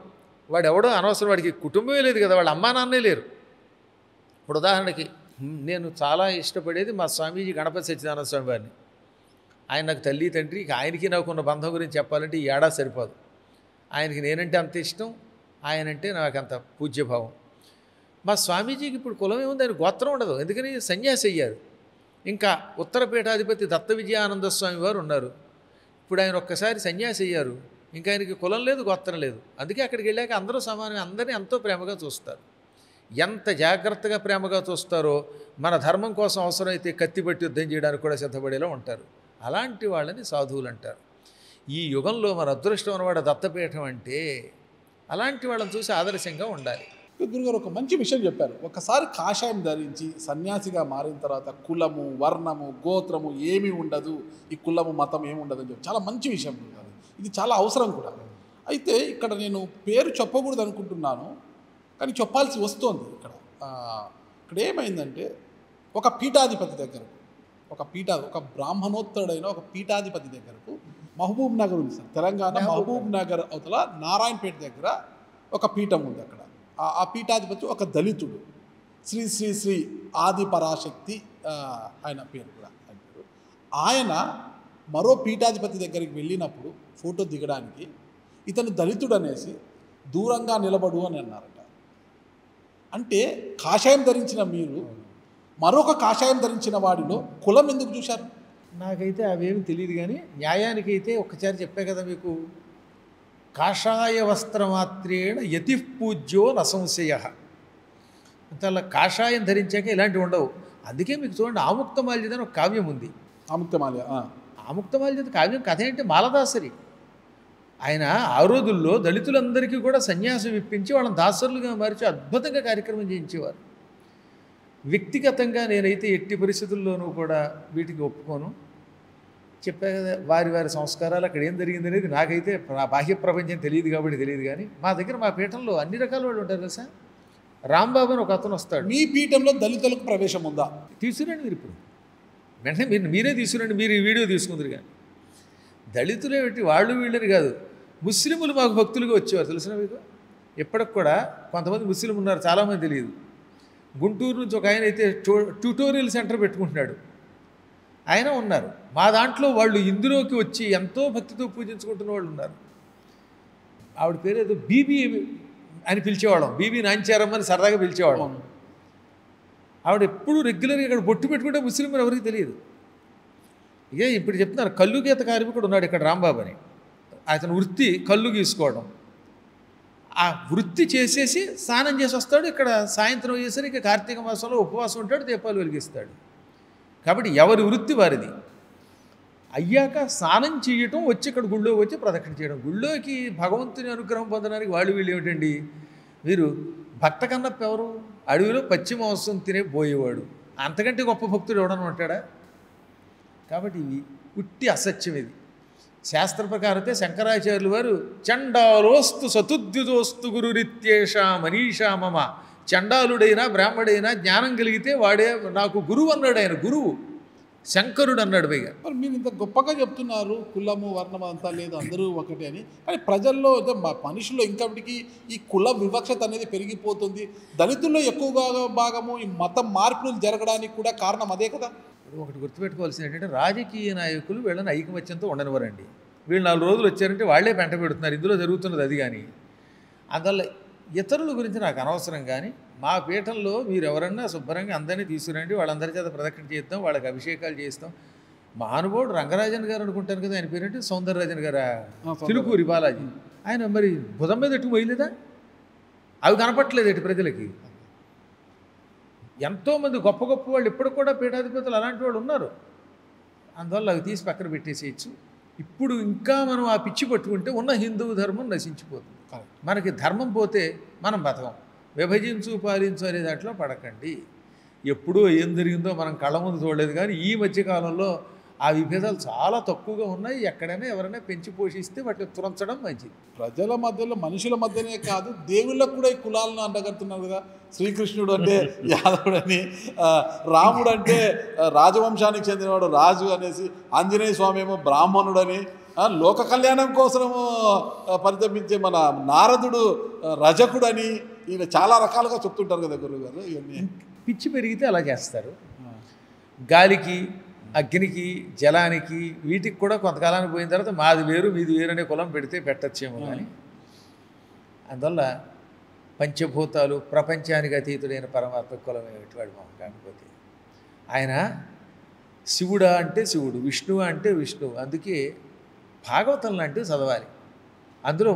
Speaker 1: వాడు ఎవడో అనవసరం, వాడికి కుటుంబమే లేదు కదా, వాళ్ళ అమ్మా నాన్నే లేరు. ఇప్పుడు ఉదాహరణకి నేను చాలా ఇష్టపడేది మా స్వామీజీ గణపతి సత్యనారాయణ స్వామి వారిని. ఆయన నాకు తల్లి తండ్రి, ఆయనకి నాకు ఉన్న బంధం గురించి చెప్పాలంటే ఈ ఏడాది సరిపోదు. ఆయనకి నేనంటే అంత ఇష్టం, ఆయనంటే నాకు అంత పూజ్యభావం. మా స్వామీజీకి ఇప్పుడు కులం ఏముంది, ఆయన గోత్రం ఉండదు, ఎందుకని సన్యాసి అయ్యారు. ఇంకా ఉత్తర పీఠాధిపతి దత్త విజయానంద స్వామి వారు ఉన్నారు. ఇప్పుడు ఆయన ఒక్కసారి సన్యాసి అయ్యారు, ఇంకా ఆయనకి కులం లేదు, గోత్రం లేదు. అందుకే అక్కడికి వెళ్ళాక అందరూ సమానమే, అందరినీ ఎంతో ప్రేమగా చూస్తారు. ఎంత జాగ్రత్తగా ప్రేమగా చూస్తారో మన ధర్మం కోసం అవసరమైతే కత్తిపట్టి యుద్ధం చేయడానికి కూడా సిద్ధపడేలా ఉంటారు. అలాంటి వాళ్ళని సాధువులు అంటారు. ఈ యుగంలో మన అదృష్టం అన్నవాడు దత్తపీఠం అంటే అలాంటి వాళ్ళని చూసి ఆదర్శంగా ఉండాలి.
Speaker 2: గురుగారు ఒక మంచి విషయం చెప్పారు. ఒకసారి కాషాయం ధరించి సన్యాసిగా మారిన తర్వాత కులము వర్ణము గోత్రము ఏమీ ఉండదు, ఈ కులము మతం ఏమి ఉండదు అని చెప్పి చాలా మంచి విషయం గురుగారు. ఇది చాలా అవసరం కూడా. అయితే ఇక్కడ నేను పేరు చెప్పకూడదు అనుకుంటున్నాను, కానీ చెప్పాల్సి వస్తోంది. ఇక్కడ ఏమైందంటే ఒక పీఠాధిపతి దగ్గరకు ఒక బ్రాహ్మణోత్తరుడైన ఒక పీఠాధిపతి దగ్గరకు మహబూబ్ నగర్ ఉంది సార్, తెలంగాణ మహబూబ్ నగర్ అవతల నారాయణపేట దగ్గర ఒక పీఠం ఉంది. అక్కడ ఆ పీఠాధిపతి ఒక దళితుడు, శ్రీ శ్రీ శ్రీ ఆది పరాశక్తి ఆయన పేరు కూడా. ఆయన మరో పీఠాధిపతి దగ్గరికి వెళ్ళినప్పుడు ఫోటో దిగడానికి ఇతను దళితుడు అనేసి దూరంగా నిలబడు అని అన్నారట. అంటే కాషాయం ధరించిన మీరు మరొక కాషాయం ధరించిన వాడిలో కులం ఎందుకు చూశారు?
Speaker 1: నాకైతే అవేమి తెలియదు, కానీ న్యాయానికైతే ఒక్కసారి చెప్పే కదా మీకు, కాషాయ వస్త్రమాత్రేణ యతి పూజ్యో నసంశయ. అలా కాషాయం ధరించాక ఇలాంటివి ఉండవు. అందుకే మీకు చూడండి, ఆముక్తమాల్యద అని ఒక కావ్యం ఉంది. ఆముక్తమాల్యద కావ్యం కథ ఏంటి, మాలదాసరి. ఆయన ఆ రోజుల్లో దళితులందరికీ కూడా సన్యాసం ఇప్పించి వాళ్ళని దాసరులుగా మార్చి అద్భుతంగా కార్యక్రమం చేయించేవారు. వ్యక్తిగతంగా నేనైతే ఎట్టి పరిస్థితుల్లోనూ కూడా వీటికి ఒప్పుకోను. చెప్పా కదా, వారి వారి సంస్కారాలు అక్కడ ఏం జరిగింది అనేది నాకైతే బాహ్య ప్రపంచం తెలియదు కాబట్టి తెలియదు. కానీ మా దగ్గర మా పీఠంలో అన్ని రకాల వాళ్ళు ఉంటారు కదా సార్. రాంబాబు అని ఒక అతను వస్తాడు.
Speaker 2: మీ పీఠంలో దళితులకు ప్రవేశం ఉందా?
Speaker 1: తీసుకురండి మీరు, ఇప్పుడు వెంటనే మీరే తీసుకురండి, మీరు ఈ వీడియో తీసుకుందరు. కానీ దళితులే పెట్టి వాళ్ళు వీళ్ళని కాదు, ముస్లింలు మాకు భక్తులుగా వచ్చేవారు. తెలిసిన మీకు ఇప్పటికి కూడా కొంతమంది ముస్లిం ఉన్నారు, చాలామంది తెలియదు. గుంటూరు నుంచి ఒక ఆయన అయితే ట్యూటోరియల్ సెంటర్ పెట్టుకుంటున్నాడు, ఆయన ఉన్నారు. మా దాంట్లో వాళ్ళు ఇందులోకి వచ్చి ఎంతో భక్తితో పూజించుకుంటున్న వాళ్ళు ఉన్నారు. ఆవిడ పేరు ఏదో బీబీ అని పిలిచేవాళ్ళం, బీబీ నాంచారమ్మని సరదాగా పిలిచేవాళ్ళం. ఆవిడ ఎప్పుడు రెగ్యులర్గా ఇక్కడ బొట్టు పెట్టుకుంటే ముస్లిం ఎవరికి తెలియదు. ఇక ఇప్పుడు చెప్తున్నారు, కల్లు గీత కార్మికుడు ఉన్నాడు ఇక్కడ రాంబాబు అని. అతను వృత్తి కళ్ళు గీసుకోవడం. ఆ వృత్తి చేసేసి స్నానం చేసి వస్తాడు. ఇక్కడ సాయంత్రం అయ్యేసరికి కార్తీక మాసంలో ఉపవాసం ఉంటాడు, దీపాలు వెలిగిస్తాడు. కాబట్టి ఎవరి వృత్తి వారిది. అయ్యాక స్నానం చేయటం, వచ్చి ఇక్కడ గుళ్ళో వచ్చి ప్రదక్షిణ చేయడం. గుళ్ళోకి భగవంతుని అనుగ్రహం పొందడానికి వాళ్ళు వీళ్ళు ఏమిటండి, మీరు భక్త కన్నప్ప ఎవరు? అడవిలో పచ్చి మాంసం తినే పోయేవాడు. అంతకంటే గొప్ప భక్తుడు ఎవడని ఉంటాడా? కాబట్టి ఇది ఉట్టి అసత్యం. ఇది శాస్త్ర ప్రకారతే శంకరాచార్యులు వారు చండాలోస్తు సతుద్యుతోస్తు గురురిత్యేష మనీషా మమ. చండాలుడైనా బ్రాహ్మడైనా జ్ఞానం కలిగితే వాడే నాకు గురువు అన్నాడు. ఆయన గురువు శంకరుడు అన్నాడు పైగా.
Speaker 2: మరి మీరు ఇంత గొప్పగా చెప్తున్నారు కులము వర్ణం అంతా లేదు అందరూ ఒకటే అని, కానీ ప్రజల్లో మనుషుల్లో ఇంకప్పటికీ ఈ కుల వివక్షత అనేది పెరిగిపోతుంది. దళితుల్లో ఎక్కువగా భాగము ఈ మతం మార్పులు జరగడానికి కూడా కారణం అదే కదా.
Speaker 1: ఒకటి గుర్తుపెట్టుకోవాల్సింది ఏంటంటే రాజకీయ నాయకులు వీళ్ళని ఐకమత్యంతో ఉండనివ్వరండి. వీళ్ళు 4 రోజులు వచ్చారంటే వాళ్ళే పెంట పెడుతున్నారు. ఇందులో జరుగుతున్నది అది. కానీ అందువల్ల ఇతరుల గురించి నాకు అనవసరం. కానీ మా పీఠంలో మీరు ఎవరన్నా శుభ్రంగా అందరినీ తీసుకురండి, వాళ్ళందరి చేత ప్రదక్షిణ చేస్తాం, వాళ్ళకి అభిషేకాలు చేస్తాం. మహానుభావుడు రంగరాజన్ గారు అనుకుంటాను కదా, ఆయన పేరేంటి, సౌందరరాజన్ గారా, తిరుపూరి బాలాజీ. ఆయన మరి భుజం మీద ఎటు పోయలేదా? అవి కనపట్లేదు ఎటు ప్రజలకి. ఎంతోమంది గొప్ప గొప్ప వాళ్ళు ఇప్పుడు కూడా పీఠాధిపతులు అలాంటి వాళ్ళు ఉన్నారు. అందువల్ల అవి తీసి పక్కన పెట్టేసేయచ్చు. ఇప్పుడు ఇంకా మనం ఆ పిచ్చి పట్టుకుంటే ఉన్న హిందూ ధర్మం నశించిపోతుంది. మనకి ధర్మం పోతే మనం బతకం. విభజించు పాలించు అనే దాంట్లో పడకండి. ఎప్పుడూ ఏం జరిగిందో మనం కళ్ళ ముందు చూడలేదు. కానీ ఈ మధ్యకాలంలో ఆ విభేదాలు చాలా తక్కువగా ఉన్నాయి. ఎక్కడైనా ఎవరైనా పెంచి పోషిస్తే వాటిని తురంచడం మంచిది.
Speaker 2: ప్రజల మధ్యలో మనుషుల మధ్యనే కాదు, దేవుళ్ళకు కూడా ఈ కులాలను అంటగడుతున్నారు కదా. శ్రీకృష్ణుడు అంటే యాదవుడని, రాముడు అంటే రాజవంశానికి చెందినవాడు రాజు అనేసి, ఆంజనేయ స్వామి ఏమో బ్రాహ్మణుడని, లోక కళ్యాణం కోసము పరితపించే మన నారదుడు రజకుడని, ఈయన చాలా రకాలుగా చెప్తుంటారు కదా గురువుగారు. ఇవన్నీ
Speaker 1: పిచ్చి పెరిగితే అలా చేస్తారు. గాలికి, అగ్నికి, జలానికి, వీటికి కూడా కొంతకాలానికి పోయిన తర్వాత మాది వేరు మీది వేరు అనే కులం పెడితే పెట్టచ్చేమో. కానీ అందువల్ల పంచభూతాలు ప్రపంచానికి అతీతుడైన పరమాత్మ కులం ఏమిటివాడు మాకు. కాకపోతే ఆయన శివుడా అంటే శివుడు, విష్ణువు అంటే విష్ణువు. అందుకే భాగవతం లాంటివి చదవాలి. అందులో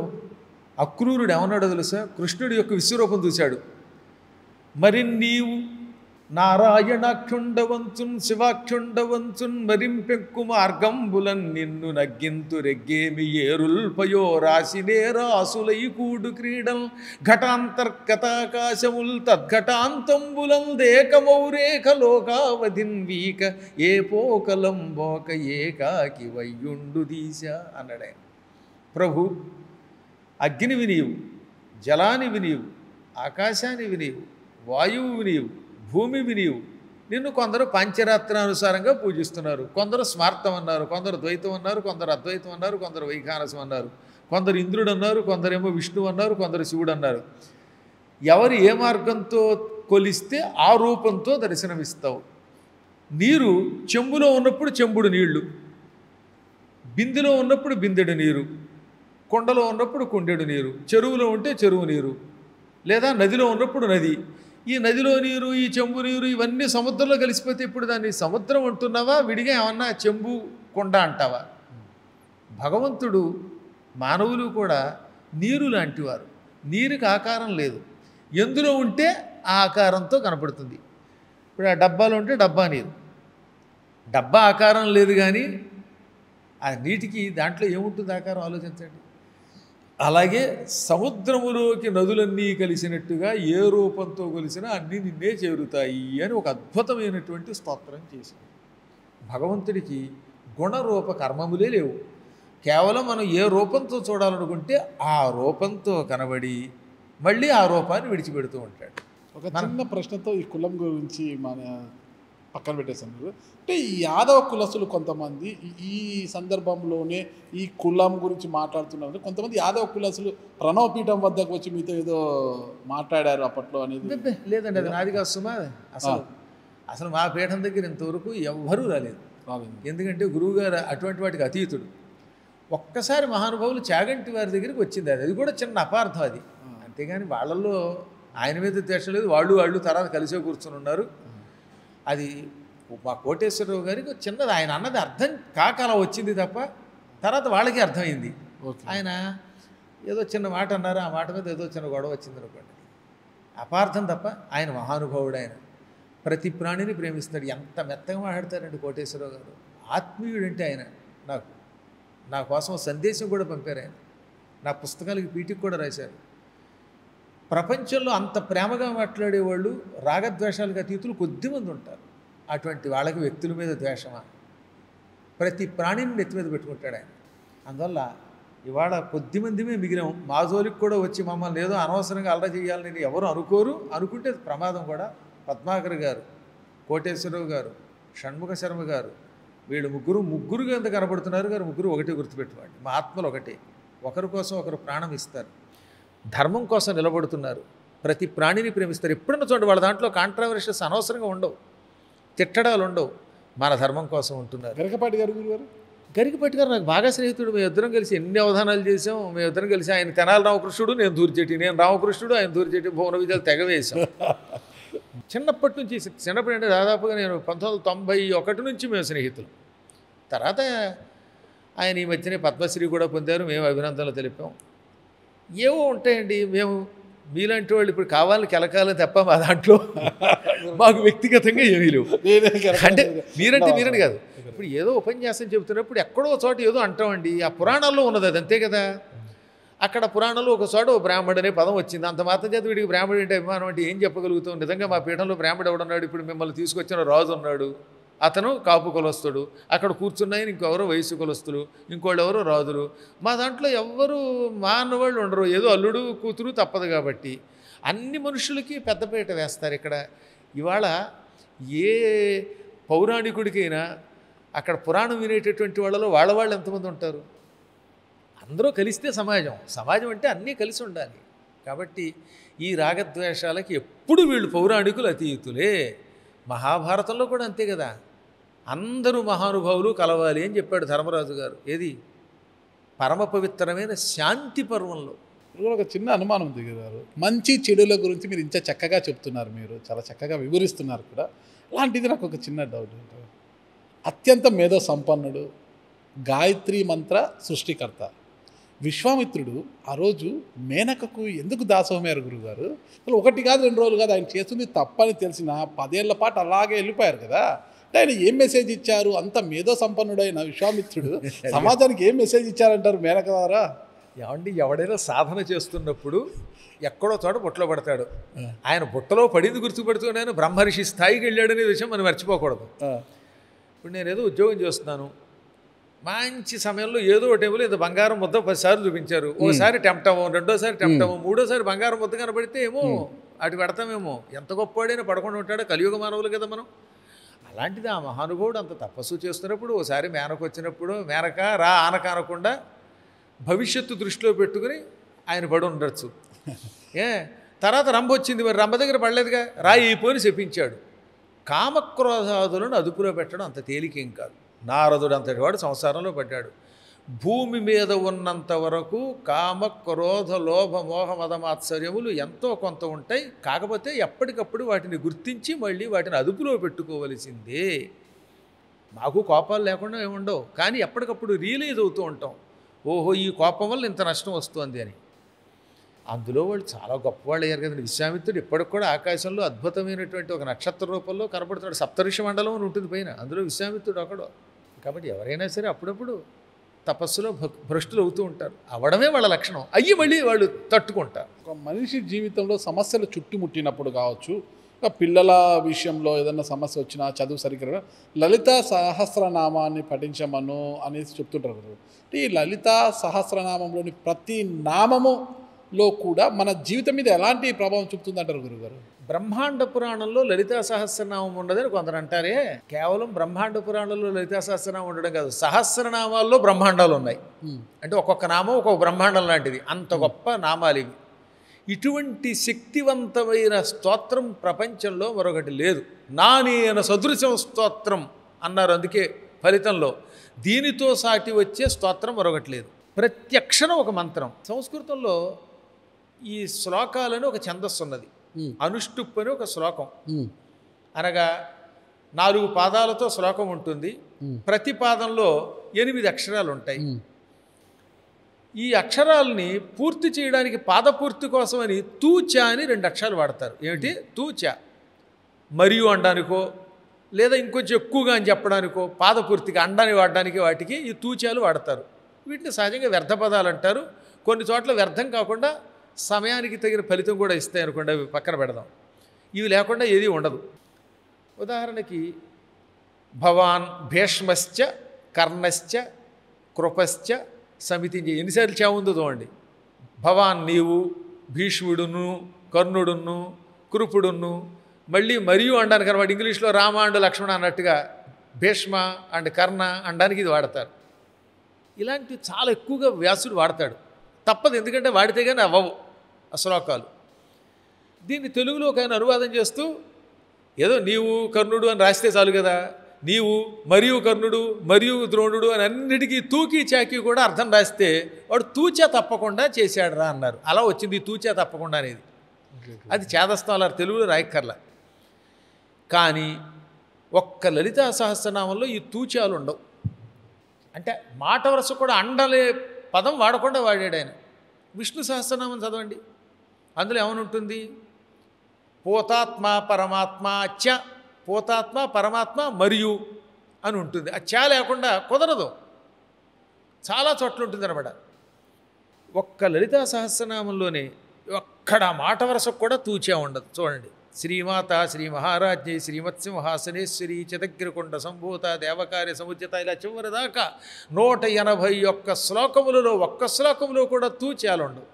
Speaker 1: అక్రూరుడు ఏమన్నాడో తెలుసా? కృష్ణుడి యొక్క విశ్వరూపం చూశాడు. మరి నీవు నారాయణాక్షుండవంచున్ శివాక్షుండవంచున్ మరింపెక్కు మార్గంబులన్ నిన్ను నగ్గింతు రెగ్గేమి ఏరుల్పయో రాసినే రాసులై కూడు క్రీడల్ ఘటాంతర్గతాకాశముల్ తద్ఘటాంతంబులం దేకమౌరేఖ లోకావధిన్ వీక ఏ పోకలం బోక ఏకాకి వయ్యుండు దీశ అన్నాడు ఆయన. ప్రభు, అగ్నివి నీవు, జలానివి నీవు, ఆకాశానివి నీవు, వాయువువి నీవు, భూమివి నీవు. నిన్ను కొందరు పంచరాత్రానుసారంగా పూజిస్తున్నారు. కొందరు స్మార్థం అన్నారు, కొందరు ద్వైతం అన్నారు, కొందరు అద్వైతం అన్నారు, కొందరు వైఖానసం అన్నారు, కొందరు ఇంద్రుడు అన్నారు, కొందరేమో విష్ణువు అన్నారు, కొందరు శివుడు అన్నారు. ఎవరు ఏ మార్గంతో కొలిస్తే ఆ రూపంతో దర్శనమిస్తావు. నీరు చెంబులో ఉన్నప్పుడు చెంబుడు నీళ్లు, బిందెలో ఉన్నప్పుడు బిందెడు నీరు, కొండలో ఉన్నప్పుడు కుండెడు నీరు, చెరువులో ఉంటే చెరువు నీరు, లేదా నదిలో ఉన్నప్పుడు నది. ఈ నదిలో నీరు, ఈ చెంబు నీరు ఇవన్నీ సముద్రంలో కలిసిపోతే ఇప్పుడు దాన్ని సముద్రం అంటున్నావా, విడిగా ఏమన్నా చెంబు కొండ అంటావా? భగవంతుడు, మానవులు కూడా నీరు లాంటివారు. నీరుకి ఆకారం లేదు, ఎందులో ఉంటే ఆ ఆకారంతో కనపడుతుంది. ఇప్పుడు ఆ డబ్బాలో ఉంటే డబ్బా నీరు, డబ్బా ఆకారం లేదు. కానీ ఆ నీటికి దాంట్లో ఏముంటుంది ఆకారం ఆలోచించండి. అలాగే సముద్రములోకి నదులన్నీ కలిసినట్టుగా ఏ రూపంతో కొలిసినా అన్నీ నిన్నే చేరుతాయి అని ఒక అద్భుతమైనటువంటి స్తోత్రం చేశాడు. భగవంతుడికి గుణరూప కర్మములే లేవు. కేవలం మనం ఏ రూపంతో చూడాలనుకుంటే ఆ రూపంతో కనబడి మళ్ళీ ఆ రూపాన్ని విడిచిపెడుతూ ఉంటాడు.
Speaker 2: ఒక చిన్న ప్రశ్నతో ఈ కులం గురించి మన పక్కన పెట్టేశాను. అంటే ఈ యాదవ కులస్తులు కొంతమంది ఈ సందర్భంలోనే ఈ కులం గురించి మాట్లాడుతున్నారు. కొంతమంది యాదవ కులస్తులు ప్రణవపీఠం వద్దకు వచ్చి మీతో ఏదో మాట్లాడారు అప్పట్లో అనేది.
Speaker 1: లేదండి, అది నాది కాదు సుమా. అసలు మా పీఠం దగ్గర ఇంతవరకు ఎవ్వరూ రాలేదు. ఎందుకంటే గురువుగారు అటువంటి వాటికి అతీతుడు. ఒక్కసారి మహానుభావులు చాగంటి వారి దగ్గరికి వచ్చింది. అది కూడా చిన్న అపార్థం అది. అంతేగాని వాళ్ళల్లో ఆయన మీద ద్వేషం లేదు. వాళ్ళు తర్వాత కలిసే కూర్చొని ఉన్నారు. అది మా కోటేశ్వరరావు గారికి చిన్నది, ఆయన అన్నది అర్థం కాక అలా వచ్చింది తప్ప తర్వాత వాళ్ళకి అర్థమైంది. ఆయన ఏదో చిన్న మాట అన్నారు, ఆ మాట మీద ఏదో చిన్న గొడవ వచ్చింది అనుకోండి. అపార్థం తప్ప ఆయన మహానుభావుడు. ఆయన ప్రతి ప్రాణిని ప్రేమిస్తాడు. ఎంత మెత్తగా మాట్లాడతారండి కోటేశ్వరరావు గారు. ఆత్మీయుడంటే ఆయన. నా కోసం సందేశం కూడా పంపారు ఆయన. నా పుస్తకాలకి పీఠికి కూడా రాశారు. ప్రపంచంలో అంత ప్రేమగా మాట్లాడేవాళ్ళు రాగద్వేషాలకు అతీతులు కొద్దిమంది ఉంటారు. అటువంటి వాళ్ళకి వ్యక్తుల మీద ద్వేషమా? ప్రతి ప్రాణిని నెత్తి మీద పెట్టుకుంటాడు ఆయన. అందువల్ల ఇవాళ కొద్దిమందిమే మిగిలాం. మా జోలికి కూడా వచ్చి మమ్మల్ని ఏదో అనవసరంగా అల్లరి చేయాలని ఎవరు అనుకోరు. అనుకుంటే ప్రమాదం కూడా. పద్మాకర్ గారు, కోటేశ్వరరావు గారు, షణ్ముఖ శర్మ గారు, వీళ్ళు ముగ్గురుగా ఎంత కనబడుతున్నారు గారు, ముగ్గురు ఒకటే గుర్తుపెట్టుకోండి. మా ఆత్మలు ఒకటే, ఒకరి కోసం ఒకరు ప్రాణం ఇస్తారు, ధర్మం కోసం నిలబడుతున్నారు, ప్రతి ప్రాణిని ప్రేమిస్తారు. ఎప్పుడన్నా చూడండి వాళ్ళ దాంట్లో కాంట్రావర్షియస్ అనవసరంగా ఉండవు, తిట్టడాలు ఉండవు, మన ధర్మం కోసం ఉంటున్నారు.
Speaker 2: గరికపాటి గారు గురుగారు,
Speaker 1: గరికపాటి గారు నాకు బాగా స్నేహితుడు. మేము ఇద్దరం కలిసి ఎన్ని అవధానాలు చేసాం. మేము ఇద్దరం కలిసి ఆయన తెనాలి రామకృష్ణుడు, నేను దూర్చేటి, నేను రామకృష్ణుడు, ఆయన దూర్చేటి, భువన విజయాలు తెగవేశాం. చిన్నప్పటి నుంచి, చిన్నప్పటి అంటే దాదాపుగా నేను 1991 నుంచి మేము స్నేహితులు. తర్వాత ఆయన ఈ మధ్యనే పద్మశ్రీ కూడా పొందారు, మేము అభినందనలు తెలిపాం. ఏవో ఉంటాయండి, మేము మీలాంటి వాళ్ళు ఇప్పుడు కావాలని కెలకాలని తప్ప మా దాంట్లో మాకు వ్యక్తిగతంగా ఏమీ లేవు. అంటే మీరంటే కాదు, ఇప్పుడు ఏదో ఉపన్యాసం చెబుతున్నప్పుడు ఎక్కడో చోట ఏదో అంటామండి, ఆ పురాణాల్లో ఉన్నది అది, అంతే కదా. అక్కడ పురాణంలో ఒక చోట ఓ బ్రాహ్మడు అనే పదం వచ్చింది, అంత మాత్రం చేత వీడికి బ్రాహ్మడు అంటే అభిమానం అంటే ఏం చెప్పగలుగుతాం? నిజంగా మా పీఠంలో బ్రాహ్మడు ఎవడున్నాడు? ఇప్పుడు మిమ్మల్ని తీసుకొచ్చిన రాజు ఉన్నాడు, అతను కాపు కులస్తుడు, అక్కడ కూర్చున్నాయని ఇంకెవరో వయసు కులస్తులు, ఇంకోళ్ళు ఎవరో రాజులు. మా దాంట్లో ఎవ్వరు మా అన్నవాళ్ళు ఉండరు, ఏదో అల్లుడు కూతురు తప్పదు కాబట్టి అన్ని మనుషులకి పెద్దపీట వేస్తారు. ఇక్కడ ఇవాళ ఏ పౌరాణికుడికైనా అక్కడ పురాణం వినేటటువంటి వాళ్ళలో వాళ్ళు ఎంతమంది ఉంటారు? అందరూ కలిస్తే సమాజం, సమాజం అంటే అన్నీ కలిసి ఉండాలి. కాబట్టి ఈ రాగద్వేషాలకి ఎప్పుడు వీళ్ళు పౌరాణికులు అతీతులే. మహాభారతంలో కూడా అంతే కదా, అందరూ మహానుభావులు కలవాలి అని చెప్పాడు ధర్మరాజు గారు. ఏది పరమ పవిత్రమైన శాంతి పర్వంలో.
Speaker 2: ఒక చిన్న అనుమానం ఉంది గారు, మంచి చెడుల గురించి మీరు ఇంత చక్కగా చెప్తున్నారు, మీరు చాలా చక్కగా వివరిస్తున్నారు కూడా. అలాంటిది నాకు ఒక చిన్న డౌట్ ఉంటుంది. అత్యంత మేధో సంపన్నుడు, గాయత్రి మంత్ర సృష్టికర్త విశ్వామిత్రుడు ఆ రోజు మేనకకు ఎందుకు దాసోహమయ్యారు గురుగారు? అసలు ఒకటి కాదు 2 రోజులు కాదు, ఆయన చేస్తుంది తప్పని తెలిసిన 10 ఏళ్ల పాటు అలాగే వెళ్ళిపోయారు కదా. అంటే ఆయన ఏం మెసేజ్ ఇచ్చారు? అంత మేధో సంపన్నుడైన విశ్వామిత్రుడు సమాజానికి ఏం మెసేజ్ ఇచ్చారంటారు మేనక ద్వారా?
Speaker 1: ఏమండి, ఎవడైనా సాధన చేస్తున్నప్పుడు ఎక్కడో చోట బుట్టలో పడతాడు. ఆయన బుట్టలో పడింది గుర్తుపెడుతూనే ఆయన బ్రహ్మర్షి స్థాయికి వెళ్ళాడనే విషయం మనం మర్చిపోకూడదు. ఇప్పుడు నేను ఏదో ఉద్యోగం చేస్తున్నాను, మంచి సమయంలో ఏదో టేబుల్ ఇంత బంగారం ముద్ద 10 సార్లు చూపించారు. ఓసారి టెంప్ట్ అవ్వం, రెండోసారి టెంప్ట్ అవ్వం, మూడోసారి బంగారం ముద్ద కనబడితే ఏమో అటు పెడతామేమో. ఎంత గొప్పవాడైనా పడకుండా ఉంటాడో, కలియుగ మానవులు కదా మనం. అలాంటిది ఆ మహానుభావుడు అంత తపస్సు చేస్తున్నప్పుడు ఓసారి మేనకు వచ్చినప్పుడు మేనక రా ఆనక అనకుండా భవిష్యత్తు దృష్టిలో పెట్టుకుని ఆయన పడి ఉండొచ్చు. తర్వాత రంభ వచ్చింది, మరి రంభ దగ్గర పడలేదుగా, రాయి అయిపోయి చెప్పించాడు. కామక్రోధాదులను అదుపులో పెట్టడం అంత తేలికేం కాదు. నారదుడు అంతటి వాడు సంసారంలో పడ్డాడు. భూమి మీద ఉన్నంత వరకు కామ క్రోధ లోభ మోహ మదమాత్సర్యములు ఎంతో కొంత ఉంటాయి. కాకపోతే ఎప్పటికప్పుడు వాటిని గుర్తించి మళ్ళీ వాటిని అదుపులో పెట్టుకోవలసిందే. మాకు కోపాలు లేకుండా ఏముండవు, కానీ ఎప్పటికప్పుడు రియలైజ్ అవుతూ ఉంటాం, ఓహో ఈ కోపం వల్ల ఇంత నష్టం వస్తుంది అని. అందులో వాళ్ళు చాలా గొప్పవాళ్ళు అయ్యారు కదండి. విశ్వామిత్రుడు ఇప్పటికి కూడా ఆకాశంలో అద్భుతమైనటువంటి ఒక నక్షత్ర రూపంలో కనబడుతున్నాడు. సప్తఋషి మండలం అని ఉంటుంది పైన, అందులో విశ్వామిత్రుడు ఒకడు. కాబట్టి ఎవరైనా సరే అప్పుడప్పుడు తపస్సులో భ్రష్టులు అవుతూ ఉంటారు. అవడమే వాళ్ళ లక్షణం, అయ్యి మళ్ళీ వాళ్ళు తట్టుకుంటారు.
Speaker 2: ఒక మనిషి జీవితంలో సమస్యలు చుట్టుముట్టినప్పుడు కావచ్చు, పిల్లల విషయంలో ఏదన్నా సమస్య వచ్చినా, చదువు సరిగ్గా లలిత సహస్రనామాన్ని పఠించమను అనేసి చెప్తుంటారు కదా. ఈ లలిత సహస్రనామంలోని ప్రతి నామములో కూడా మన జీవితం మీద ఎలాంటి ప్రభావం చూపుతుందంటారు గురుగారు?
Speaker 1: బ్రహ్మాండ పురాణంలో లలితా సహస్రనామం ఉండదని కొందరు అంటారే. కేవలం బ్రహ్మాండ పురాణంలో లలితా సహస్రనామం ఉండడం కాదు, సహస్రనామాల్లో బ్రహ్మాండాలు ఉన్నాయి. అంటే ఒక్కొక్క నామం ఒక్కొక్క బ్రహ్మాండం లాంటిది, అంత గొప్ప నామాలు ఇవి. ఇటువంటి శక్తివంతమైన స్తోత్రం ప్రపంచంలో మరొకటి లేదు. నానేన సదృశం స్తోత్రం అన్నారు, అందుకే ఫలితంలో దీనితో సాటి వచ్చే స్తోత్రం మరొకటి లేదు. ప్రతి అక్షరం ఒక మంత్రం. సంస్కృతంలో ఈ శ్లోకాలని ఒక ఛందస్సు ఉన్నది, అనుష్టుప్ అని ఒక శ్లోకం. అనగా 4 పాదాలతో శ్లోకం ఉంటుంది. ప్రతి పాదంలో 8 అక్షరాలు ఉంటాయి. ఈ అక్షరాలని పూర్తి చేయడానికి పాదపూర్తి కోసమని తూచ అని 2 అక్షరాలు వాడతారు. ఏమిటి? తూచ మరియు అనడానికో లేదా ఇంకొంచెం ఎక్కువగా అని చెప్పడానికో, పాదపూర్తిగా అండాన్ని వాడడానికి వాటికి ఈ తూచాలు వాడతారు. వీటిని సహజంగా వ్యర్థ పదాలు అంటారు. కొన్ని చోట్ల వ్యర్థం కాకుండా సమయానికి తగిన ఫలితం కూడా ఇస్తాయి అనుకోండి, అవి పక్కన పెడదాం. ఇవి లేకుండా ఏది ఉండదు. ఉదాహరణకి భవాన్ భీష్మశ్చ కర్ణశ్చ కృపశ్చ సమితి, ఎన్నిసార్లు చావుందో చూడండి. భవాన్ నీవు, భీష్ముడును, కర్ణుడును, కృపుడును, మళ్ళీ మరియు అనడానికి అనమాట. ఇంగ్లీష్లో రామ అండ్ లక్ష్మణ అన్నట్టుగా భీష్మ అండ్ కర్ణ అనడానికి ఇది వాడతారు. ఇలాంటివి చాలా ఎక్కువగా వ్యాసుడు వాడతాడు. తప్పదు, ఎందుకంటే వాడితే కానీ అవ్వవు ఆ శ్లోకాలు. దీన్ని తెలుగులోకి ఆయన అనువాదం చేస్తూ ఏదో నీవు కర్ణుడు అని రాస్తే చాలు కదా, నీవు మరియు కర్ణుడు మరియు ద్రోణుడు అని అన్నిటికీ తూకీ చాకీ కూడా అర్థం రాస్తే వాడు తూచా తప్పకుండా చేశాడురా అన్నారు. అలా వచ్చింది తూచా తప్పకుండా అనేది. అది చేదస్తం అలా తెలుగులో రాయక్కర్లా. కానీ ఒక్క లలితా సహస్రనామంలో ఈ తూచాలు ఉండవు. అంటే మాట వరుస కూడా అండలే పదం వాడకుండా వాడాడు ఆయన. విష్ణు సహస్రనామం చదవండి, అందులో ఏమనుంటుంది? పోతాత్మ పరమాత్మ చ, పోతాత్మ పరమాత్మ మరియు అని ఉంటుంది. ఆ చ లేకుండా కుదరదు, చాలా చోట్ల ఉంటుంది అనమాట. ఒక్క లలితా సహస్రనామంలోనే ఒక్కడ మాట వరుసకు కూడా తూచా ఉండదు. చూడండి, శ్రీమాత శ్రీ మహారాజ్ఞి శ్రీమత్సింహాసనేశ్వరి చదగ్రకొండ సంభూత దేవకార్య సముచిత ఇలా చివరి దాకా 181 శ్లోకములలో ఒక్క శ్లోకములో కూడా తూచాలు ఉండవు.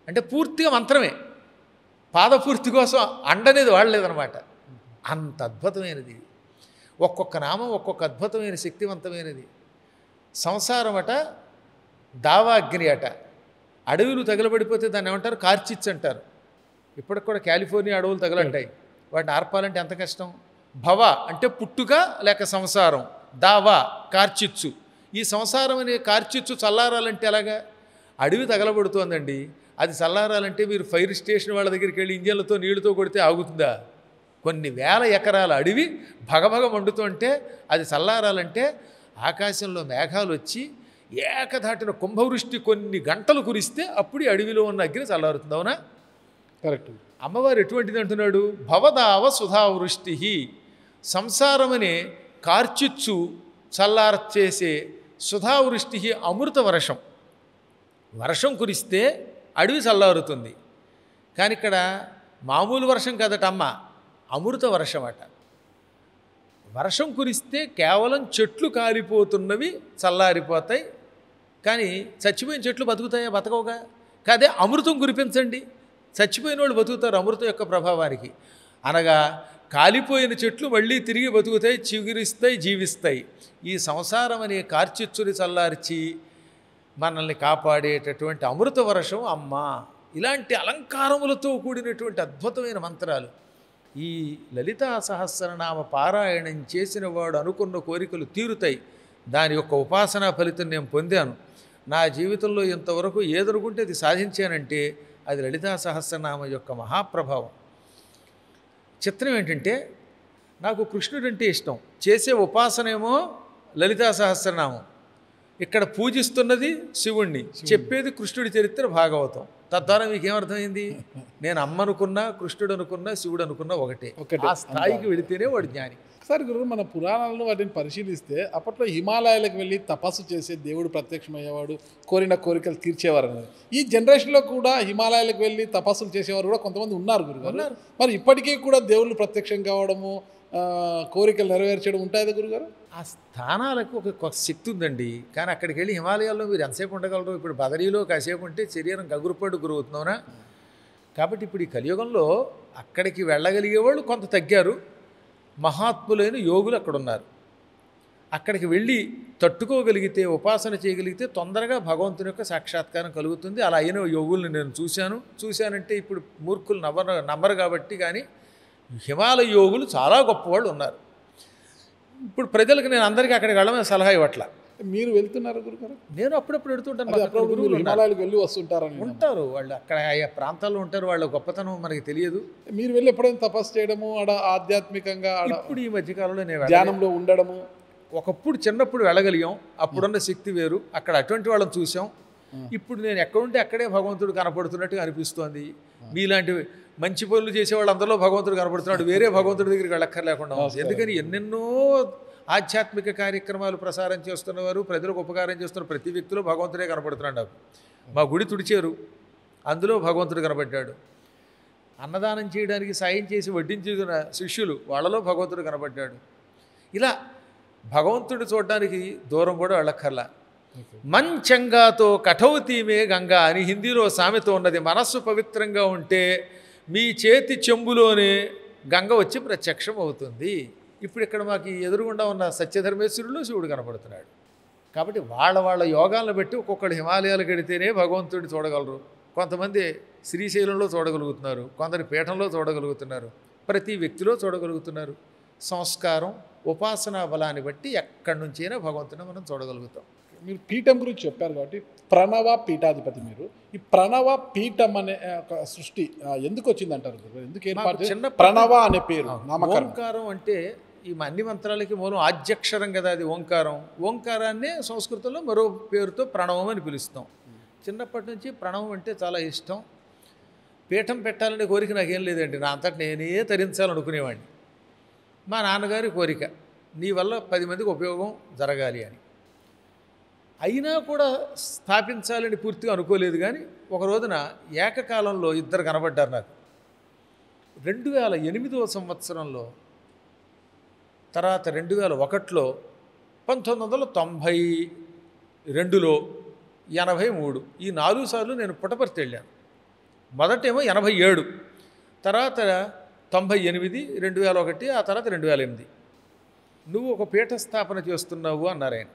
Speaker 1: అంటే పూర్తిగా మంత్రమే, పాదపూర్తి కోసం అండనేది వాడలేదనమాట. అంత అద్భుతమైనది. ఒక్కొక్క నామం ఒక్కొక్క అద్భుతమైన శక్తివంతమైనది. సంసారం అట దావాగ్ని అట. అడవులు తగలబడిపోతే దాన్ని ఏమంటారు? కార్చిచ్చు అంటారు. ఇప్పటికి కూడా కాలిఫోర్నియా అడవులు తగలంటాయి. వాటిని ఆర్పాలంటే ఎంత కష్టం. భవ అంటే పుట్టుక లేక సంసారం, దావా కార్చిచ్చు. ఈ సంసారం అనే కార్చిచ్చు చల్లారాలంటే ఎలాగా? అడవి తగలబడుతోందండి, అది చల్లారాలంటే మీరు ఫైర్ స్టేషన్ వాళ్ళ దగ్గరికి వెళ్ళి ఇంజన్లతో నీళ్లతో కొడితే ఆగుతుందా? కొన్ని వేల ఎకరాల అడవి భగభగ మండుతుంటే అది చల్లారాలంటే ఆకాశంలో మేఘాలు వచ్చి ఏకధాటిన కుంభవృష్టి కొన్ని గంటలు కురిస్తే అప్పుడు అడవిలో ఉన్న అగ్ని చల్లారుతుంది. అవునా?
Speaker 2: కరెక్ట్.
Speaker 1: అమ్మవారు ఎటువంటిది అంటున్నాడు? భవదావ సుధావృష్టి, సంసారమనే కార్చిచ్చు చల్లార్చేసే సుధావృష్టి అమృత వర్షం. వర్షం కురిస్తే అడవి చల్లారుతుంది. కానీ ఇక్కడ మామూలు వర్షం కదట అమ్మ, అమృత వర్షం అట. వర్షం కురిస్తే కేవలం చెట్లు కాలిపోతున్నవి చల్లారిపోతాయి, కానీ చచ్చిపోయిన చెట్లు బతుకుతాయా? బతకవుగా. కాదే అమృతం కురిపించండి, చచ్చిపోయిన వాళ్ళు బతుకుతారు అమృతం యొక్క ప్రభావానికి. అనగా కాలిపోయిన చెట్లు మళ్ళీ తిరిగి బతుకుతాయి, చిగురిస్తాయి, జీవిస్తాయి. ఈ సంసారం అనే కార్చిచ్చుని చల్లార్చి మనల్ని కాపాడేటటువంటి అమృత వర్షం అమ్మ. ఇలాంటి అలంకారములతో కూడినటువంటి అద్భుతమైన మంత్రాలు. ఈ లలితా సహస్రనామ పారాయణం చేసిన వాడు అనుకున్న కోరికలు తీరుతాయి. దాని యొక్క ఉపాసనా ఫలితం నేను పొందాను. నా జీవితంలో ఇంతవరకు ఏదనుకుంటే అది సాధించానంటే అది లలితా సహస్రనామ యొక్క మహాప్రభావం. చిత్రం ఏంటంటే, నాకు కృష్ణుడంటే ఇష్టం, చేసే ఉపాసనేమో లలితా సహస్రనామం. ఇక్కడ పూజిస్తున్నది శివుణ్ణి, చెప్పేది కృష్ణుడి చరిత్ర భాగవతం. తద్వారా మీకు ఏమర్థమైంది? నేను అమ్మ అనుకున్నా, కృష్ణుడు అనుకున్నా, శివుడు అనుకున్నా ఒకటే. ఆ స్థాయికి వెళితేనే వాడు జ్ఞాని.
Speaker 2: సార్ గురువు, మన పురాణాలను వాటిని పరిశీలిస్తే అప్పట్లో హిమాలయాలకు వెళ్ళి తపస్సు చేసే దేవుడు ప్రత్యక్షమయ్యేవాడు, కోరిన కోరికలు తీర్చేవారు అనేది. ఈ జనరేషన్లో కూడా హిమాలయాలకు వెళ్ళి తపస్సులు చేసేవారు కూడా కొంతమంది ఉన్నారు గురుగారు. మరి ఇప్పటికీ కూడా దేవుళ్ళు ప్రత్యక్షం కావడము, కోరికలు నెరవేర్చడం ఉంటాయి గురుగారు.
Speaker 1: ఆ స్థానాలకు ఒక శక్తి ఉందండి. కానీ అక్కడికి వెళ్ళి హిమాలయాల్లో మీరు ఎంతసేపు ఉండగలరు? ఇప్పుడు బదరీలో కాసేపు ఉంటే శరీరం గగురుపాటు గురవుతున్నావునా. కాబట్టి ఇప్పుడు ఈ కలియుగంలో అక్కడికి వెళ్ళగలిగే వాళ్ళు కొంత తగ్గారు. మహాత్ములైన యోగులు అక్కడ ఉన్నారు. అక్కడికి వెళ్ళి తట్టుకోగలిగితే, ఉపాసన చేయగలిగితే తొందరగా భగవంతుని యొక్క సాక్షాత్కారం కలుగుతుంది. అలా అయిన యోగుల్ని నేను చూశానంటే ఇప్పుడు మూర్ఖులు నమ్మరు కాబట్టి. కానీ హిమాలయ యోగులు చాలా గొప్పవాళ్ళు ఉన్నారు. ఇప్పుడు ప్రజలకు నేను అందరికీ అక్కడికి వెళ్ళమని సలహా ఇవ్వట్ల.
Speaker 2: మీరు వెళ్తున్నారు గురుగారు?
Speaker 1: నేను అప్పుడప్పుడు వెళుతుంటాను.
Speaker 2: హిమాలయాలకు వెళ్ళి వస్తుంటారని
Speaker 1: ఉంటారు వాళ్ళు, అక్కడ ఆయా ప్రాంతాల్లో ఉంటారు. వాళ్ళ గొప్పతనం మనకి తెలియదు.
Speaker 2: మీరు వెళ్ళి ఎప్పుడైనా తపస్సు చేయడము, ఆధ్యాత్మికంగా
Speaker 1: ఇప్పుడు ఈ మధ్యకాలంలో నేను
Speaker 2: ధ్యానంలో ఉండడము,
Speaker 1: ఒకప్పుడు చిన్నప్పుడు వెళ్ళగలిగాం, అప్పుడున్న శక్తి వేరు. అక్కడ అటువంటి వాళ్ళని చూసాం. ఇప్పుడు నేను ఎక్కడుంటే అక్కడే భగవంతుడు కనపడుతున్నట్టుగా అనిపిస్తోంది. మీలాంటి మంచి పనులు చేసేవాళ్ళు అందరిలో భగవంతుడు కనపడుతున్నాడు, వేరే భగవంతుడి దగ్గరికి వెళ్ళక్కర్లేకుండా. ఎందుకని ఎన్నెన్నో ఆధ్యాత్మిక కార్యక్రమాలు ప్రసారం చేస్తున్నవారు, ప్రజలకు ఉపకారం చేస్తున్న ప్రతి వ్యక్తిలో భగవంతుడే కనపడుతున్నాడు. నాకు మా గుడి తుడిచారు, అందులో భగవంతుడు కనపడ్డాడు. అన్నదానం చేయడానికి సాయం చేసి వడ్డించిన శిష్యులు, వాళ్ళలో భగవంతుడు కనపడ్డాడు. ఇలా భగవంతుడు చూడడానికి దూరం కూడా వెళ్ళక్కర్లా. మంచంగాతో కఠౌతీమే గంగా అని హిందీలో సామెత ఉన్నది. మనస్సు పవిత్రంగా ఉంటే మీ చేతి చెంబులోనే గంగ వచ్చి ప్రత్యక్షం అవుతుంది. ఇప్పుడు ఇక్కడ మాకు ఈ ఎదురుగుండా ఉన్న సత్యధర్మేశ్వరుడు శివుడు కనపడుతున్నాడు. కాబట్టి వాళ్ళ యోగాలను బట్టి ఒక్కొక్కడు హిమాలయాలకు వెడితేనే భగవంతుడిని చూడగలరు. కొంతమంది శ్రీశైలంలో చూడగలుగుతున్నారు, కొందరు పీఠంలో చూడగలుగుతున్నారు, ప్రతి వ్యక్తిలో చూడగలుగుతున్నారు. సంస్కారం, ఉపాసనా బలాన్ని బట్టి ఎక్కడి నుంచైనా భగవంతుని మనం చూడగలుగుతాం.
Speaker 2: మీరు పీఠం గురించి చెప్పారు కాబట్టి ప్రణవ పీఠాధిపతి మీరు. ఈ ప్రణవ పీఠం అనే ఒక సృష్టి ఎందుకు వచ్చిందంటారు? ఎందుకు ఏర్పాటు
Speaker 1: చిన్న
Speaker 2: ప్రణవ అనే పేరు నామకరణం?
Speaker 1: ఓంకారం అంటే ఈ అన్ని మంత్రాలకి మూలం ఆద్యక్షరం కదా, అది ఓంకారం. ఓంకారాన్నే సంస్కృతంలో మరో పేరుతో ప్రణవం అని పిలుస్తాం. చిన్నప్పటి నుంచి ప్రణవం అంటే చాలా ఇష్టం. పీఠం పెట్టాలనే కోరిక నాకేం లేదండి, నా అంతటి నేనే తరించాలనుకునేవాడిని. మా నాన్నగారి కోరిక, నీ వల్ల 10 మందికి ఉపయోగం జరగాలి అని. అయినా కూడా స్థాపించాలని పూర్తిగా అనుకోలేదు. కానీ ఒక రోజున ఏకకాలంలో ఇద్దరు కనబడ్డారు నాకు. 2008వ సంవత్సరంలో, తర్వాత 2001లో, 1992లో, 83 ఈ 4 సార్లు నేను పుట్టపర్తి వెళ్ళాను. మొదటేమో 87, తర్వాత 98, 2001, ఆ తర్వాత 2008. నువ్వు ఒక పీఠ స్థాపన చేస్తున్నావు అన్నారు ఆయన.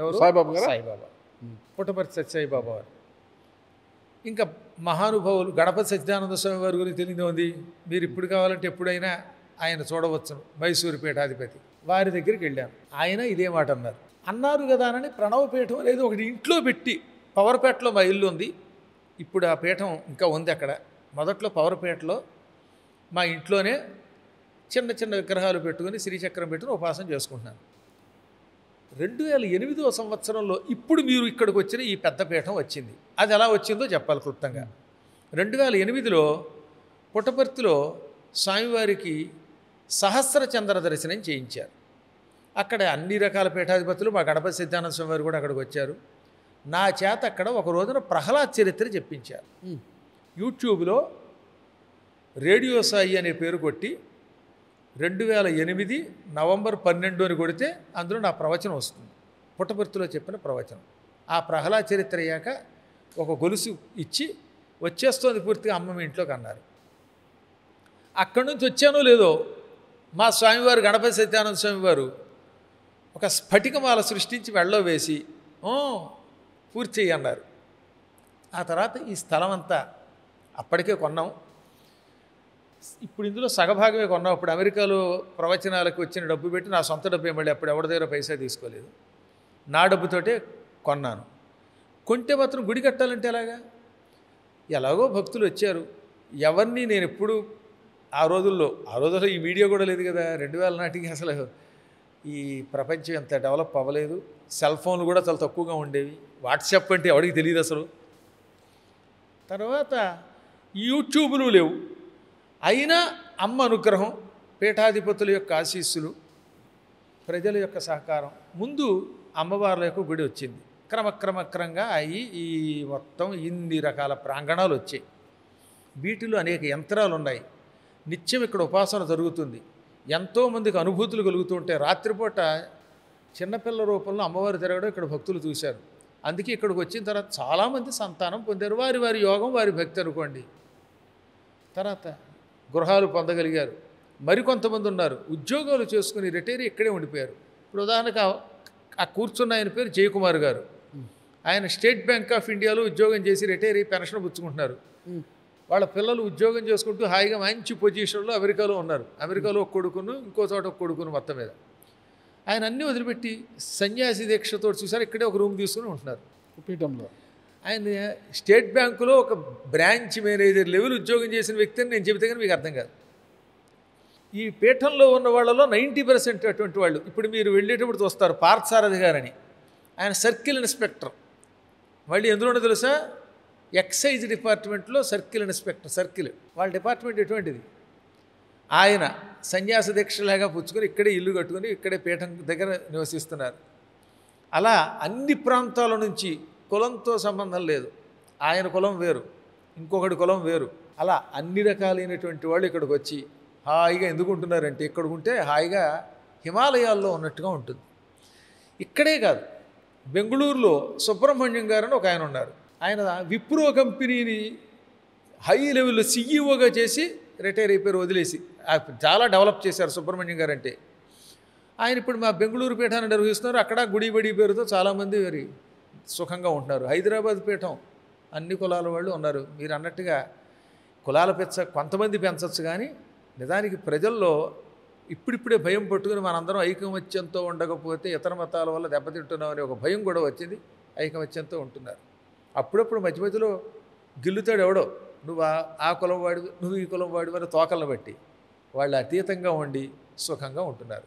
Speaker 1: ఎవరు?
Speaker 2: సాయిబాబా గారు.
Speaker 1: సాయిబాబా, పుట్టపర్తి సత్యసాయిబాబా వారు. ఇంకా మహానుభావులు గణపతి సత్యానంద స్వామి వారి గురించి తెలియదే ఉంది. మీరు ఇప్పుడు కావాలంటే ఎప్పుడైనా ఆయన చూడవచ్చు, మైసూరు పీఠాధిపతి. వారి దగ్గరికి వెళ్ళాను. ఆయన ఇదే మాట అన్నారు కదా అని ప్రణవపీఠం అనేది ఒకటి ఇంట్లో పెట్టి, పవర్పేటలో మా ఇల్లు ఉంది. ఇప్పుడు ఆ పీఠం ఇంకా ఉంది అక్కడ. మొదట్లో పవర్పేటలో మా ఇంట్లోనే చిన్న చిన్న విగ్రహాలు పెట్టుకుని శ్రీచక్రం పెట్టుకుని ఉపాసన చేసుకుంటున్నాను. 2008వ సంవత్సరంలో ఇప్పుడు మీరు ఇక్కడికి వచ్చిన ఈ పెద్ద పీఠం వచ్చింది. అది ఎలా వచ్చిందో చెప్పాలి క్లుప్తంగా. 2008లో పుట్టపర్తిలో స్వామివారికి సహస్ర చంద్ర దర్శనం చేయించారు. అక్కడ అన్ని రకాల పీఠాధిపతులు, మా గణపతి సిద్ధానంద స్వామి వారు కూడా అక్కడికి వచ్చారు. నా చేత అక్కడ ఒక రోజున ప్రహ్లాద్ చరిత్ర చెప్పించారు. యూట్యూబ్లో రేడియో సాయి అనే పేరు కొట్టి 2008 నవంబర్ 12 అని కొడితే అందులో నా ప్రవచనం వస్తుంది, పుట్టపర్తిలో చెప్పిన ప్రవచనం. ఆ ప్రహ్లాద్ చరిత్ర అయ్యాక ఒక గొలుసు ఇచ్చి వచ్చేస్తోంది పూర్తిగా అమ్మ మీ ఇంట్లోకి అన్నారు. అక్కడి నుంచి వచ్చానో లేదో మా స్వామివారు గణపతి సత్యానంద స్వామి వారు ఒక స్ఫటికమాల సృష్టించి మెడలో వేసి పూర్తి చెయ్యి అన్నారు. ఆ తర్వాత ఈ స్థలం అంతా అప్పటికే కొన్నాం. ఇప్పుడు ఇందులో సగభాగమే కొన్నాం. అప్పుడు అమెరికాలో ప్రవచనాలకు వచ్చిన డబ్బు పెట్టి నా సొంత డబ్బు మళ్ళీ అప్పుడు ఎవరి దగ్గర పైసా తీసుకోలేదు, నా డబ్బుతోటే కొన్నాను. కొంటే మాత్రం గుడి కట్టాలంటే ఎలాగో భక్తులు వచ్చారు. ఎవరిని నేను ఎప్పుడు ఆ రోజుల్లో ఈ మీడియా కూడా లేదు కదా, 2000 నాటికి అసలు ఈ ప్రపంచం ఎంత డెవలప్ అవ్వలేదు. సెల్ ఫోన్లు కూడా చాలా తక్కువగా ఉండేవి. వాట్సాప్ అంటే ఎవరికి తెలియదు అసలు. తర్వాత యూట్యూబ్లు లేవు. అయినా అమ్మ అనుగ్రహం, పీఠాధిపతుల యొక్క ఆశీస్సులు, ప్రజల యొక్క సహకారం, ముందు అమ్మవార్ల యొక్క గుడి వచ్చింది. క్రమక్రమంగా అయ్యి ఈ మొత్తం ఇన్ని రకాల ప్రాంగణాలు వచ్చాయి. వీటిలో అనేక యంత్రాలు ఉన్నాయి. నిత్యం ఇక్కడ ఉపాసన జరుగుతుంది. ఎంతోమందికి అనుభూతులు కలుగుతూ ఉంటాయి. రాత్రిపూట చిన్నపిల్ల రూపంలో అమ్మవారు తిరగడం ఇక్కడ భక్తులు చూశారు. అందుకే ఇక్కడికి వచ్చిన తర్వాత చాలామంది సంతానం పొందారు. వారి యోగం, వారి భక్తి అనుకోండి. తర్వాత గృహాలు పొందగలిగారు. మరికొంతమంది ఉన్నారు ఉద్యోగాలు చేసుకుని రిటైర్ ఇక్కడే ఉండిపోయారు. ఇప్పుడు ఉదాహరణకు ఆ కూర్చున్న ఆయన పేరు జయకుమార్ గారు. ఆయన స్టేట్ బ్యాంక్ ఆఫ్ ఇండియాలో ఉద్యోగం చేసి రిటైర్ అయ్యి పెన్షన్ పుచ్చుకుంటున్నారు. వాళ్ళ పిల్లలు ఉద్యోగం చేసుకుంటూ హాయిగా మంచి పొజిషన్లో అమెరికాలో ఉన్నారు. అమెరికాలో ఒక కొడుకును, ఇంకో చోట ఒక కొడుకును, మొత్తం మీద ఆయన అన్నీ వదిలిపెట్టి సన్యాసి దీక్షతో చూసారు. ఇక్కడే ఒక రూమ్ తీసుకుని ఉంటున్నారు పీఠంలో. ఆయన స్టేట్ బ్యాంకులో ఒక బ్రాంచ్ మేనేజర్ లెవెల్ ఉద్యోగం చేసిన వ్యక్తి అని నేను చెబితే కానీ మీకు అర్థం కాదు. ఈ పీఠంలో ఉన్న వాళ్ళలో 90% అటువంటి వాళ్ళు ఇప్పుడు మీరు వెళ్ళేటప్పుడు చూస్తారు. పార్థసారథి గారని, ఆయన సర్కిల్ ఇన్స్పెక్టర్. మళ్ళీ ఎందులోనో తెలుసా, ఎక్సైజ్ డిపార్ట్మెంట్లో సర్కిల్ ఇన్స్పెక్టర్. సర్కిల్ వాళ్ళ డిపార్ట్మెంట్ ఎటువంటిది. ఆయన సన్యాస దీక్షలాగా పుచ్చుకొని ఇక్కడే ఇల్లు కట్టుకొని ఇక్కడే పీఠం దగ్గర నివసిస్తున్నారు. అలా అన్ని ప్రాంతాల నుంచి, కులంతో సంబంధం లేదు. ఆయన కులం వేరు, ఇంకొకటి కులం వేరు. అలా అన్ని రకాలైనటువంటి వాళ్ళు ఇక్కడికి వచ్చి హాయిగా ఎందుకు ఉంటున్నారంటే, ఇక్కడ ఉంటే హాయిగా హిమాలయాల్లో ఉన్నట్టుగా ఉంటుంది. ఇక్కడే కాదు, బెంగళూరులో సుబ్రహ్మణ్యం గారు అని ఒక ఆయన ఉన్నారు. ఆయన విప్రో కంపెనీని హై లెవెల్లో సీఈఓగా చేసి రిటైర్ అయిపోయారు, వదిలేసి. చాలా డెవలప్ చేశారు సుబ్రహ్మణ్యం గారు. అంటే ఆయన ఇప్పుడు మా బెంగళూరు పీఠాన్ని నిర్వహిస్తున్నారు. అక్కడ గుడి బడి పేరుతో చాలామంది మరి సుఖంగా ఉంటున్నారు. హైదరాబాద్ పీఠం అన్ని కులాల వాళ్ళు ఉన్నారు. మీరు అన్నట్టుగా కులాల కొంతమంది పెంచవచ్చు, కానీ నిజానికి ప్రజల్లో ఇప్పుడిప్పుడే భయం పట్టుకుని మనందరం ఐకమత్యంతో ఉండకపోతే ఇతర మతాల వల్ల దెబ్బతింటున్నామని ఒక భయం కూడా వచ్చింది. ఐకమత్యంతో ఉంటున్నారు. అప్పుడప్పుడు మధ్య మధ్యలో గిల్లుతాడు ఎవడో, నువ్వు ఆ కులం వాడివి, నువ్వు ఈ కులం వాడివి అని తోకలను బట్టి వాళ్ళు అతీతంగా ఉండి సుఖంగా ఉంటున్నారు.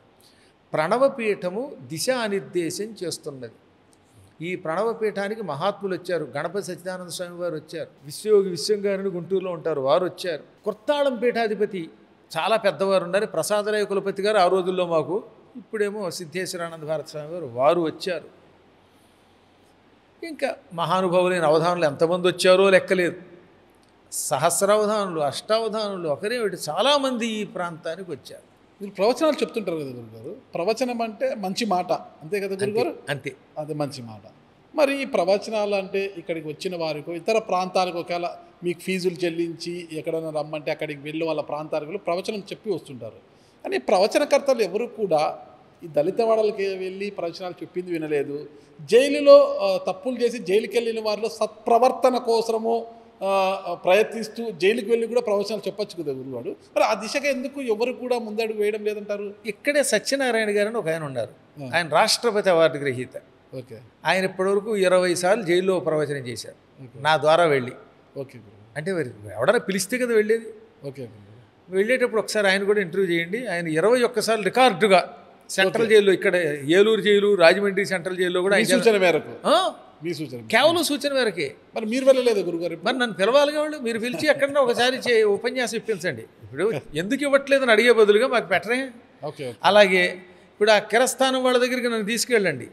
Speaker 1: ప్రణవపీఠము దిశానిర్దేశం చేస్తున్నది. ఈ ప్రణవపీఠానికి మహాత్ములు వచ్చారు. గణపతి సచ్చిదానంద స్వామి వారు వచ్చారు. విశ్వయోగి విశ్వంగారిని గుంటూరులో ఉంటారు, వారు వచ్చారు. కొత్తాళం పీఠాధిపతి చాలా పెద్దవారు ఉన్నారు, ప్రసాదరాయ కులపతి గారు ఆ రోజుల్లో మాకు. ఇప్పుడేమో సిద్ధేశ్వరానంద భారత స్వామి వారు వారు వచ్చారు. ఇంకా మహానుభావులైన అవధానులు ఎంతమంది వచ్చారో లెక్కలేదు. సహస్రావధానులు, అష్టావధానులు, ఒకరేమిటి చాలామంది ఈ ప్రాంతానికి వచ్చారు.
Speaker 2: మీరు ప్రవచనాలు చెప్తుంటారు కదా గురుగారు, ప్రవచనం అంటే మంచి మాట అంతే కదా గురుగారు?
Speaker 1: అంతే,
Speaker 2: అది మంచి మాట. మరి ఈ ప్రవచనాలు అంటే ఇక్కడికి వచ్చిన వారికి ఇతర ప్రాంతాలకు ఒకవేళ మీకు ఫీజులు చెల్లించి ఎక్కడైనా రమ్మంటే అక్కడికి వెళ్ళి వాళ్ళ ప్రాంతాలకు ప్రవచనం చెప్పి వస్తుంటారు. కానీ ప్రవచనకర్తలు ఎవరు కూడా ఈ దళిత వాడలకి వెళ్ళి ప్రవచనాలు చెప్పింది వినలేదు. జైలులో తప్పులు చేసి జైలుకి వెళ్ళిన వారిలో సత్ప్రవర్తన కోసము ప్రయత్నిస్తూ జైలుకి వెళ్ళి కూడా ప్రవచనాలు చెప్పచ్చు కదా గురువాడు. మరి ఆ దిశగా ఎందుకు ఎవరు కూడా ముందడుగు వేయడం లేదంటారు?
Speaker 1: ఇక్కడే సత్యనారాయణ గారు అని ఒక ఆయన ఉన్నారు. ఆయన రాష్ట్రపతి అవార్డు గ్రహీత.
Speaker 2: ఓకే.
Speaker 1: ఆయన ఇప్పటివరకు 20 సార్లు జైల్లో ప్రవచనం చేశారు నా ద్వారా వెళ్ళి.
Speaker 2: ఓకే.
Speaker 1: అంటే ఎవడన్నా పిలిస్తే కదా వెళ్ళేది.
Speaker 2: ఓకే.
Speaker 1: వెళ్ళేటప్పుడు ఒకసారి ఆయన కూడా ఇంటర్వ్యూ చేయండి. ఆయన 21 సార్లు రికార్డుగా సెంట్రల్ జైల్లో, ఇక్కడ ఏలూరు జైలు, రాజమండ్రి సెంట్రల్ జైల్లో కూడా
Speaker 2: సూచన మేరకు, మీ సూచన
Speaker 1: కేవలం సూచన మేరకే.
Speaker 2: మరి మీరు వెళ్ళలేదు గురుగారు?
Speaker 1: మరి నన్ను పిలవాలిగా వాళ్ళు. మీరు పిలిచి ఎక్కడన్నా ఒకసారి ఉపన్యాసం ఇప్పించండి. ఇప్పుడు ఎందుకు ఇవ్వట్లేదని అడిగే బదులుగా మాకు పెట్టరే.
Speaker 2: ఓకే.
Speaker 1: అలాగే ఇప్పుడు ఆ కిరస్థానం వాళ్ళ దగ్గరికి నన్ను తీసుకెళ్ళండి.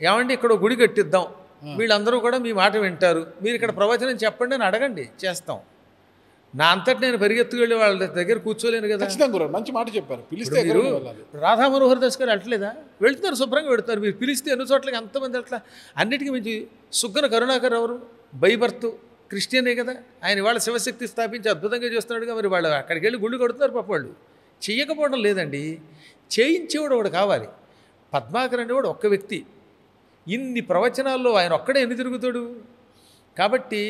Speaker 1: ఏమండి ఇక్కడ గుడి కట్టిద్దాం, వీళ్ళందరూ కూడా మీ మాట వింటారు, మీరు ఇక్కడ ప్రవచనం చెప్పండి అని అడగండి, చేస్తాం. నా అంతటి నేను పరిగెత్తుకెళ్ళి వాళ్ళ దగ్గర కూర్చోలేను కదా.
Speaker 2: మంచి మాట చెప్పారు. పిలిస్తే
Speaker 1: మీరు రాధా మనోహర్ దాస్ గారు వెళ్ళట్లేదా? వెళ్తున్నారు, శుభ్రంగా వెళ్తారు. మీరు పిలిస్తే ఎన్ని చోట్లకి ఎంతమంది అట్లా. అన్నిటికీ మించి సుగ్గన కరుణాకర్ ఎవరు? బైబర్త్ క్రిస్టియనే కదా. ఆయన వాళ్ళ శివశక్తి స్థాపించి అద్భుతంగా చేస్తున్నాడుగా. మరి వాళ్ళు అక్కడికి వెళ్ళి గుళ్ళు కడుతున్నారు పాప. వాళ్ళు చెయ్యకపోవడం లేదండి, చేయించేవాడు ఒకడు కావాలి. పద్మాకర్ అనేవాడు ఒక్క వ్యక్తి, ఇన్ని ప్రవచనాల్లో ఆయన ఒక్కడే ఎన్ని తిరుగుతాడు. కాబట్టి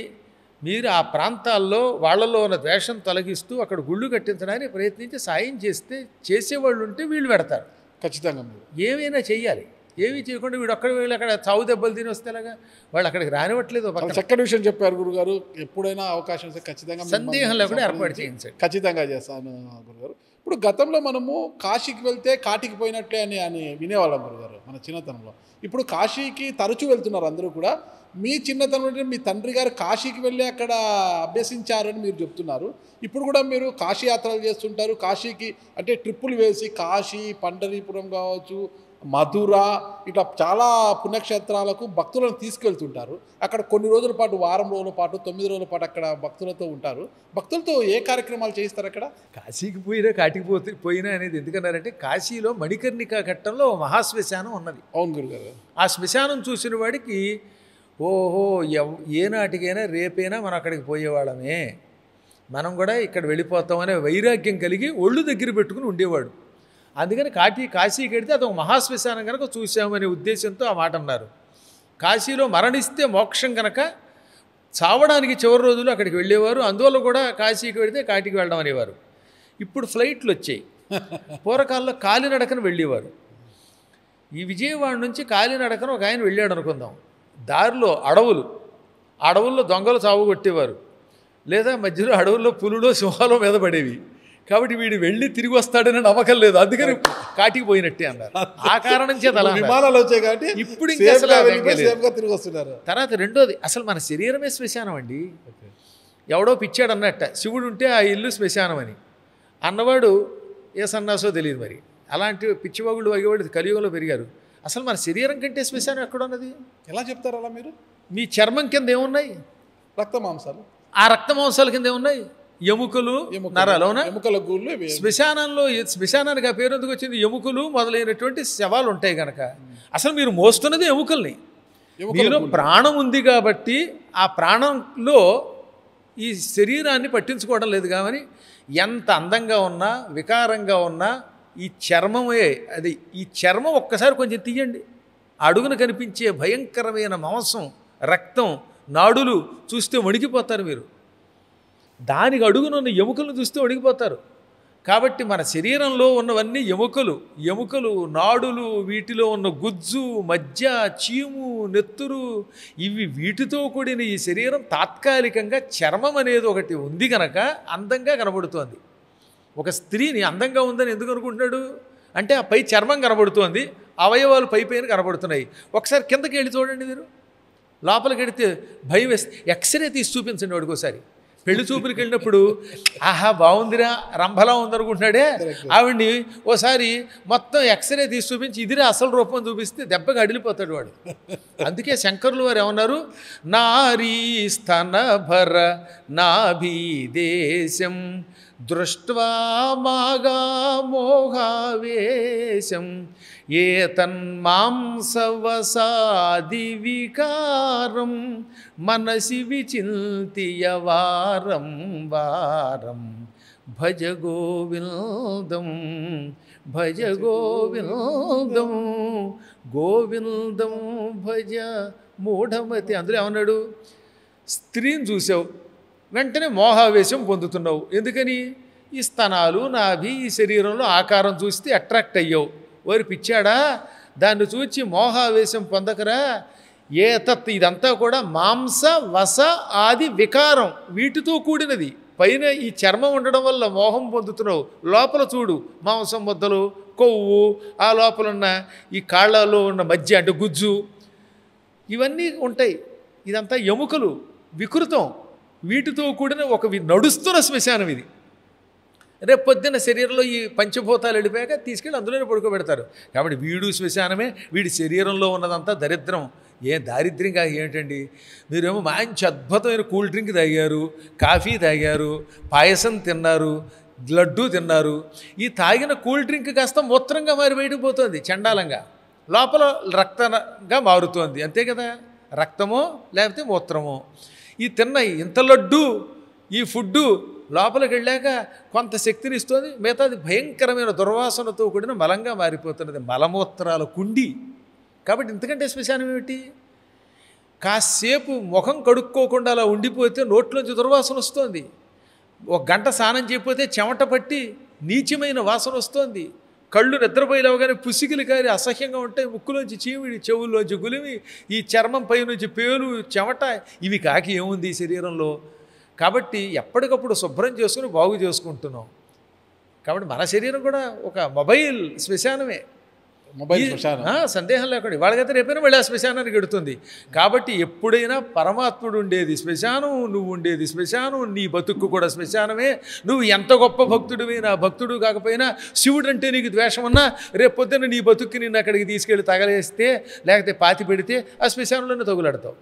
Speaker 1: మీరు ఆ ప్రాంతాల్లో వాళ్ళలో ఉన్న ద్వేషం తొలగిస్తూ అక్కడ గుళ్ళు కట్టించడానికి ప్రయత్నించి సాయం చేస్తే, చేసేవాళ్ళు ఉంటే వీళ్ళు పెడతారు.
Speaker 2: ఖచ్చితంగా
Speaker 1: ఏమైనా చెయ్యాలి. ఏమీ చేయకుండా వీడు ఒక్కడ వీళ్ళు అక్కడ చావు దెబ్బలు తిని వస్తేలాగా వాళ్ళు అక్కడికి రానివ్వట్లేదు.
Speaker 2: చక్కటి విషయం చెప్పారు గురుగారు. ఎప్పుడైనా అవకాశం వస్తే ఖచ్చితంగా
Speaker 1: సందేహం లేకుండా ఏర్పాటు చేయించండి.
Speaker 2: ఖచ్చితంగా చేస్తాను గురుగారు. ఇప్పుడు గతంలో మనము కాశీకి వెళ్తే కాటికి పోయినట్లే అని వినేవాళ్ళం గురుగారు మన చిన్నతనంలో. ఇప్పుడు కాశీకి తరచూ వెళ్తున్నారు అందరూ కూడా. మీ చిన్నతనంలో మీ తండ్రి గారు కాశీకి వెళ్ళి అక్కడ అభ్యసించారని మీరు చెప్తున్నారు. ఇప్పుడు కూడా మీరు కాశీ యాత్రలు చేస్తుంటారు. కాశీకి అంటే ట్రిప్పులు వేసి కాశీ, పండరీపురం కావచ్చు, మధుర, ఇట్లా చాలా పుణ్యక్షేత్రాలకు భక్తులను తీసుకెళ్తుంటారు. అక్కడ కొన్ని రోజుల పాటు, వారం రోజుల పాటు, 9 రోజుల పాటు అక్కడ భక్తులతో ఉంటారు. భక్తులతో ఏ కార్యక్రమాలు చేయిస్తారు అక్కడ?
Speaker 1: కాశీకి పోయినా కాటికి పోయినా అనేది ఎందుకన్నారంటే, కాశీలో మణికర్ణికా ఘట్టంలో మహాశ్మశానం ఉన్నది.
Speaker 2: అవును గురుగారు.
Speaker 1: ఆ శ్మశానం చూసిన వాడికి ఓహో ఏనాటికైనా రేపైనా మనం అక్కడికి పోయేవాళ్ళమే, మనం కూడా ఇక్కడ వెళ్ళిపోతామనే వైరాగ్యం కలిగి ఒళ్ళు దగ్గర పెట్టుకుని ఉండేవాడు. అందుకని కాశీకి వెడితే అదొక మహాశ్మశానం కనుక చూసామనే ఉద్దేశంతో ఆ మాట అన్నారు. కాశీలో మరణిస్తే మోక్షం కనుక చావడానికి చివరి రోజులు అక్కడికి వెళ్ళేవారు. అందువల్ల కూడా కాశీకి వెడితే కాటికి వెళ్ళడం అనేవారు. ఇప్పుడు ఫ్లైట్లు వచ్చాయి. పూర్వకాలంలో కాలినడకన వెళ్ళేవారు. ఈ విజయవాడ నుంచి కాలినడకన ఒక ఆయన వెళ్ళాడు అనుకుందాం. దారిలో అడవుల్లో దొంగలు చావు కొట్టేవారు, లేదా మధ్యలో అడవుల్లో పులులో సింహాలో మీద పడేవి. కాబట్టి వీడు వెళ్ళి తిరిగి వస్తాడని నమ్మకం లేదు, అందుకని కాటికి పోయినట్టే అన్నారు. ఆ కారణం చేత
Speaker 2: విమానాలు వచ్చాయి కాబట్టి
Speaker 1: ఇప్పుడు ఇంకా
Speaker 2: తిరిగి వస్తున్నారు.
Speaker 1: తర్వాత రెండోది, అసలు మన శరీరమే శ్మశానం అండి. ఎవడో పిచ్చాడు అన్నట్ట, శివుడు ఉంటే ఆ ఇల్లు శ్మశానం అని అన్నవాడు ఏ సన్నాసో తెలియదు. మరి అలాంటి పిచ్చివాగుళ్ళు అయ్యేవాడు కలియుగంలో పెరిగారు. అసలు మన శరీరం కంటే శ్మశానం ఎక్కడున్నది?
Speaker 2: ఎలా చెప్తారు అలా మీరు?
Speaker 1: మీ చర్మం కింద ఏమున్నాయి?
Speaker 2: రక్త మాంసాలు.
Speaker 1: ఆ రక్త మాంసాల కింద ఏమున్నాయి? ఎముకలు, నరాలోనా?
Speaker 2: ఎముకల గూళ్ళు.
Speaker 1: శ్మశానంలో, శ్మశానానికి ఆ పేరు ఎందుకు వచ్చింది? ఎముకలు మొదలైనటువంటి శవాలు ఉంటాయి కనుక. అసలు మీరు మోస్తున్నది ఎముకల్ని. మీలో ప్రాణం ఉంది కాబట్టి ఆ ప్రాణంలో ఈ శరీరాన్ని పట్టించుకోవడం లేదు. కానీ ఎంత అందంగా ఉన్నా, వికారంగా ఉన్నా ఈ చర్మమే అది. ఈ చర్మం ఒక్కసారి కొంచెం తీయండి, అడుగున కనిపించే భయంకరమైన మాంసం, రక్తం, నాడులు చూస్తే వణికిపోతారు మీరు. దానికి అడుగునున్న ఎముకలను చూస్తే వణికిపోతారు. కాబట్టి మన శరీరంలో ఉన్నవన్నీ ఎముకలు, ఎముకలు, నాడులు, వీటిలో ఉన్న గుజ్జు, మజ్జ, చీము, నెత్తురు, వీటితో కూడిన ఈ శరీరం తాత్కాలికంగా చర్మం అనేది ఒకటి ఉంది కనుక అందంగా కనబడుతోంది. ఒక స్త్రీని అందంగా ఉందని ఎందుకు అనుకుంటున్నాడు అంటే ఆ పై చర్మం కనబడుతోంది, అవయవాలు పై పైన కనబడుతున్నాయి. ఒకసారి కిందకి వెళ్ళి చూడండి మీరు, లోపలికి వెళితే భయం వేస్తే ఎక్స్రే తీసి చూపించండి వాడికోసారి. పెళ్లి చూపులకు వెళ్ళినప్పుడు ఆహా బాగుందిరా రంభలా ఉందనుకుంటున్నాడే, ఆవిడ్ని ఓసారి మొత్తం ఎక్స్రే తీసి చూపించి ఇదిరా అసలు రూపం చూపిస్తే దెబ్బగా అడిలిపోతాడు వాడు. అందుకే శంకరులు వారు ఏమన్నారు, నారీ స్తనభర నాభీదేశం దృష్ట్వా మాగా మోహావేశం ఏతన్మాంసవసాది వికారం మనసి విచింత్య వారం వారం భజ గోవిందం భజ గోవిందం గోవిందం భజ మూఢమతి. అందులో ఏమన్నాడు, స్త్రీని చూసావు వెంటనే మోహావేశం పొందుతున్నావు. ఎందుకని? ఈ స్తనాలు, నాభి, ఈ శరీరంలో ఆకారం చూస్తే అట్రాక్ట్ అయ్యావు. వారు పిచ్చాడా, దాన్ని చూచి మోహావేశం పొందకరా. ఇదంతా కూడా మాంస వస ఆది వికారం, వీటితో కూడినది. పైన ఈ చర్మం ఉండడం వల్ల మోహం పొందుతున్నావు. లోపల చూడు, మాంసం ముద్దలు, కొవ్వు, ఆ లోపల ఉన్న ఈ కాళ్ళలో ఉన్న మధ్య అంటే గుజ్జు, ఇవన్నీ ఉంటాయి. ఇదంతా ఎముకలు, వికృతం, వీటితో కూడిన ఒక నడుస్తున్న శ్మశానం ఇది. రేపు పొద్దున్న శరీరంలో ఈ పంచభూతాలు వెళ్ళిపోయాక తీసుకెళ్ళి అందులోనే పడుకోబెడతారు. కాబట్టి వీడు శ్మశానమే, వీడి శరీరంలో ఉన్నదంతా దరిద్రం. దారిద్ర్యంగా ఏంటండి, మీరేమో మంచి అద్భుతమైన కూల్ డ్రింక్ తాగారు, కాఫీ తాగారు, పాయసం తిన్నారు, లడ్డూ తిన్నారు. ఈ తాగిన కూల్ డ్రింక్ కాస్త మూత్రంగా మారి బయటకు పోతుంది చండాలంగా, లోపల రక్తంగా మారుతోంది. అంతే కదా, రక్తమో లేకపోతే మూత్రమో. ఈ తిన్నాయి ఇంత లడ్డు, ఈ ఫుడ్డు లోపలికి వెళ్ళాక కొంత శక్తిని ఇస్తుంది, మిగతాది భయంకరమైన దుర్వాసనతో కూడిన మలంగా మారిపోతున్నది, మలమూత్రాల కుండి. కాబట్టి ఇంతకంటే శ్మశానం ఏమిటి? కాసేపు ముఖం కడుక్కోకుండా అలా ఉండిపోతే నోట్లోంచి దుర్వాసన వస్తుంది. ఒక గంట స్నానం చేయకపోతే చెమట పట్టి నీచమైన వాసన వస్తుంది. కళ్ళు నిద్రపోయి లేవగానే పుసికిలు కారి అసహ్యంగా ఉంటాయి. ముక్కులోంచి చీమిడి, చెవుల్లోంచి గులిమి, ఈ చర్మం పై నుంచి పేలు, చెమట, ఇవి కాకి ఏముంది ఈ శరీరంలో. కాబట్టి ఎప్పటికప్పుడు శుభ్రం చేసుకుని బాగు చేసుకుంటున్నాం. కాబట్టి మన శరీరం కూడా ఒక మొబైల్ శ్మశానమే. సందేహం లేకుండా వాళ్ళకైతే రేపైనా మళ్ళీ ఆ శ్మశానానికి ఎడుతుంది. కాబట్టి ఎప్పుడైనా పరమాత్ముడు ఉండేది శ్మశానం, నువ్వు ఉండేది శ్మశానం, నీ బతుక్కు కూడా శ్మశానమే. నువ్వు ఎంత గొప్ప భక్తుడివి, నా భక్తుడు కాకపోయినా శివుడు అంటే నీకు ద్వేషం ఉన్నా రేపు పొద్దున్న నీ బతుక్కి నిన్ను అక్కడికి తీసుకెళ్ళి తగలేస్తే లేకపోతే పాతి పెడితే ఆ శ్మశానంలోనే తగులాడతావు.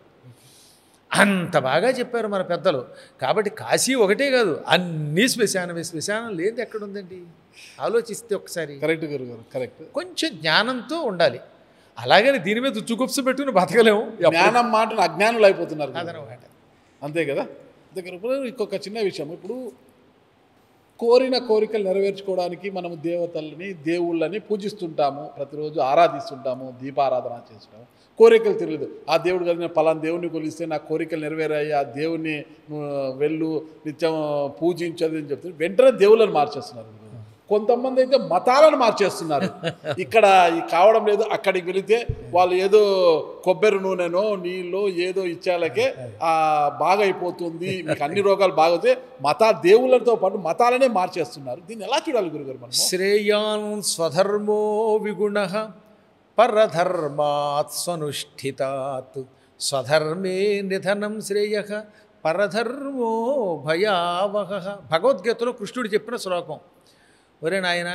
Speaker 1: అంత బాగా చెప్పారు మన పెద్దలు. కాబట్టి కాశీ ఒకటే కాదు, అన్నీ శ్మశానమే. శ్మశానం లేదు ఎక్కడుందండి? ఆలోచిస్తే ఒకసారి.
Speaker 2: కరెక్ట్ గురుగారు, కరెక్ట్.
Speaker 1: కొంచెం జ్ఞానంతో ఉండాలి. అలాగని దీని మీద చుగుప్సు పెట్టుకుని బతకలేము.
Speaker 2: జ్ఞానం మాటను అజ్ఞానులు అయిపోతున్నారు
Speaker 1: అదనమాట.
Speaker 2: అంతే కదా. ఇప్పుడు ఇంకొక చిన్న విషయం, ఇప్పుడు కోరిన కోరికలు నెరవేర్చుకోవడానికి మనము దేవతల్ని, దేవుళ్ళని పూజిస్తుంటాము, ప్రతిరోజు ఆరాధిస్తుంటాము, దీపారాధన చేస్తుంటాము. కోరికలు తెలియదు, ఆ దేవుడు కలిగిన పలానా దేవుడిని కొలిస్తే నా కోరికలు నెరవేరాయి, ఆ దేవుణ్ణి వెళ్ళు నిత్యం పూజించదు అని చెప్తే వెంటనే దేవుళ్ళని మార్చేస్తున్నారు. కొంతమంది అయితే మతాలను మార్చేస్తున్నారు. ఇక్కడ కావడం లేదు, అక్కడికి వెళితే వాళ్ళు ఏదో కొబ్బరి నూనెనో నీళ్ళు ఏదో ఇచ్చాలకే బాగా అయిపోతుంది, మీకు అన్ని రోగాలు బాగోతే దేవుళ్ళతో పాటు మతాలనే మార్చేస్తున్నారు. దీన్ని ఎలా చూడాలి గురుగారు మనం?
Speaker 1: శ్రేయాన్ స్వధర్మో విగుణః పరధర్మాత్ స్వనుష్ఠితాత్ స్వధర్మే నిధనం శ్రేయః పరధర్మో భయావహః. భగవద్గీతలో కృష్ణుడు చెప్పిన శ్లోకం. ఒరే నాయన,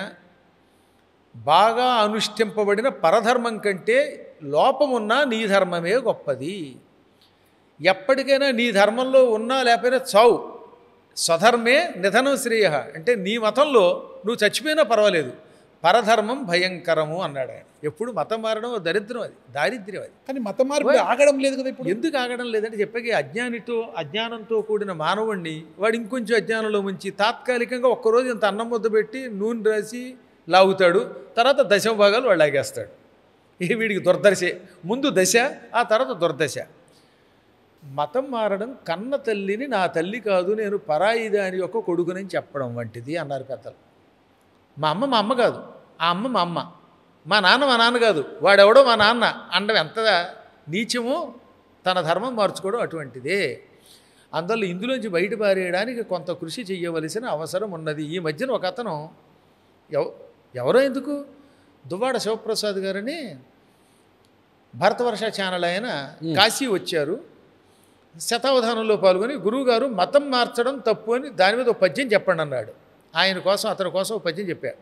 Speaker 1: బాగా అనుష్ఠింపబడిన పరధర్మం కంటే లోపమున్నా నీ ధర్మమే గొప్పది. ఎప్పటికైనా నీ ధర్మంలో ఉన్నా లేకపోయినా చావు. స్వధర్మే నిధనం శ్రేయ అంటే నీ మతంలో నువ్వు చచ్చిపోయినా పర్వాలేదు, పరధర్మం భయంకరము అన్నాడు ఆయన. ఎప్పుడు మతం మారడం దరిద్రం, అది దారిద్ర్యం. అది
Speaker 2: కానీ మతం మార్పు ఆగడం లేదు కదా. ఇప్పుడు
Speaker 1: ఎందుకు ఆగడం లేదంటే చెప్పాక అజ్ఞానంతో కూడిన మానవుణ్ణి వాడు ఇంకొంచెం అజ్ఞానంలో ముంచి తాత్కాలికంగా ఒక్కరోజు ఇంత అన్నం ముద్ద పెట్టి నూనె రాసి లాగుతాడు, తర్వాత దశమ భాగాలు వాడు లాగేస్తాడు. వీడికి దుర్దశే. ముందు దశ, ఆ తర్వాత దుర్దశ. మతం మారడం కన్న తల్లిని నా తల్లి కాదు, నేను పరాయి దాని యొక్క కొడుకునని చెప్పడం వంటిది అన్నారు పెద్దలు. మా అమ్మ కాదు, ఆ అమ్మ మా అమ్మ, మా నాన్న కాదు, వాడెవడో మా నాన్న అండం ఎంత నీచమో తన ధర్మం మార్చుకోవడం అటువంటిదే. అందువల్ల ఇందులోంచి బయటపారేయడానికి కొంత కృషి చేయవలసిన అవసరం ఉన్నది. ఈ మధ్యన ఒక అతను ఎవరో ఎందుకు దువ్వాడ శివప్రసాద్ గారని భరతవర్ష ఛానల్ ఆయన కాశీ వచ్చారు, శతావధానంలో పాల్గొని గురువుగారు మతం మార్చడం తప్పు అని దాని మీద ఒక పద్యం చెప్పండి అన్నాడు. అతని కోసం ఒక పద్యం చెప్పారు.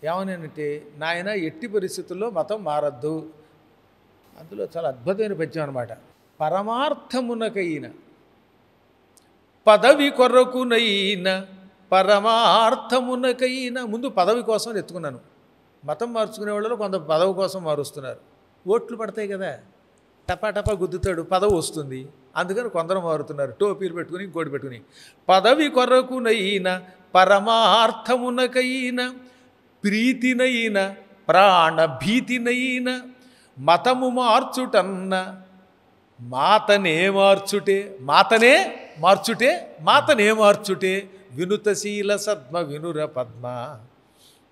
Speaker 1: ఏమనంటే, నాయన ఎట్టి పరిస్థితుల్లో మతం మారద్దు. అందులో చాలా అద్భుతమైన పద్యం అనమాట. పరమార్థమునకైన పదవి కొరకునైన పరమార్థమునకైన, ముందు పదవి కోసం ఎత్తుకున్నాను. మతం మార్చుకునే వాళ్ళు కొంత పదవి కోసం మారుస్తున్నారు. ఓట్లు పడతాయి కదా, టపా గుద్దుతాడు, పదవి వస్తుంది, అందుకని కొందరు మారుతున్నారు, టోపీలు పెట్టుకుని ఇంకోటి పెట్టుకుని. పదవి కొరకునైన పరమార్థమునకైన ప్రీతినైన ప్రాణభీతినైన మతము మార్చుటన్న మాతనే మార్చుటే వినుతశీల సద్మ వినుర పద్మ.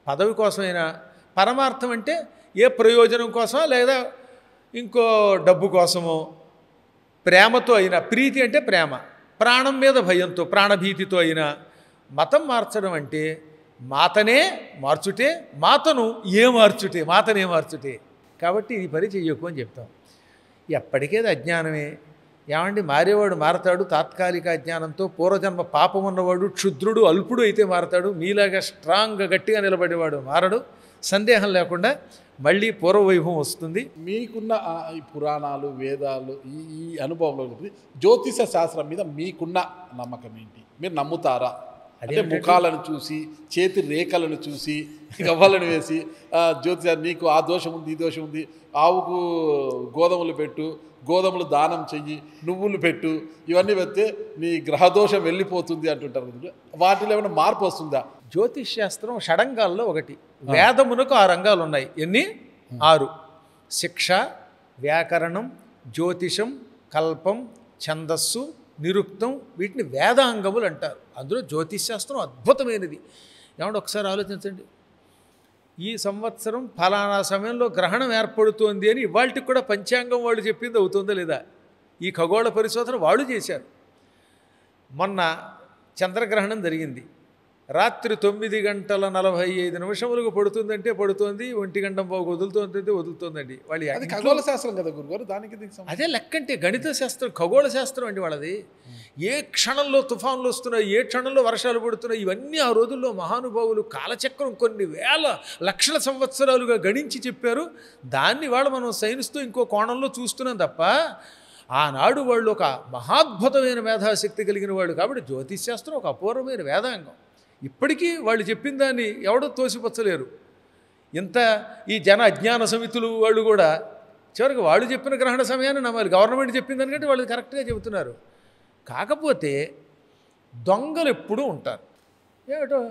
Speaker 1: పదవి కోసమైనా, పరమార్థం అంటే ఏ ప్రయోజనం కోసమో లేదా ఇంకో డబ్బు కోసమో, ప్రేమతో అయినా, ప్రీతి అంటే ప్రేమ, ప్రాణం మీద భయంతో ప్రాణభీతితో అయినా. మతం మార్చడం అంటే మాతనే మార్చుటే మార్చుటే. కాబట్టి ఇది పని చెయ్యకు అని చెప్తాం. ఎప్పటికేది అజ్ఞానమే. ఏమండి, మారేవాడు మారతాడు తాత్కాలిక అజ్ఞానంతో. పూర్వజన్మ పాపం ఉన్నవాడు క్షుద్రుడు అల్పుడు అయితే మారతాడు. మీలాగా స్ట్రాంగ్గా గట్టిగా నిలబడేవాడు మారడు. సందేహం లేకుండా మళ్ళీ పూర్వవైభవం వస్తుంది.
Speaker 2: మీకున్న ఈ పురాణాలు, వేదాలు, ఈ అనుభవంలో జ్యోతిష శాస్త్రం మీద మీకున్న నమ్మకం ఏంటి? మీరు నమ్ముతారా? అంటే ముఖాలను చూసి, చేతి రేఖలను చూసి, గవ్వలను వేసి జ్యోతిష నీకు ఆ దోషం ఉంది, ఈ దోషం ఉంది, ఆవుకు గోధుమలు పెట్టు, గోధుమలు దానం చెయ్యి, నువ్వులు పెట్టు, ఇవన్నీ పెడితే నీ గ్రహదోషం వెళ్ళిపోతుంది అంటుంటారు. వాటిలో ఏమైనా మార్పు వస్తుందా?
Speaker 1: జ్యోతిష్ శాస్త్రం షడంగాల్లో ఒకటి. వేదమునకు 6 రంగాలు ఉన్నాయి. ఎన్ని? 6. శిక్ష, వ్యాకరణం, జ్యోతిషం, కల్పం, ఛందస్సు, నిరుక్తం. వీటిని వేదాంగములు అంటారు. అందులో జ్యోతిష్ శాస్త్రం అద్భుతమైనది. ఏమంటే ఒకసారి ఆలోచించండి. ఈ సంవత్సరం ఫలానా సమయంలో గ్రహణం ఏర్పడుతోంది అని ఇవాళకి కూడా పంచాంగం వాళ్ళు చెప్పింది అవుతుందా లేదా? ఈ ఖగోళ పరిశోధన వాళ్ళు చేశారు. మొన్న చంద్రగ్రహణం జరిగింది. రాత్రి 9:45 పడుతుందంటే పడుతోంది, 1:00 వదులుతోందండి. వాళ్ళు
Speaker 2: ఖగోళ శాస్త్రం కదా గురుగారు, దానికి
Speaker 1: అదే లెక్కంటే గణిత శాస్త్రం, ఖగోళ శాస్త్రం అండి వాళ్ళది. ఏ క్షణంలో తుఫాన్లు వస్తున్నాయి, ఏ క్షణంలో వర్షాలు పడుతున్నాయి, ఇవన్నీ ఆ రోజుల్లో మహానుభావులు కాలచక్రం కొన్ని వేల లక్షల సంవత్సరాలుగా గణించి చెప్పారు. దాన్ని వాళ్ళు మనం సైన్స్తో ఇంకో కోణంలో చూస్తున్నాం తప్ప, ఆనాడు వాళ్ళు ఒక మహాద్భుతమైన మేధాశక్తి కలిగిన వాళ్ళు. కాబట్టి జ్యోతిష్ శాస్త్రం ఒక అపూర్వమైన వేదాంగం. ఇప్పటికీ వాళ్ళు చెప్పిన దాన్ని ఎవడో తోసిపుచ్చలేరు. ఇంత ఈ జన అజ్ఞాన సమితులు వాళ్ళు కూడా చివరికి వాళ్ళు చెప్పిన గ్రహణ సమయాన్ని నమ్మాలి. గవర్నమెంట్ చెప్పిన దానికంటే వాళ్ళు కరెక్ట్గా చెబుతున్నారు. కాకపోతే దొంగలు ఎప్పుడూ ఉంటారు. ఏమిటో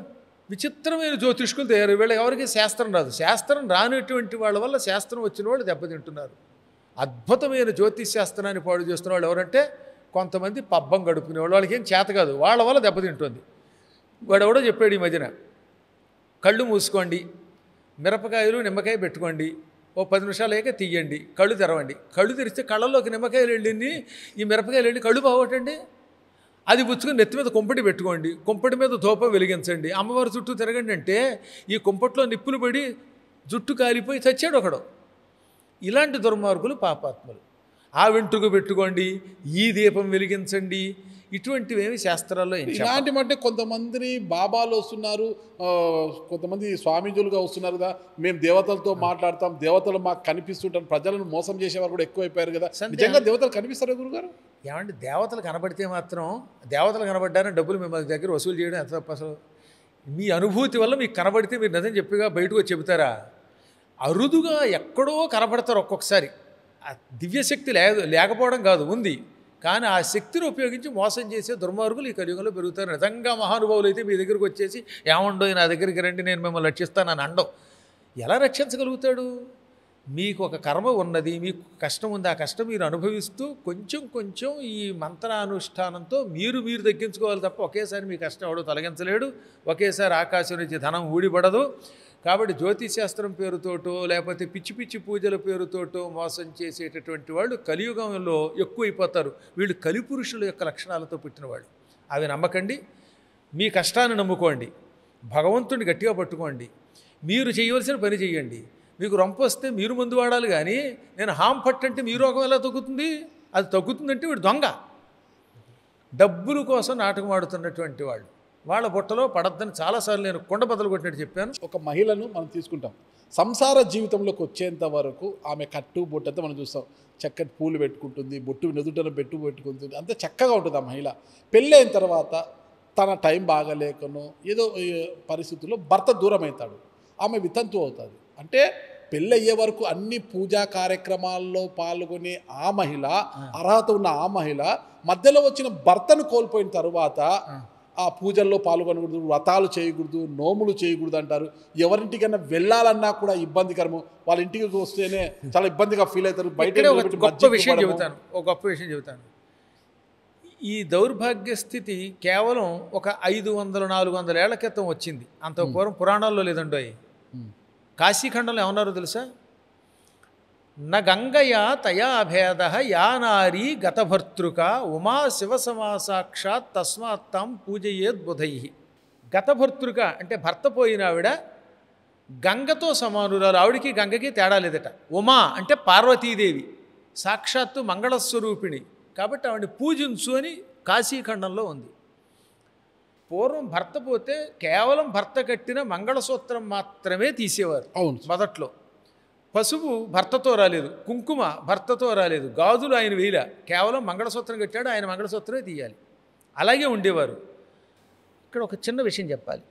Speaker 1: విచిత్రమైన జ్యోతిష్కులు తయారు. వీళ్ళకి ఎవరికి శాస్త్రం రాదు. శాస్త్రం రానటువంటి వాళ్ళ వల్ల శాస్త్రం వచ్చిన వాళ్ళు దెబ్బతింటున్నారు. అద్భుతమైన జ్యోతిష్ శాస్త్రాన్ని పాడు చేస్తున్న వాళ్ళు ఎవరంటే కొంతమంది పబ్బం గడుపుకునేవాళ్ళు. వాళ్ళకి ఏం చేత కాదు, వాళ్ళ వల్ల దెబ్బతింటుంది. వాడెవడో చెప్పాడు ఈ మధ్యన, కళ్ళు మూసుకోండి, మిరపకాయలు నిమ్మకాయ పెట్టుకోండి, ఓ 10 నిమిషాలు అయ్యాక తీయండి, కళ్ళు తెరవండి. కళ్ళు తెరిస్తే కళ్ళల్లోకి నిమ్మకాయలు వెళ్ళింది, ఈ మిరపకాయలు వెళ్ళి కళ్ళు బాగోటండి. అది పుచ్చుకొని నెత్తి మీద కుంపటి పెట్టుకోండి, కుంపటి మీద ధూపం వెలిగించండి, అమ్మవారి చుట్టూ తిరగండి అంటే ఈ కుంపట్లో నిప్పులు పడి జుట్టు కాలిపోయి చచ్చాడు ఒకడు. ఇలాంటి దుర్మార్గులు పాపాత్ములు. ఆ వెంట్రుక పెట్టుకోండి, ఈ దీపం వెలిగించండి, ఇటువంటివేమి శాస్త్రాల్లో
Speaker 2: ఇలాంటి అంటే కొంతమందిని బాబాలు వస్తున్నారు, కొంతమంది స్వామీజులుగా వస్తున్నారు కదా, మేము దేవతలతో మాట్లాడతాం, దేవతలు మాకు కనిపిస్తుంటారు, ప్రజలను మోసం చేసేవారు కూడా ఎక్కువైపోయారు కదా. నిజంగా దేవతలు కనిపిస్తారా గురుగారు?
Speaker 1: ఏమంటే దేవతలు కనబడితే మాత్రం, దేవతలు కనబడ్డారని డబ్బులు మిమ్మల్ని దగ్గర వసూలు చేయడం ఎంత తప్ప. అసలు మీ అనుభూతి వల్ల మీకు కనబడితే మీరు నిజం చెప్పిగా బయటకు వచ్చి చెబుతారా? అరుదుగా ఎక్కడో కనబడతారు ఒక్కొక్కసారి. దివ్యశక్తి లేకపోవడం కాదు, ఉంది, కానీ ఆ శక్తిని ఉపయోగించి మోసం చేసే దుర్మార్గులు ఈ కలియుగంలో పెరుగుతారు. నిజంగా మహానుభావులు అయితే మీ దగ్గరికి వచ్చేసి ఏమండో నా దగ్గరికి రండి నేను మిమ్మల్ని రక్షిస్తానని అండం. ఎలా రక్షించగలుగుతాడు? మీకు ఒక కర్మ ఉన్నది, మీకు కష్టం ఉంది, ఆ కష్టం మీరు అనుభవిస్తూ కొంచెం కొంచెం ఈ మంత్రానుష్ఠానంతో మీరు తగ్గించుకోవాలి తప్ప ఒకేసారి మీ కష్టం ఎవడో తొలగించలేడు. ఒకేసారి ఆకాశం నుంచి ధనం ఊడిపడదు. కాబట్టి జ్యోతిశాస్త్రం పేరుతోటో లేకపోతే పిచ్చి పిచ్చి పూజల పేరుతోటో మోసం చేసేటటువంటి వాళ్ళు కలియుగంలో ఎక్కువైపోతారు. వీళ్ళు కలిపురుషుల యొక్క లక్షణాలతో పుట్టినవాళ్ళు. అవి నమ్మకండి. మీ కష్టాన్ని నమ్ముకోండి, భగవంతుడిని గట్టిగా పట్టుకోండి, మీరు చేయవలసిన పని చేయండి. మీకు రొంప వస్తే మీరు మందు వాడాలి, కానీ నేను హామ్ పట్టంటే మీ రోగం ఎలా తగ్గుతుంది? అది తగ్గుతుందంటే వీడు దొంగ. డబ్బుల కోసం నాటకం ఆడుతున్నటువంటి వాళ్ళు వాళ్ళ బుట్టలో పడద్దని చాలాసార్లు నేను కొండ బద్దలు కొట్టినట్టు చెప్పాను.
Speaker 2: ఒక మహిళను మనం తీసుకుంటాం, సంసార జీవితంలోకి వచ్చేంత వరకు ఆమె కట్టు బొట్టు అంతా మనం చూస్తాం. చక్కటి పూలు పెట్టుకుంటుంది, బొట్టు నుదుటను పెట్టుకుంటుంది, అంత చక్కగా ఉంటుంది ఆ మహిళ. పెళ్ళైన తర్వాత తన టైం బాగలేకనో ఏదో పరిస్థితుల్లో భర్త దూరం అవుతాడు, ఆమె వితంతు అవుతుంది. అంటే పెళ్ళయ్యే వరకు అన్ని పూజా కార్యక్రమాల్లో పాల్గొనే ఆ మహిళ, అర్హత ఉన్న ఆ మహిళ మధ్యలో వచ్చిన భర్తను కోల్పోయిన తర్వాత ఆ పూజల్లో పాల్గొనకూడదు, వ్రతాలు చేయకూడదు, నోములు చేయకూడదు అంటారు. ఎవరింటికైనా వెళ్ళాలన్నా కూడా ఇబ్బందికరము. వాళ్ళ ఇంటికి వస్తేనే చాలా ఇబ్బందిగా ఫీల్ అవుతారు. బయట
Speaker 1: ఒక గొప్ప విషయం చెబుతాను. ఈ దౌర్భాగ్య స్థితి కేవలం ఒక 500-400 ఏళ్ల క్రితం వచ్చింది. అంత పూర్వం పురాణాల్లో లేదండో. కాశీఖండంలో ఏమన్నారో తెలుసా? న గంగయా తయా భేద యా నారీ గతభర్తృక ఉమా శివసమాసాక్షాత్ తస్మాత్ తాం పూజయేద్ బుధై. గతభర్తృక అంటే భర్త పోయిన ఆవిడ గంగతో సమానురాలు. ఆవిడికి గంగకి తేడా లేదట. ఉమా అంటే పార్వతీదేవి, సాక్షాత్తు మంగళస్వరూపిణి. కాబట్టి ఆవిడని పూజించు అని కాశీఖండంలో ఉంది. పూర్వం భర్త పోతే కేవలం భర్త కట్టిన మంగళసూత్రం మాత్రమే తీసేవారు. అవును, మొదట్లో పసుపు భర్తతో రాలేదు, కుంకుమ భర్తతో రాలేదు, గాజులు ఆయన వేయలే, కేవలం మంగళసూత్రం కట్టాడు, ఆయన మంగళసూత్రమే తీయాలి. అలాగే ఉండేవారు. ఇక్కడ ఒక చిన్న విషయం చెప్పాలి.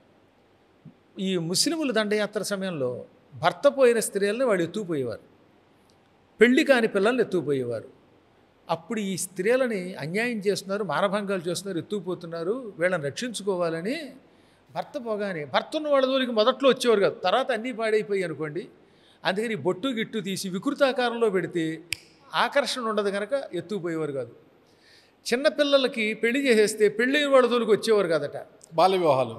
Speaker 1: ఈ ముస్లిముల దండయాత్ర సమయంలో భర్త పోయిన స్త్రీలను వాళ్ళు ఎత్తుకుపోయేవారు, పెళ్లి కాని పిల్లల్ని ఎత్తుకుపోయేవారు. అప్పుడు ఈ స్త్రీలని అన్యాయం చేస్తున్నారు, మానభంగాలు చేస్తున్నారు, ఎత్తుకుపోతున్నారు, వీళ్ళని రక్షించుకోవాలని భర్త పోగానే భర్త ఉన్న వాళ్ళ జోలికి మొదట్లో వచ్చేవారు కాదు. తర్వాత అన్నీ పాడైపోయి అనుకోండి. అందుకని బొట్టు గిట్టు తీసి వికృతాకారంలో పెడితే ఆకర్షణ ఉండదు కనుక ఎత్తుకుపోయేవారు కాదు. చిన్నపిల్లలకి పెళ్లి చేసేస్తే పెళ్ళైన వాళ్ళ జోలికి వచ్చేవారు కాదట. బాల్యవివాహాలు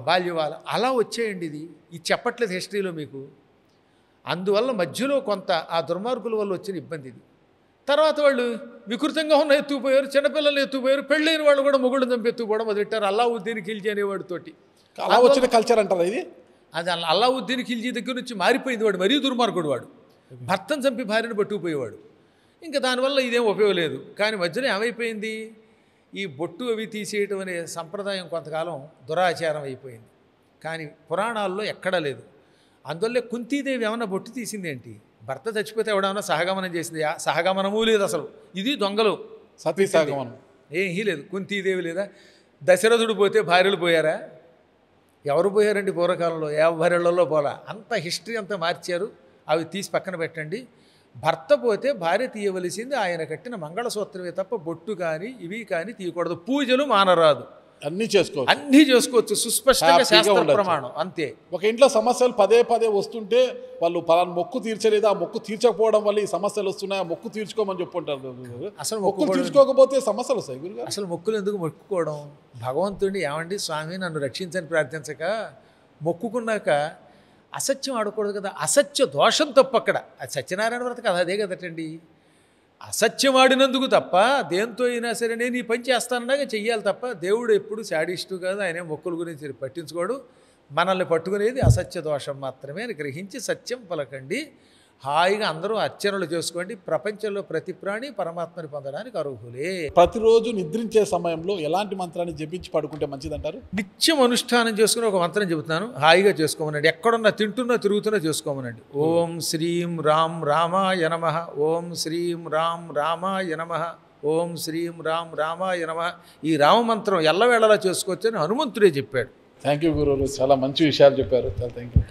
Speaker 1: అలా వచ్చేయండి. ఇది చెప్పట్లేదు హిస్టరీలో మీకు. అందువల్ల మధ్యలో కొంత ఆ దుర్మార్గుల వల్ల వచ్చిన ఇబ్బంది ఇది. తర్వాత వాళ్ళు వికృతంగా ఉన్న ఎత్తుకుపోయారు, చిన్నపిల్లలు ఎత్తుకుపోయారు, పెళ్ళైన వాళ్ళు కూడా మొగుడు చంపి ఎత్తుకుపోవడం మొదలెట్టారు. అల్లావుద్దీన్ ఖిల్జీ అనేవాడితోటి.
Speaker 2: అలా వచ్చిన కల్చర్ అంటారు ఇది.
Speaker 1: అది అల్లావుద్దీన్ ఖిల్జీ దగ్గర నుంచి మారిపోయింది. వాడు మరీ దుర్మార్గుడు. వాడు భర్తను చంపి భార్యను పట్టుకుపోయేవాడు. ఇంకా దానివల్ల ఇదేం ఉపయోగం లేదు. కానీ మధ్యలో ఏమైపోయింది, ఈ బొట్టు అవి తీసేయటం అనే సంప్రదాయం కొంతకాలం దురాచారం అయిపోయింది. కానీ పురాణాల్లో ఎక్కడా లేదు. అందువల్లే కుంతీదేవి ఏమన్నా బొట్టు తీసింది ఏంటి? భర్త చచ్చిపోతే ఎవడన్నా సహగమనం చేసింది? సహగమనము లేదు అసలు. ఇది దొంగలు,
Speaker 2: సతీ సహగమనం
Speaker 1: ఏమీ లేదు. కుంతీదేవి లేదా? దశరథుడు పోతే భార్యలు పోయారా? ఎవరు పోయారండి పూర్వకాలంలో? ఎవరిళ్లలో పోలా. అంత హిస్టరీ అంతా మార్చారు. అవి తీసి పక్కన పెట్టండి. భర్త పోతే భార్య తీయవలసింది ఆయన కట్టిన మంగళసూత్రమే తప్ప బొట్టు కానీ ఇవి కానీ తీయకూడదు. పూజలు మానరాదు. అన్నీ చేసుకోవచ్చు సుస్పష్టంగా శాస్త్ర ప్రమాణం. అంతే.
Speaker 2: ఒక ఇంట్లో సమస్యలు పదే వస్తుంటే వాళ్ళు పలానా మొక్కు తీర్చలేదు, ఆ మొక్కు తీర్చకపోవడం వల్ల ఈ సమస్యలు వస్తున్నాయి, ఆ మొక్కు తీర్చుకోమని చెప్పుంటారు. అసలు మొక్కు తీర్చుకోకపోతే సమస్యలు వస్తాయి గురుగారు.
Speaker 1: అసలు మొక్కులు ఎందుకు మొక్కుకోవడం? భగవంతుడిని ఏమండి స్వామి నన్ను రక్షించని ప్రార్థించక మొక్కుకున్నాక అసత్యం ఆడకూడదు కదా. అసత్య దోషం తప్పు అక్కడ. అది సత్యనారాయణ వ్రత కదా, అదే కదటండి. అసత్యం ఆడినందుకు తప్ప దేంతో అయినా సరే నేను ఈ పని చేస్తానన్నాగా చెయ్యాలి తప్ప దేవుడు ఎప్పుడు శాడిస్టు కాదు. ఆయన మొక్కుల గురించి పట్టించుకోడు. మనల్ని పట్టుకునేది అసత్య దోషం మాత్రమే అని గ్రహించి సత్యం పలకండి. హాయిగా అందరూ అర్చనలు చేసుకోండి. ప్రపంచంలో ప్రతి ప్రాణి పరమాత్మని పొందడానికి అర్హులే.
Speaker 2: ప్రతిరోజు నిద్రించే సమయంలో ఎలాంటి మంత్రాన్ని జపించి పడుకుంటే మంచిదంటారు?
Speaker 1: నిత్యం అనుష్ఠానం చేసుకుని ఒక మంత్రం చెబుతున్నాను, హాయిగా చేసుకోమనండి. ఎక్కడున్నా తింటున్నా తిరుగుతున్నా చేసుకోమనండి. ఓం శ్రీం రాం రామాయ నమః, ఓం శ్రీం రాం రామాయ నమః, ఓం శ్రీం రాం రామాయ నమః. ఈ రామమంత్రం ఎల్లవేళలా చేసుకోవచ్చని హనుమంతుడే చెప్పాడు.
Speaker 2: థ్యాంక్ యూ గురువులు, చాలా మంచి విషయాలు చెప్పారు. Thank you.